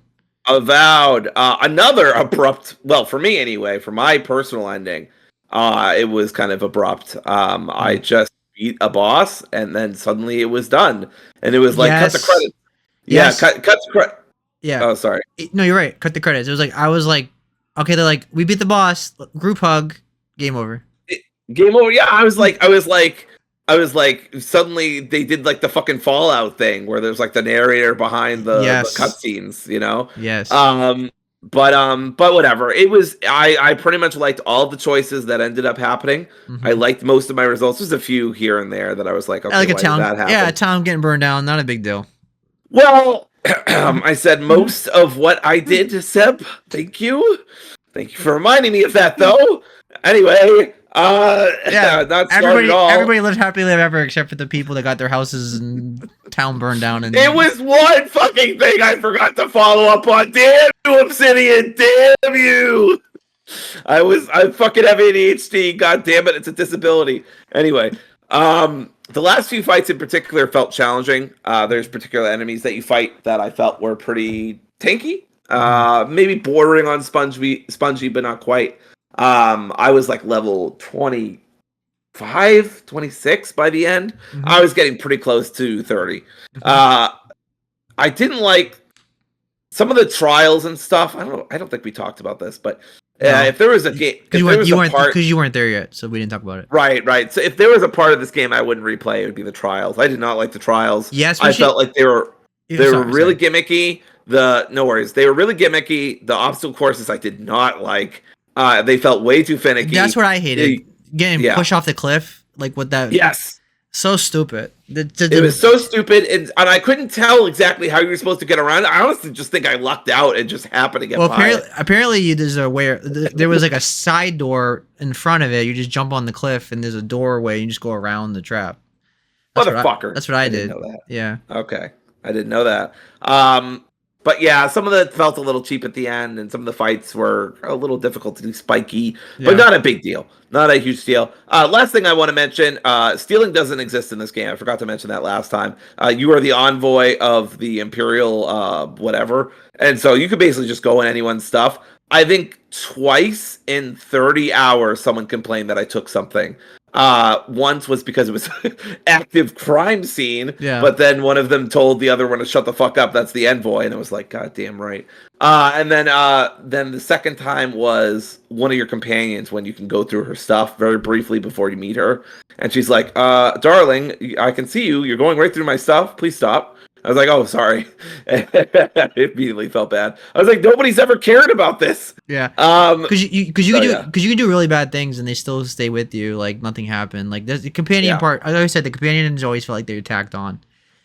Avowed. Avowed. Another abrupt, well, for me anyway, for my personal ending, it was kind of abrupt. I just beat a boss and then suddenly it was done. And it was like, cut the credits. Yes. Yeah, cut the credits. Yeah. Oh, sorry. No, you're right. Cut the credits. It was like, I was like, okay, they're like, we beat the boss, group hug, game over. Game over. Yeah, I was like, suddenly they did like the fucking Fallout thing where there's like the narrator behind the cutscenes, you know? Yes. But whatever. It was I pretty much liked all the choices that ended up happening. Mm-hmm. I liked most of my results. There's a few here and there that I was like, okay, like a why town. did that happen? Yeah, a town getting burned down, not a big deal. Well, I said most of what I did, Seb. Thank you. Thank you for reminding me of that, though. Anyway, yeah, not everybody, at all. Everybody lived happily ever except for the people that got their houses and town burned down. And it was one fucking thing I forgot to follow up on. Damn you, Obsidian! Damn you! I fucking have ADHD. God damn it, it's a disability. Anyway, the last few fights in particular felt challenging. There's particular enemies that you fight that I felt were pretty tanky. Maybe bordering on spongy, but not quite. I was like level 25, 26 by the end. Mm-hmm. I was getting pretty close to 30. I didn't like some of the trials and stuff. I don't think we talked about this, but if there was a game, because you weren't there yet, so we didn't talk about it. Right. So if there was a part of this game I wouldn't replay, it would be the trials. I did not like the trials. Yes, I felt like they were really gimmicky. No worries, they were really gimmicky. The obstacle courses I did not like. They felt way too finicky. That's what I hated. Getting pushed off the cliff, like with that. Yes. So stupid. It was so stupid, and I couldn't tell exactly how you were supposed to get around. I honestly just think I lucked out and just happened to get by. Apparently there was like a side door in front of it. You just jump on the cliff, and there's a doorway, and you just go around the trap. Motherfucker. That's what I did. Didn't know that. Yeah. Okay. I didn't know that. But yeah, some of that felt a little cheap at the end, and some of the fights were a little difficult to do, spiky, but not a big deal. Not a huge deal. Last thing I want to mention, stealing doesn't exist in this game. I forgot to mention that last time. You are the envoy of the Imperial whatever, and so you could basically just go in anyone's stuff. I think twice in 30 hours someone complained that I took something. Once was because it was active crime scene, but then one of them told the other one to shut the fuck up. That's the envoy, and it was like, God damn right. And then the second time was one of your companions when you can go through her stuff very briefly before you meet her, and she's like, darling, I can see you. You're going right through my stuff. Please stop. I was like, oh, sorry. I immediately felt bad. I was like, nobody's ever cared about this. Yeah. Because you can do really bad things and they still stay with you, like nothing happened. Like there's the companion part. Like I always said, the companions always felt like they were tacked on.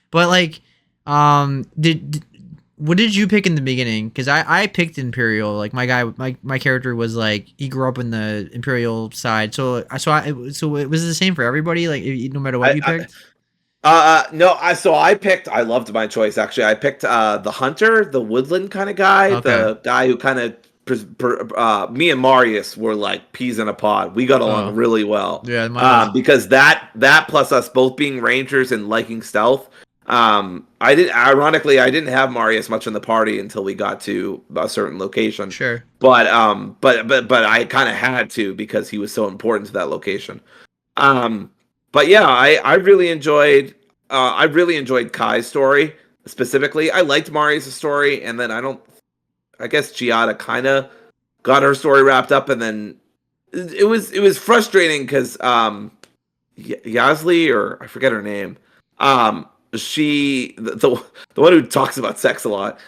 But like, what did you pick in the beginning? Because I picked Imperial. Like my character was like he grew up in the Imperial side. So it was the same for everybody. Like no matter what you picked. No, I loved my choice actually. I picked the hunter, the woodland kind of guy, the guy who kind of me and Marius were like peas in a pod. We got along really well. Yeah, because that plus us both being rangers and liking stealth. I didn't have Marius much in the party until we got to a certain location. Sure. But I kind of had to because he was so important to that location. But yeah, I really enjoyed Kai's story specifically. I liked Marius' story, and then I guess Giada kind of got her story wrapped up, and then it was frustrating because Yasli, or I forget her name, she the one who talks about sex a lot,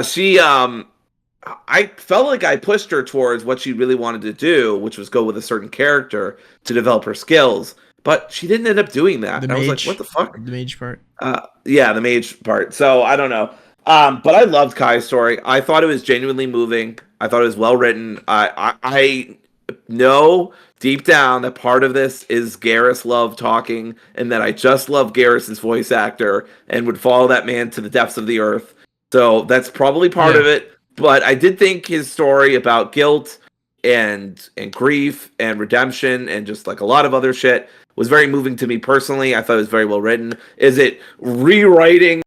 she I felt like I pushed her towards what she really wanted to do, which was go with a certain character to develop her skills. But she didn't end up doing that. The And I was like, what mage, the fuck? the mage part. Yeah, the mage part. So I don't know. But I loved Kai's story. I thought it was genuinely moving. I thought it was well written. I know deep down that part of this is Garrus love talking, and that I just love Garrus's voice actor and would follow that man to the depths of the earth. So that's probably part Yeah. of it. But I did think his story about guilt and grief and redemption and just like a lot of other shit was very moving to me personally. I thought it was very well written. Is it rewriting?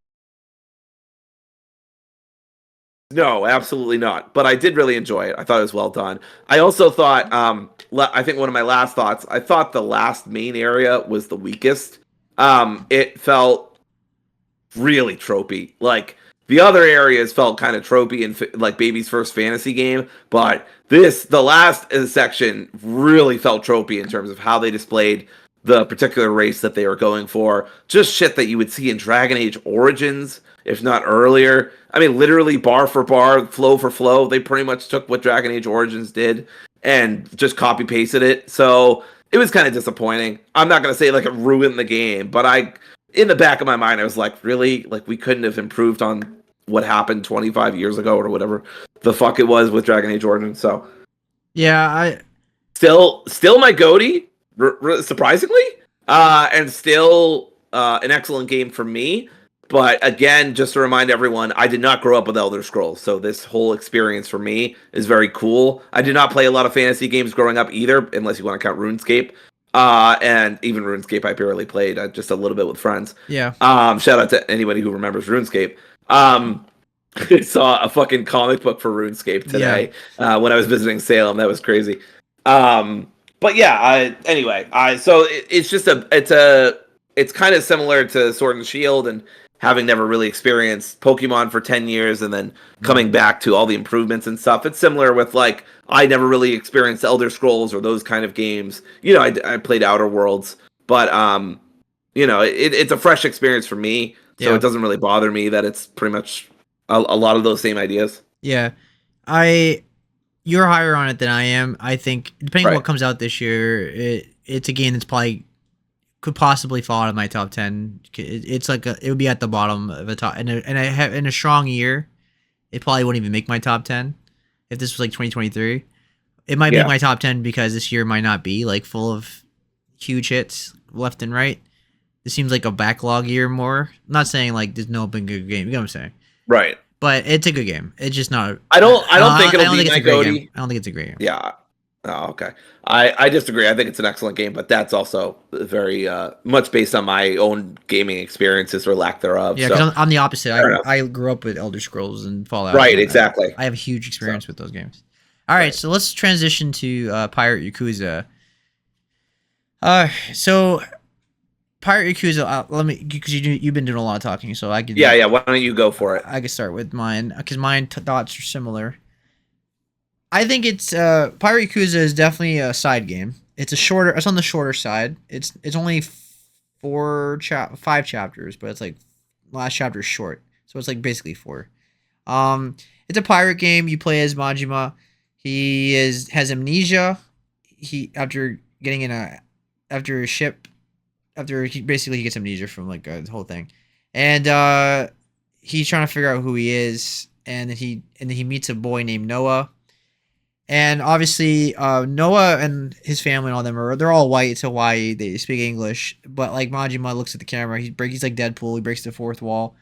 No, absolutely not. But I did really enjoy it. I thought it was well done. I also thought, I think one of my last thoughts, I thought the last main area was the weakest. It felt really tropey. Like the other areas felt kind of tropey and like baby's first fantasy game, but the last section really felt tropey in terms of how they displayed the particular race that they were going for. Just shit that you would see in Dragon Age Origins, if not earlier. I mean, literally bar for bar, flow for flow. They pretty much took what Dragon Age Origins did and just copy pasted it. So it was kind of disappointing. I'm not gonna say like it ruined the game, but in the back of my mind, I was like, really? Like, we couldn't have improved on what happened 25 years ago or whatever the fuck it was with Dragon Age Origins. So, Yeah, still my goatee, surprisingly, and still an excellent game for me. But again, just to remind everyone, I did not grow up with Elder Scrolls, so this whole experience for me is very cool. I did not play a lot of fantasy games growing up either, unless you want to count RuneScape. And even RuneScape I barely played, just a little bit with friends. yeah. Shout out to anybody who remembers RuneScape. I saw a fucking comic book for RuneScape today when I was visiting Salem. That was crazy. But yeah, anyway, it's just it's kind of similar to Sword and Shield, and having never really experienced Pokemon for 10 years and then coming back to all the improvements and stuff. It's similar with like I never really experienced Elder Scrolls or those kind of games. You know, I played Outer Worlds, but you know, it's a fresh experience for me, so Yeah. it doesn't really bother me that it's pretty much a lot of those same ideas. Yeah. I You're higher on it than I am. I think depending on Right. what comes out this year, it's a game that's probably could possibly fall out of my top 10. It's like it would be at the bottom of a top, and I have in a strong year, it probably wouldn't even make my top 10 if this was like 2023. It might make Yeah. my top 10 because this year might not be like full of huge hits left and right. It seems like a backlog year more. I'm not saying like there's no been good game. You know what I'm saying? Right. But it's a good game. It's just not. I don't think I it'll don't be think it's my a great game. goatee. I don't think it's a great game. Yeah. Oh, okay. I disagree. I think it's an excellent game, but that's also very much based on my own gaming experiences or lack thereof. Yeah, So because I'm the opposite. fair enough. I grew up with Elder Scrolls and Fallout. Right, And exactly. I have a huge experience So with those games. All right, right. so let's transition to Pirate Yakuza. So Pirate Yakuza. Let me because you've been doing a lot of talking, so I can Yeah. Why don't you go for it? I can start with mine because mine thoughts are similar. I think it's Pirate Yakuza is definitely a side game. It's a shorter. It's on the shorter side. It's only 5 chapters, but it's like last chapter is short, so it's like basically 4. It's a pirate game. You play as Majima. He has amnesia. He after getting in after a ship after he gets amnesia from like the whole thing, and he's trying to figure out who he is, and then he meets a boy named Noah. And obviously, Noah and his family and all them they're all white. It's Hawaii. They speak English. But like Majima looks at the camera. He's like Deadpool. He breaks the fourth wall.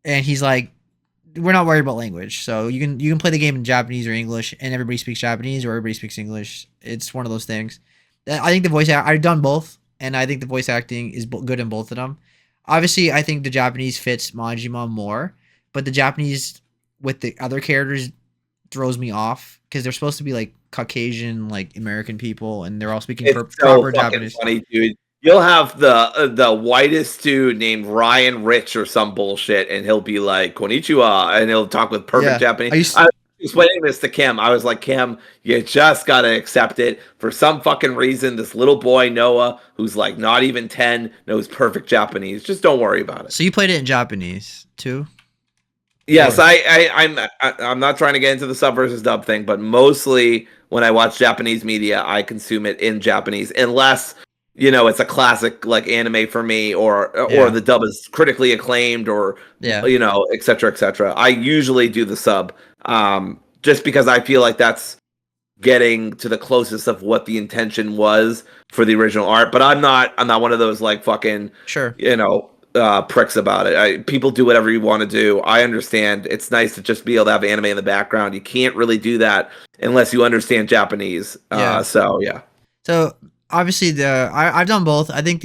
And he's like, we're not worried about language. So you can play the game in Japanese or English, and everybody speaks Japanese or everybody speaks English. It's one of those things. I think I've done both, and I think the voice acting is good in both of them. Obviously, I think the Japanese fits Majima more, but the Japanese with the other characters throws me off because they're supposed to be like Caucasian, like American people, and they're all speaking It's so proper fucking Japanese. funny, dude. You'll have the whitest dude named Ryan Rich or some bullshit, and he'll be like "Konnichiwa," and he'll talk with perfect Yeah, Japanese. I was explaining this to Kim. I was like, Kim, you just gotta accept it. For some fucking reason, this little boy Noah, who's like not even 10, knows perfect Japanese. Just don't worry about it. so you played it in Japanese too? Yes, Or I'm not trying to get into the sub versus dub thing, but mostly when I watch Japanese media, I consume it in Japanese, unless it's a classic like anime for me, or yeah, the dub is critically acclaimed, or yeah, et cetera, et cetera. I usually do the sub, just because I feel like that's getting to the closest of what the intention was for the original art. But I'm not one of those like fucking sure. pricks about it. People do whatever you want to do. I understand. It's nice to just be able to have anime in the background. You can't really do that unless you understand Japanese. Yeah. So yeah, So obviously I've done both. I think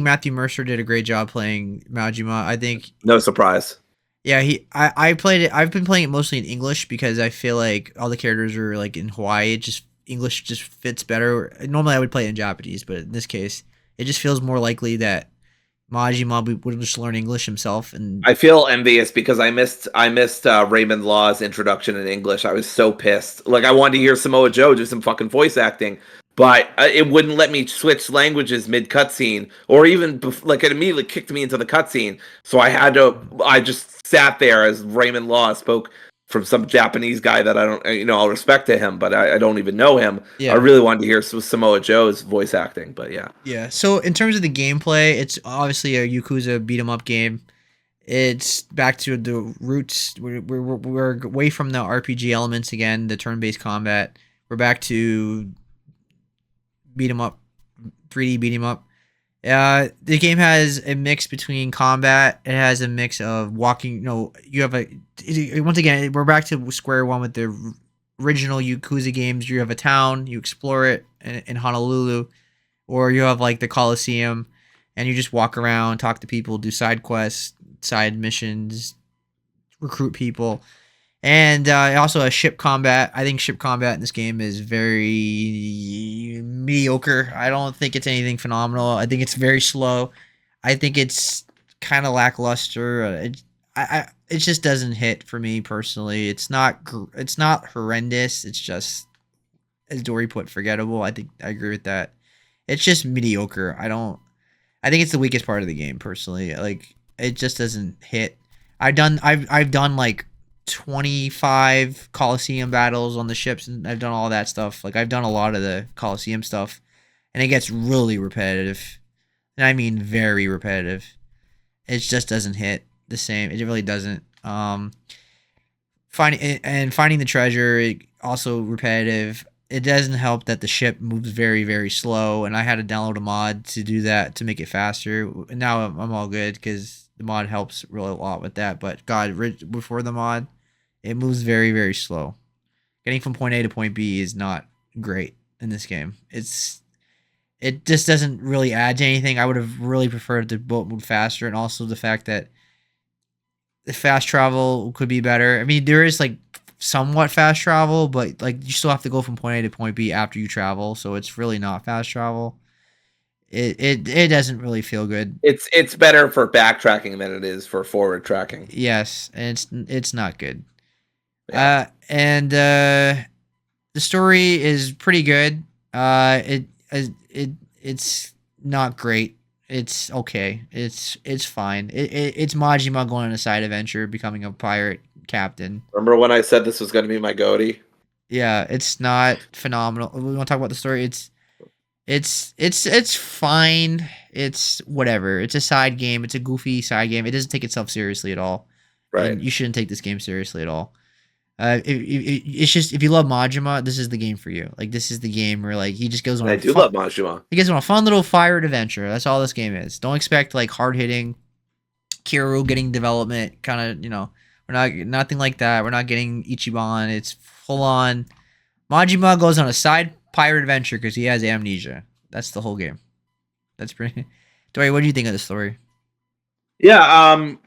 Matthew Mercer did a great job playing Majima. I think no surprise. yeah, I played it. I've been playing it mostly in English because I feel like all the characters are like in Hawaii. It just English just fits better. Normally I would play it in Japanese, but in this case, it just feels more likely that Majima would just learn English himself. And I feel envious because I missed Raymond Law's introduction in English. I was so pissed. Like I wanted to hear Samoa Joe do some fucking voice acting, but it wouldn't let me switch languages mid cutscene, or even like it immediately kicked me into the cutscene. So I had to. I just sat there as Raymond Law spoke from some Japanese guy that I don't. I'll respect to him, but I don't even know him. I yeah, really wanted to hear Samoa Joe's voice acting, but yeah. yeah. So in terms of the gameplay, it's obviously a Yakuza beat 'em up game. It's back to the roots. We're away from the RPG elements again, the turn-based combat. We're back to beat 'em up, 3D beat 'em up. The game has a mix between combat. It has a mix of walking. No, you have once again, we're back to square one with the original Yakuza games. You have a town, you explore it in Honolulu, or you have like the Coliseum, and you just walk around, talk to people, do side quests, side missions, recruit people. And also a ship combat. I think ship combat in this game is very mediocre. I don't think it's anything phenomenal. I think it's very slow. I think it's kind of lackluster. It just doesn't hit for me personally. It's not horrendous. It's just, as Dory put, forgettable. I think I agree with that. It's just mediocre. I think it's the weakest part of the game personally. Like it just doesn't hit. I've done like 25 Coliseum battles on the ships, and I've done all that stuff. Like I've done a lot of the Coliseum stuff, and it gets really repetitive. And I mean very repetitive. It just doesn't hit the same. It really doesn't. Finding the treasure, also repetitive. It doesn't help that the ship moves very very slow, and I had to download a mod to do that to make it faster. And now I'm all good because the mod helps really a lot with that. But God, before the mod, it moves very very slow. Getting from point A to point B is not great in this game. It just doesn't really add to anything. I would have really preferred the boat move faster, and also the fact that the fast travel could be better. I mean, there is like somewhat fast travel, but like you still have to go from point A to point B after you travel, so it's really not fast travel. It doesn't really feel good. It's better for backtracking than it is for forward tracking. Yes, and it's not good. Yeah. And the story is pretty good. It's not great. It's okay. It's fine. It's Majima going on a side adventure, becoming a pirate captain. Remember when I said this was going to be my goatee? Yeah, it's not phenomenal. We want to talk about the story. It's fine. It's whatever. It's a side game. It's a goofy side game. It doesn't take itself seriously at all, Right. and you shouldn't take this game seriously at all. It's just if you love Majima, this is the game for you. Like this is the game where like he just goes on And I a do fun, love Majima. he goes on a fun little fire adventure. That's all this game is. Don't expect like hard hitting Kiro getting development kind of, we're not nothing like that. We're not getting Ichiban. It's full on Majima goes on a side pirate adventure because he has amnesia. That's the whole game. That's pretty. Dory, what do you think of the story? Yeah, I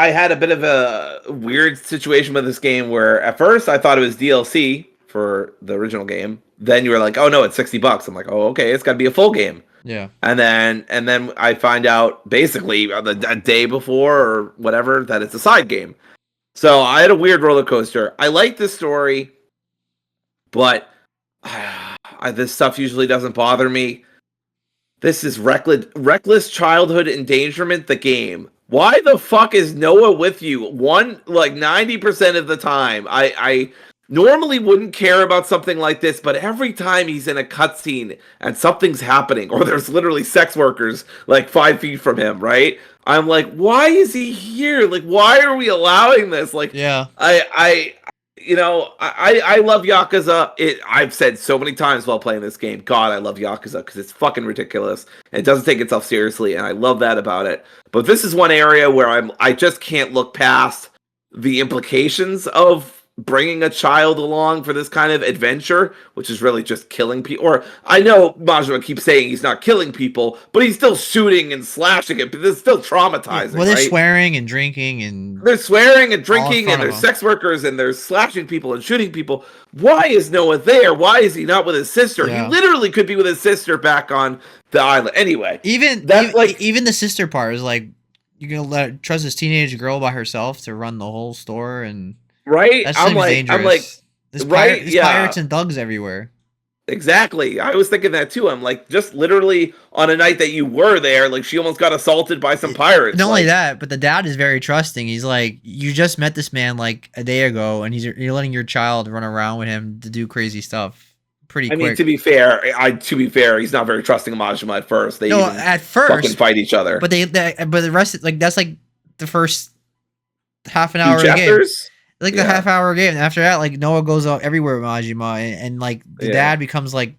had a bit of a weird situation with this game where at first I thought it was DLC for the original game. Then you were like, "Oh no, it's $60." I'm like, "Oh, okay, it's got to be a full game." Yeah. And then I find out basically a day before or whatever that it's a side game. So I had a weird roller coaster. I like this story, but this stuff usually doesn't bother me. This is reckless childhood endangerment. The game. Why the fuck is Noah with you? 90% of the time. I normally wouldn't care about something like this, but every time he's in a cutscene and something's happening, or there's literally sex workers like 5 feet from him, right? I'm like, why is he here? Like, why are we allowing this? Like, Yeah. I love Yakuza. I've said so many times while playing this game, God, I love Yakuza because it's fucking ridiculous. And it doesn't take itself seriously, and I love that about it. But this is one area where I just can't look past the implications of bringing a child along for this kind of adventure, which is really just killing people. Or I know Majima keeps saying he's not killing people, but he's still shooting and slashing it. But it's still traumatizing. Well, they're right? swearing and drinking and They're swearing and drinking and there's sex workers and they're slashing people and shooting people. Why is Noah there? Why is he not with his sister? Yeah. He literally could be with his sister back on the island. Anyway, even the sister part is like, you're gonna trust this teenage girl by herself to run the whole store, and right? That seems dangerous. There's pirates and thugs everywhere. Exactly. I was thinking that too. I'm like, just literally on a night that you were there, like she almost got assaulted by some pirates. Not only that, but the dad is very trusting. He's like, you just met this man like a day ago, and you're letting your child run around with him to do crazy stuff. Pretty quick. I mean, to be fair, he's not very trusting of Majima at first. They at first fucking fight each other. But but the rest, like, that's like the first half an hour of the game. Like the half hour game. After that, like, Noah goes out everywhere with Majima, and like the dad becomes like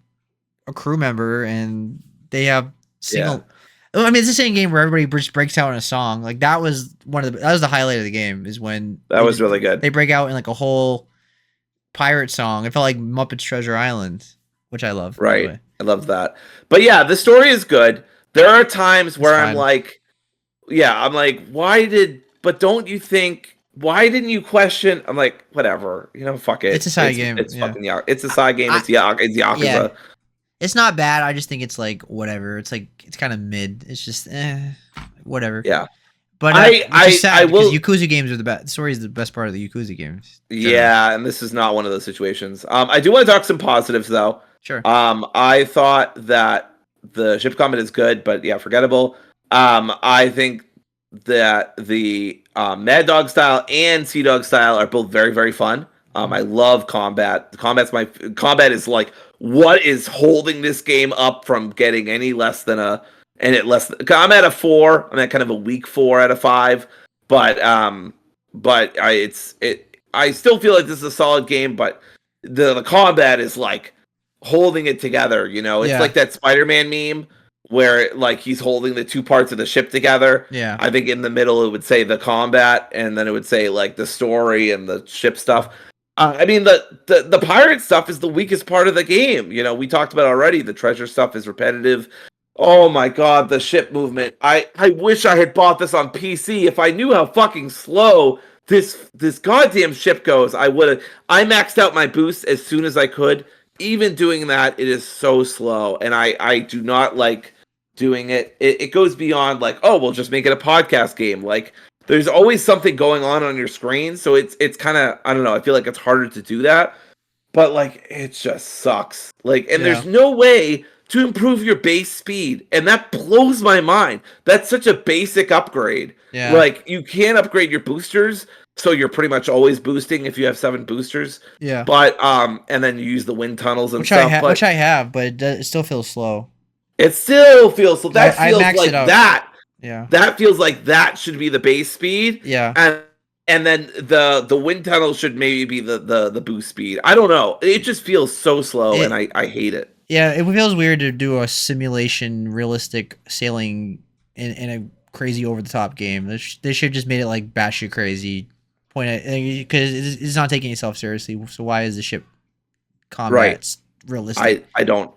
a crew member, and they have single. I mean, it's the same game where everybody just breaks out in a song. Like, that was the highlight of the game, is when that was really good. They break out in like a whole pirate song. It felt like Muppets Treasure Island, which I love. Right. I love that. But yeah, the story is good. There are times where I'm like, don't you think, why didn't you question? I'm like, whatever, fuck it. It's a side game. It's fucking it's a side game. It's Yakuza. Yeah. It's not bad. I just think it's like whatever. It's like, it's kind of mid. It's just whatever. Yeah. But I will. Yakuza games are the best. The story is the best part of the Yakuza games. Yeah, and this is not one of those situations. I do want to talk some positives though. Sure. I thought that the ship combat is good, but yeah, forgettable. I think that the Mad Dog style and Sea Dog style are both very, very fun. I love combat. Combat is like what is holding this game up from getting any less than a. And I'm at a 4. I'm at kind of a weak 4 out of 5. But I still feel like this is a solid game. But the combat is like holding it together. It's like that Spider-Man meme where like he's holding the two parts of the ship together. Yeah. I think in the middle it would say the combat, and then it would say like the story and the ship stuff. I mean, the pirate stuff is the weakest part of the game. We talked about already. The treasure stuff is repetitive. Oh my god, the ship movement. I wish I had bought this on PC. If I knew how fucking slow this goddamn ship goes, I would have. I maxed out my boost as soon as I could. Even doing that, it is so slow. And I do not like doing it. It goes beyond like, oh, we'll just make it a podcast game. Like, there's always something going on your screen. So it's kind of, I don't know, I feel like it's harder to do that. But like, it just sucks. Like, and there's no way to improve your base speed, and that blows my mind. That's such a basic upgrade. Yeah. Like, you can't upgrade your boosters, so you're pretty much always boosting if you have 7 boosters. Yeah. But and then you use the wind tunnels and stuff. Which I have, but it still feels slow. It still feels so. That feels like that. Yeah. That feels like that should be the base speed. Yeah. And then the wind tunnel should maybe be the boost speed. I don't know. It just feels so slow, and I hate it. Yeah, it feels weird to do a simulation, realistic sailing in a crazy over the top game. They should have just made it like batshit crazy, because it's not taking itself seriously. So why is the ship combat realistic? I don't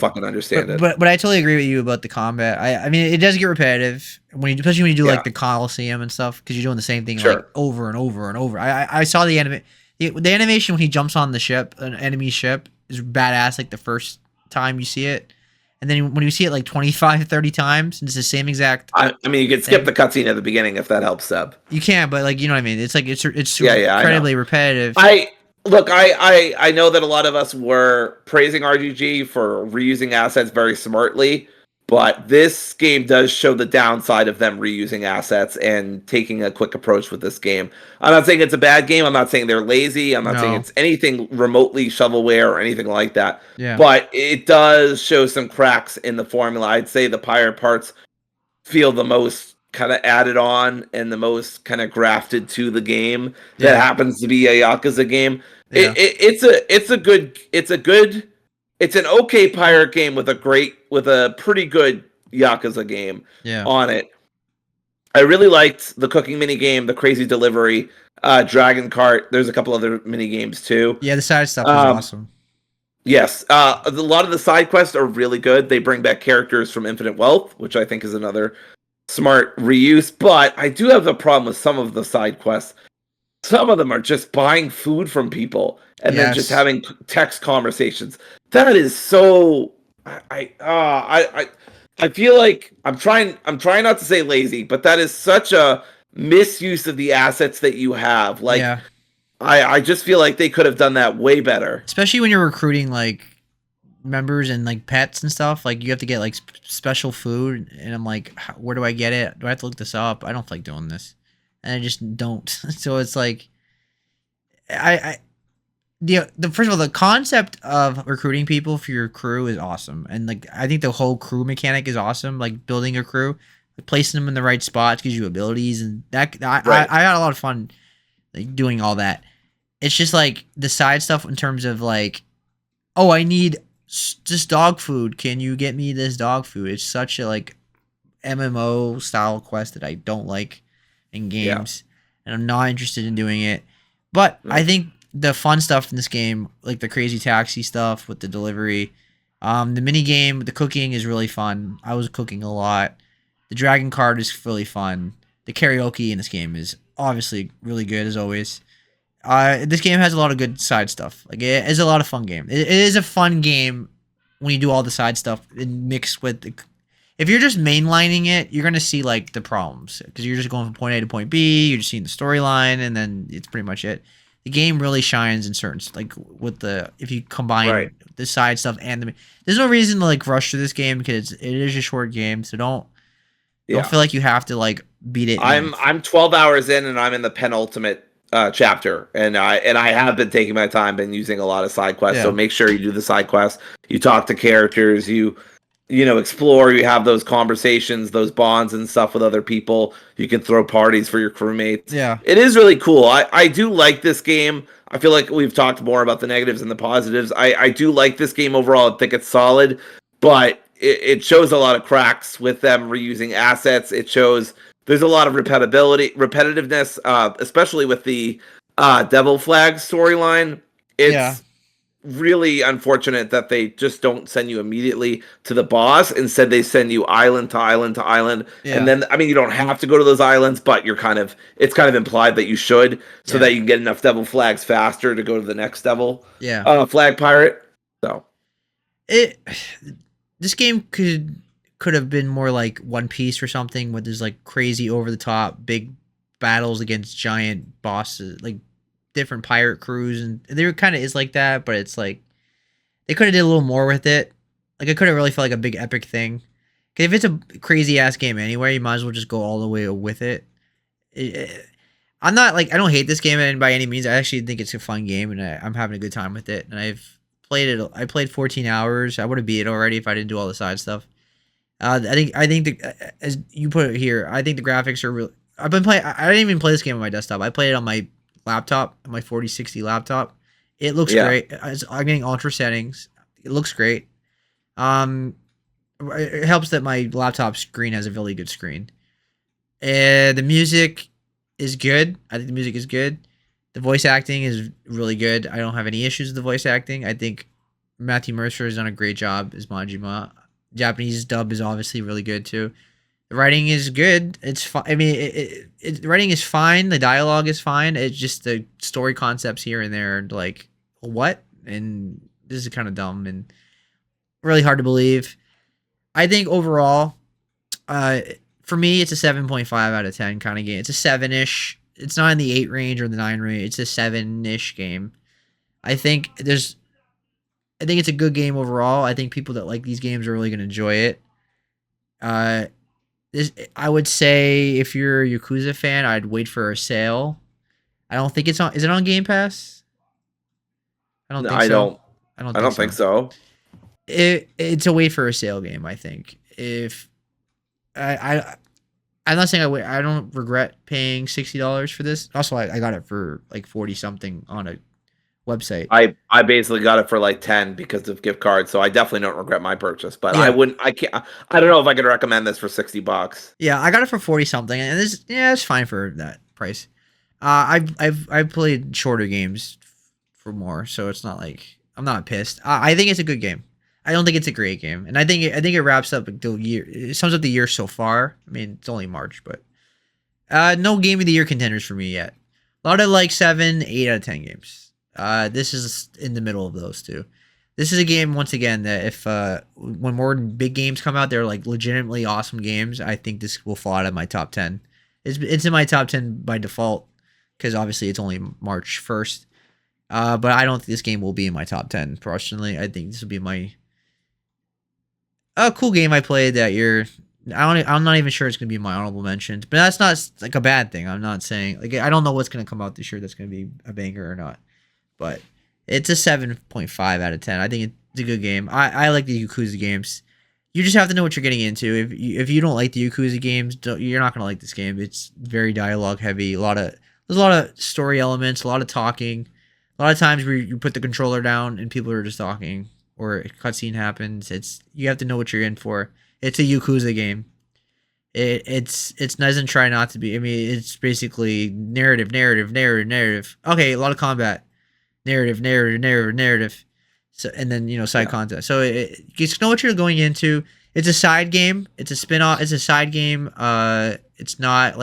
fucking understand it. But I totally agree with you about the combat. I mean, it does get repetitive especially when you do like the Coliseum and stuff, because you're doing the same thing like over and over and over. I saw the animation when he jumps on the ship, an enemy ship, is badass. Like the first time you see it, and then when you see it like 25 30 times, it's the same exact I mean, you can skip the cutscene at the beginning if that helps, Seb. You can, but like, you know what I mean, it's like it's incredibly repetitive. I know that a lot of us were praising RGG for reusing assets very smartly, But this game does show the downside of them reusing assets and taking a quick approach with this game. I'm not saying it's a bad game. I'm not saying they're lazy. I'm not saying No. it's anything remotely shovelware or anything like that. Yeah. But it does show some cracks in the formula. I'd say the pirate parts feel the most kind of added on and the most kind of grafted to the game that Yeah. happens to be a Yakuza game. Yeah. It's an okay pirate game with a pretty good Yakuza game Yeah. on it. I really liked the cooking mini game, the crazy delivery, Dragon Cart. There's a couple other mini games too. Yeah, the side stuff is awesome. Yes, a lot of the side quests are really good. They bring back characters from Infinite Wealth, which I think is another smart reuse. But I do have a problem with some of the side quests. Some of them are just buying food from people and then just having text conversations. That is so. I feel like I'm trying not to say lazy, but that is such a misuse of the assets that you have. Like, yeah. I just feel like they could have done that way better. Especially when you're recruiting like members and like pets and stuff. Like you have to get like special food, and I'm like, where do I get it? Do I have to look this up? I don't feel like doing this, and I just don't. So it's like, the first of all, the concept of recruiting people for your crew is awesome, and like I think the whole crew mechanic is awesome. Like building a crew, placing them in the right spots gives you abilities, and that I had a lot of fun like doing all that. It's just like the side stuff in terms of like, oh, I need this dog food. Can you get me this dog food? It's such a like MMO style quest that I don't like in games, and I'm not interested in doing it. But I think the fun stuff in this game, like the crazy taxi stuff with the delivery, the mini game, the cooking is really fun. I was cooking a lot. The dragon card is really fun. The karaoke in this game is obviously really good as always. This game has a lot of good side stuff. Like it is a lot of fun game. It is a fun game when you do all the side stuff and mix with the. If you're just mainlining it, you're gonna see like the problems because you're just going from point A to point B. You're just seeing the storyline, and then it's pretty much it. The game really shines in certain like with the if you combine the side stuff and the. There's no reason to like rush through this game because it is a short game, so don't feel like you have to like beat it. I'm 12 hours in and I'm in the penultimate chapter, and I have been taking my time, been using a lot of side quests. So make sure you do the side quests. You talk to characters. You explore. You have those conversations, those bonds and stuff with other people. You can throw parties for your crewmates. Yeah, it is really cool. I do like this game. I feel like we've talked more about the negatives and the positives. I do like this game overall. I think it's solid, but it shows a lot of cracks with them reusing assets. It shows there's a lot of repetitiveness, especially with the Devil Flag storyline. It's really unfortunate that they just don't send you immediately to the boss. Instead, they send you island to island to island. And then, I mean, you don't have to go to those islands, but it's kind of implied that you should so that you can get enough Devil Flags faster to go to the next Devil Flag Pirate. So this game could have been more like One Piece or something, where there's like crazy over the top big battles against giant bosses, like different pirate crews, and there kind of is like that, but it's like they could have did a little more with it. Like it could have really felt like a big epic thing. Cause if it's a crazy ass game anyway, you might as well just go all the way with it. I'm not like I don't hate this game by any means. I actually think it's a fun game, and I'm having a good time with it. And I've played it. I played 14 hours. I would have beat it already if I didn't do all the side stuff. I think as you put it here, I think the graphics are real. I've been playing. I didn't even play this game on my desktop. I played it on my laptop, my 4060 laptop. It looks great. I'm getting ultra settings. It looks great. It helps that my laptop screen has a really good screen. The music is good. I think the music is good. The voice acting is really good. I don't have any issues with the voice acting. I think Matthew Mercer has done a great job as Majima. Japanese dub is obviously really good too. The writing is good. It's fine. I mean, the writing is fine. The dialogue is fine. It's just the story concepts here and there, like what? And this is kind of dumb and really hard to believe. I think overall, for me, it's a 7.5 out of 10 kind of game. It's a 7-ish. It's not in the 8 range or the 9 range. It's a 7-ish game. I think it's a good game overall. I think people that like these games are really going to enjoy it. Uh, I would say if you're a Yakuza fan, I'd wait for a sale. I don't think it's on. Is it on Game Pass? I don't No, think so. I don't I think don't think so. so. It's a wait for a sale game. I think if I I'm not saying I don't regret paying $60 for this. Also, I got it for like 40 something on a website. I basically got it for like 10 because of gift cards, so I definitely don't regret my purchase. But I Yeah, wouldn't. I can't. I don't know if I could recommend this for $60. yeah, I got it for 40 something, and this yeah, it's fine for that price. I've played shorter games for more, so it's not like I'm not pissed. I think it's a good game. I don't think it's a great game, and I think it wraps up the year. It sums up the year so far. I mean, it's only March, but no game of the year contenders for me yet. A lot of like 7, 8 out of 10 games. This is in the middle of those two. This is a game once again that if when more big games come out, they're like legitimately awesome games. I think this will fall out of my top 10. It's in my top 10 by default because obviously it's only March 1st. But I don't think this game will be in my top 10 personally. I think this will be my cool game I played that year. I'm not even sure it's gonna be my honorable mentions, but that's not like a bad thing. I'm not saying like I don't know what's gonna come out this year that's gonna be a banger or not, but it's a 7.5 out of 10. I think it's a good game. I like the Yakuza games. You just have to know what you're getting into. If you don't like the Yakuza games, you're not gonna like this game. It's very dialogue heavy. There's a lot of story elements, a lot of talking, a lot of times where you put the controller down and people are just talking or a cutscene happens. You have to know what you're in for. It's a Yakuza game. It's doesn't try not to be. I mean, it's basically narrative. Okay, a lot of combat, narrative. So and then side content. So you just know what you're going into. It's a side game. It's a spin-off. It's a side game. It's not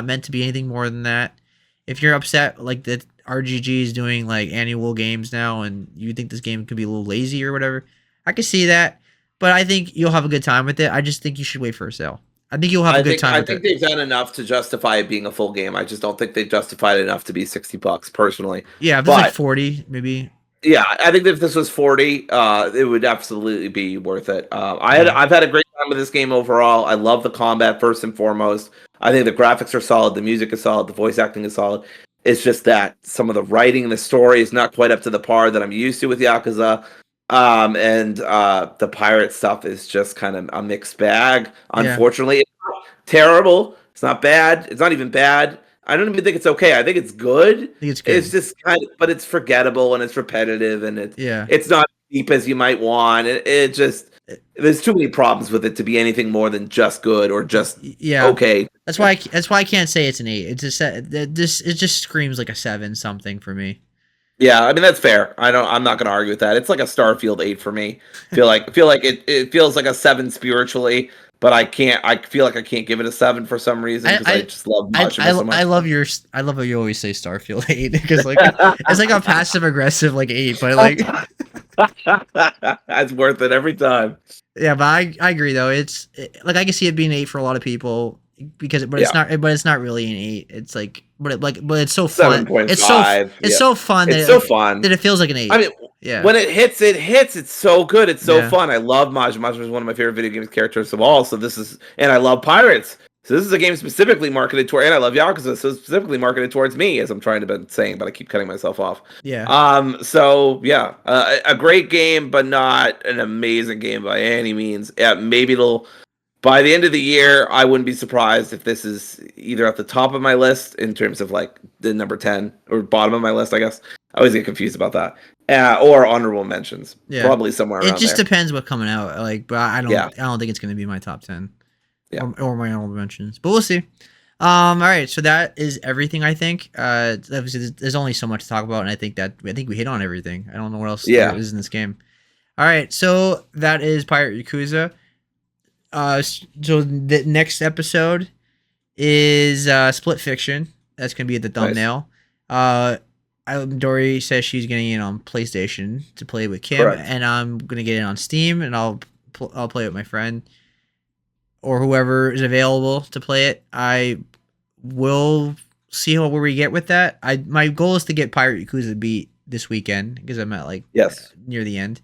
meant to be anything more than that. If you're upset like that RGG is doing like annual games now and you think this game could be a little lazy or whatever, I can see that. But I think you'll have a good time with it. I just think you should wait for a sale. I think you'll have a good time with I think it. they've done enough to justify it being a full game. I just don't think they've justified it enough to be $60 personally. Yeah, if it's like But 40, maybe. yeah, I think if this was 40, it would absolutely be worth it. Yeah. I've had a great time with this game overall. I love the combat first and foremost. I think the graphics are solid, the music is solid, the voice acting is solid. It's just that some of the writing and the story is not quite up to the par that I'm used to with Yakuza. And the pirate stuff is just kind of a mixed bag. Yeah. Unfortunately, it's not terrible. It's not bad. It's not even bad. I don't even think it's okay. I think it's good. I think it's It's good. just kind of, but it's forgettable and it's repetitive and Yeah. it's not deep as you might want. It just there's too many problems with it to be anything more than just good or just Yeah. okay. That's why I can't say it's an 8. It's a set. This it just screams like a 7 something for me. Yeah, I mean that's fair. I'm not going to argue with that. It's like a Starfield 8 for me. Feel like it feels like a 7 spiritually, but I feel like I can't give it a 7 for some reason because I just love Majima so much. I love how you always say Starfield 8 because like it's like a passive aggressive like 8, but like That's worth it every time. yeah, but I agree though. Like I can see it being 8 for a lot of people because Yeah. but it's not really an 8. It's like but it's so fun. 7.5. It's so fun It's so fun. that it feels like an 8. I mean, Yeah. when it hits, it hits. It's so good. It's so Yeah. fun. I love Maj. Maj is one of my favorite video games characters of all. So and I love pirates. So this is a game specifically marketed toward, and I love Yakuza, so it's specifically marketed towards me, as I'm trying to be saying, but I keep cutting myself off. Yeah. So yeah, a great game, but not an amazing game by any means. Yeah, maybe by the end of the year, I wouldn't be surprised if this is either at the top of my list in terms of like the number 10 or bottom of my list, I guess. I always get confused about that. Or honorable mentions. Yeah. Probably somewhere around It just there. depends what's coming out. Like, but I don't think it's gonna be my top 10. Yeah. Or my honorable mentions. But we'll see. All right, so that is everything. I think. Obviously, there's only so much to talk about, and I think we hit on everything. I don't know what else there is in this game. All right, so that is Pirate Yakuza. So the next episode is Split Fiction. That's gonna be at the thumbnail. Nice. Dory says she's getting in on PlayStation to play with Kim, correct, and I'm gonna get in on Steam, and I'll play with my friend or whoever is available to play it. I will see where we get with that. My goal is to get Pirate Yakuza beat this weekend because I'm at near the end.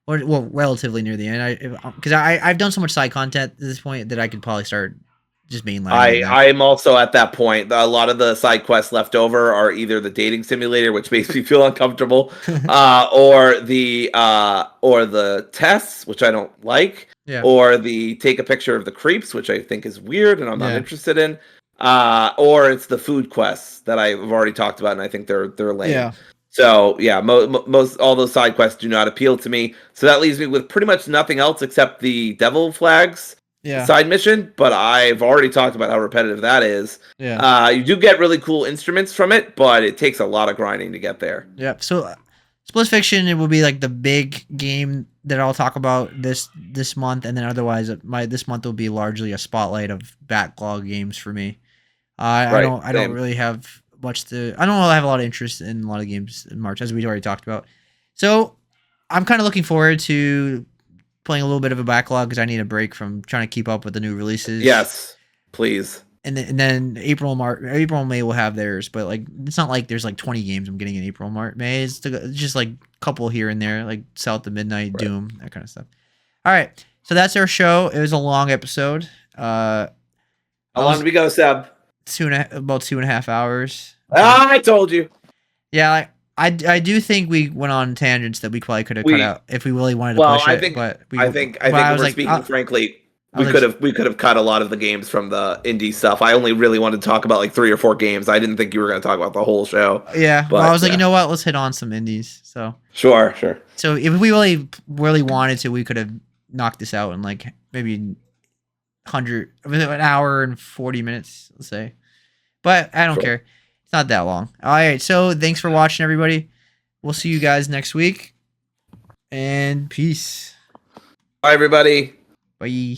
or well, relatively near the end. Because I've done so much side content at this point that I could probably start just mainlining it now. I'm also at that point. A lot of the side quests left over are either the dating simulator, which makes me feel uncomfortable, or the tests, which I don't like, Yeah. or the take a picture of the creeps, which I think is weird and I'm not Yeah. interested in, or it's the food quests that I've already talked about, and I think they're lame. Yeah. So yeah, most all those side quests do not appeal to me. So that leaves me with pretty much nothing else except the devil flags Yeah. side mission, but I've already talked about how repetitive that is. Yeah. You do get really cool instruments from it, but it takes a lot of grinding to get there. Yeah. So Split Fiction, it will be like the big game that I'll talk about this month, and then otherwise this month will be largely a spotlight of backlog games for me. I don't really have much to. I don't really have a lot of interest in a lot of games in March, as we already talked about. So I'm kind of looking forward to playing a little bit of a backlog because I need a break from trying to keep up with the new releases. Yes, please. And then April and May will have theirs, but like it's not like there's like 20 games I'm getting in April, May. It's just like a couple here and there, like South of Midnight, right. Doom, that kind of stuff. All right, so that's our show. It was a long episode. How long did we go, Seb? About 2.5 hours. I told you. Yeah, I do think we went on tangents that we probably could have cut out if we really wanted to push it. I think we're speaking frankly. We could have cut a lot of the games from the indie stuff. I only really wanted to talk about like 3 or 4 games. I didn't think you were going to talk about the whole show. Yeah, but I was like, you know what? Let's hit on some indies. So sure. So if we really wanted to, we could have knocked this out in like maybe an hour and 40 minutes, let's say. But I don't care. It's not that long. All right. So thanks for watching, everybody. We'll see you guys next week. And peace. Bye, everybody. Bye.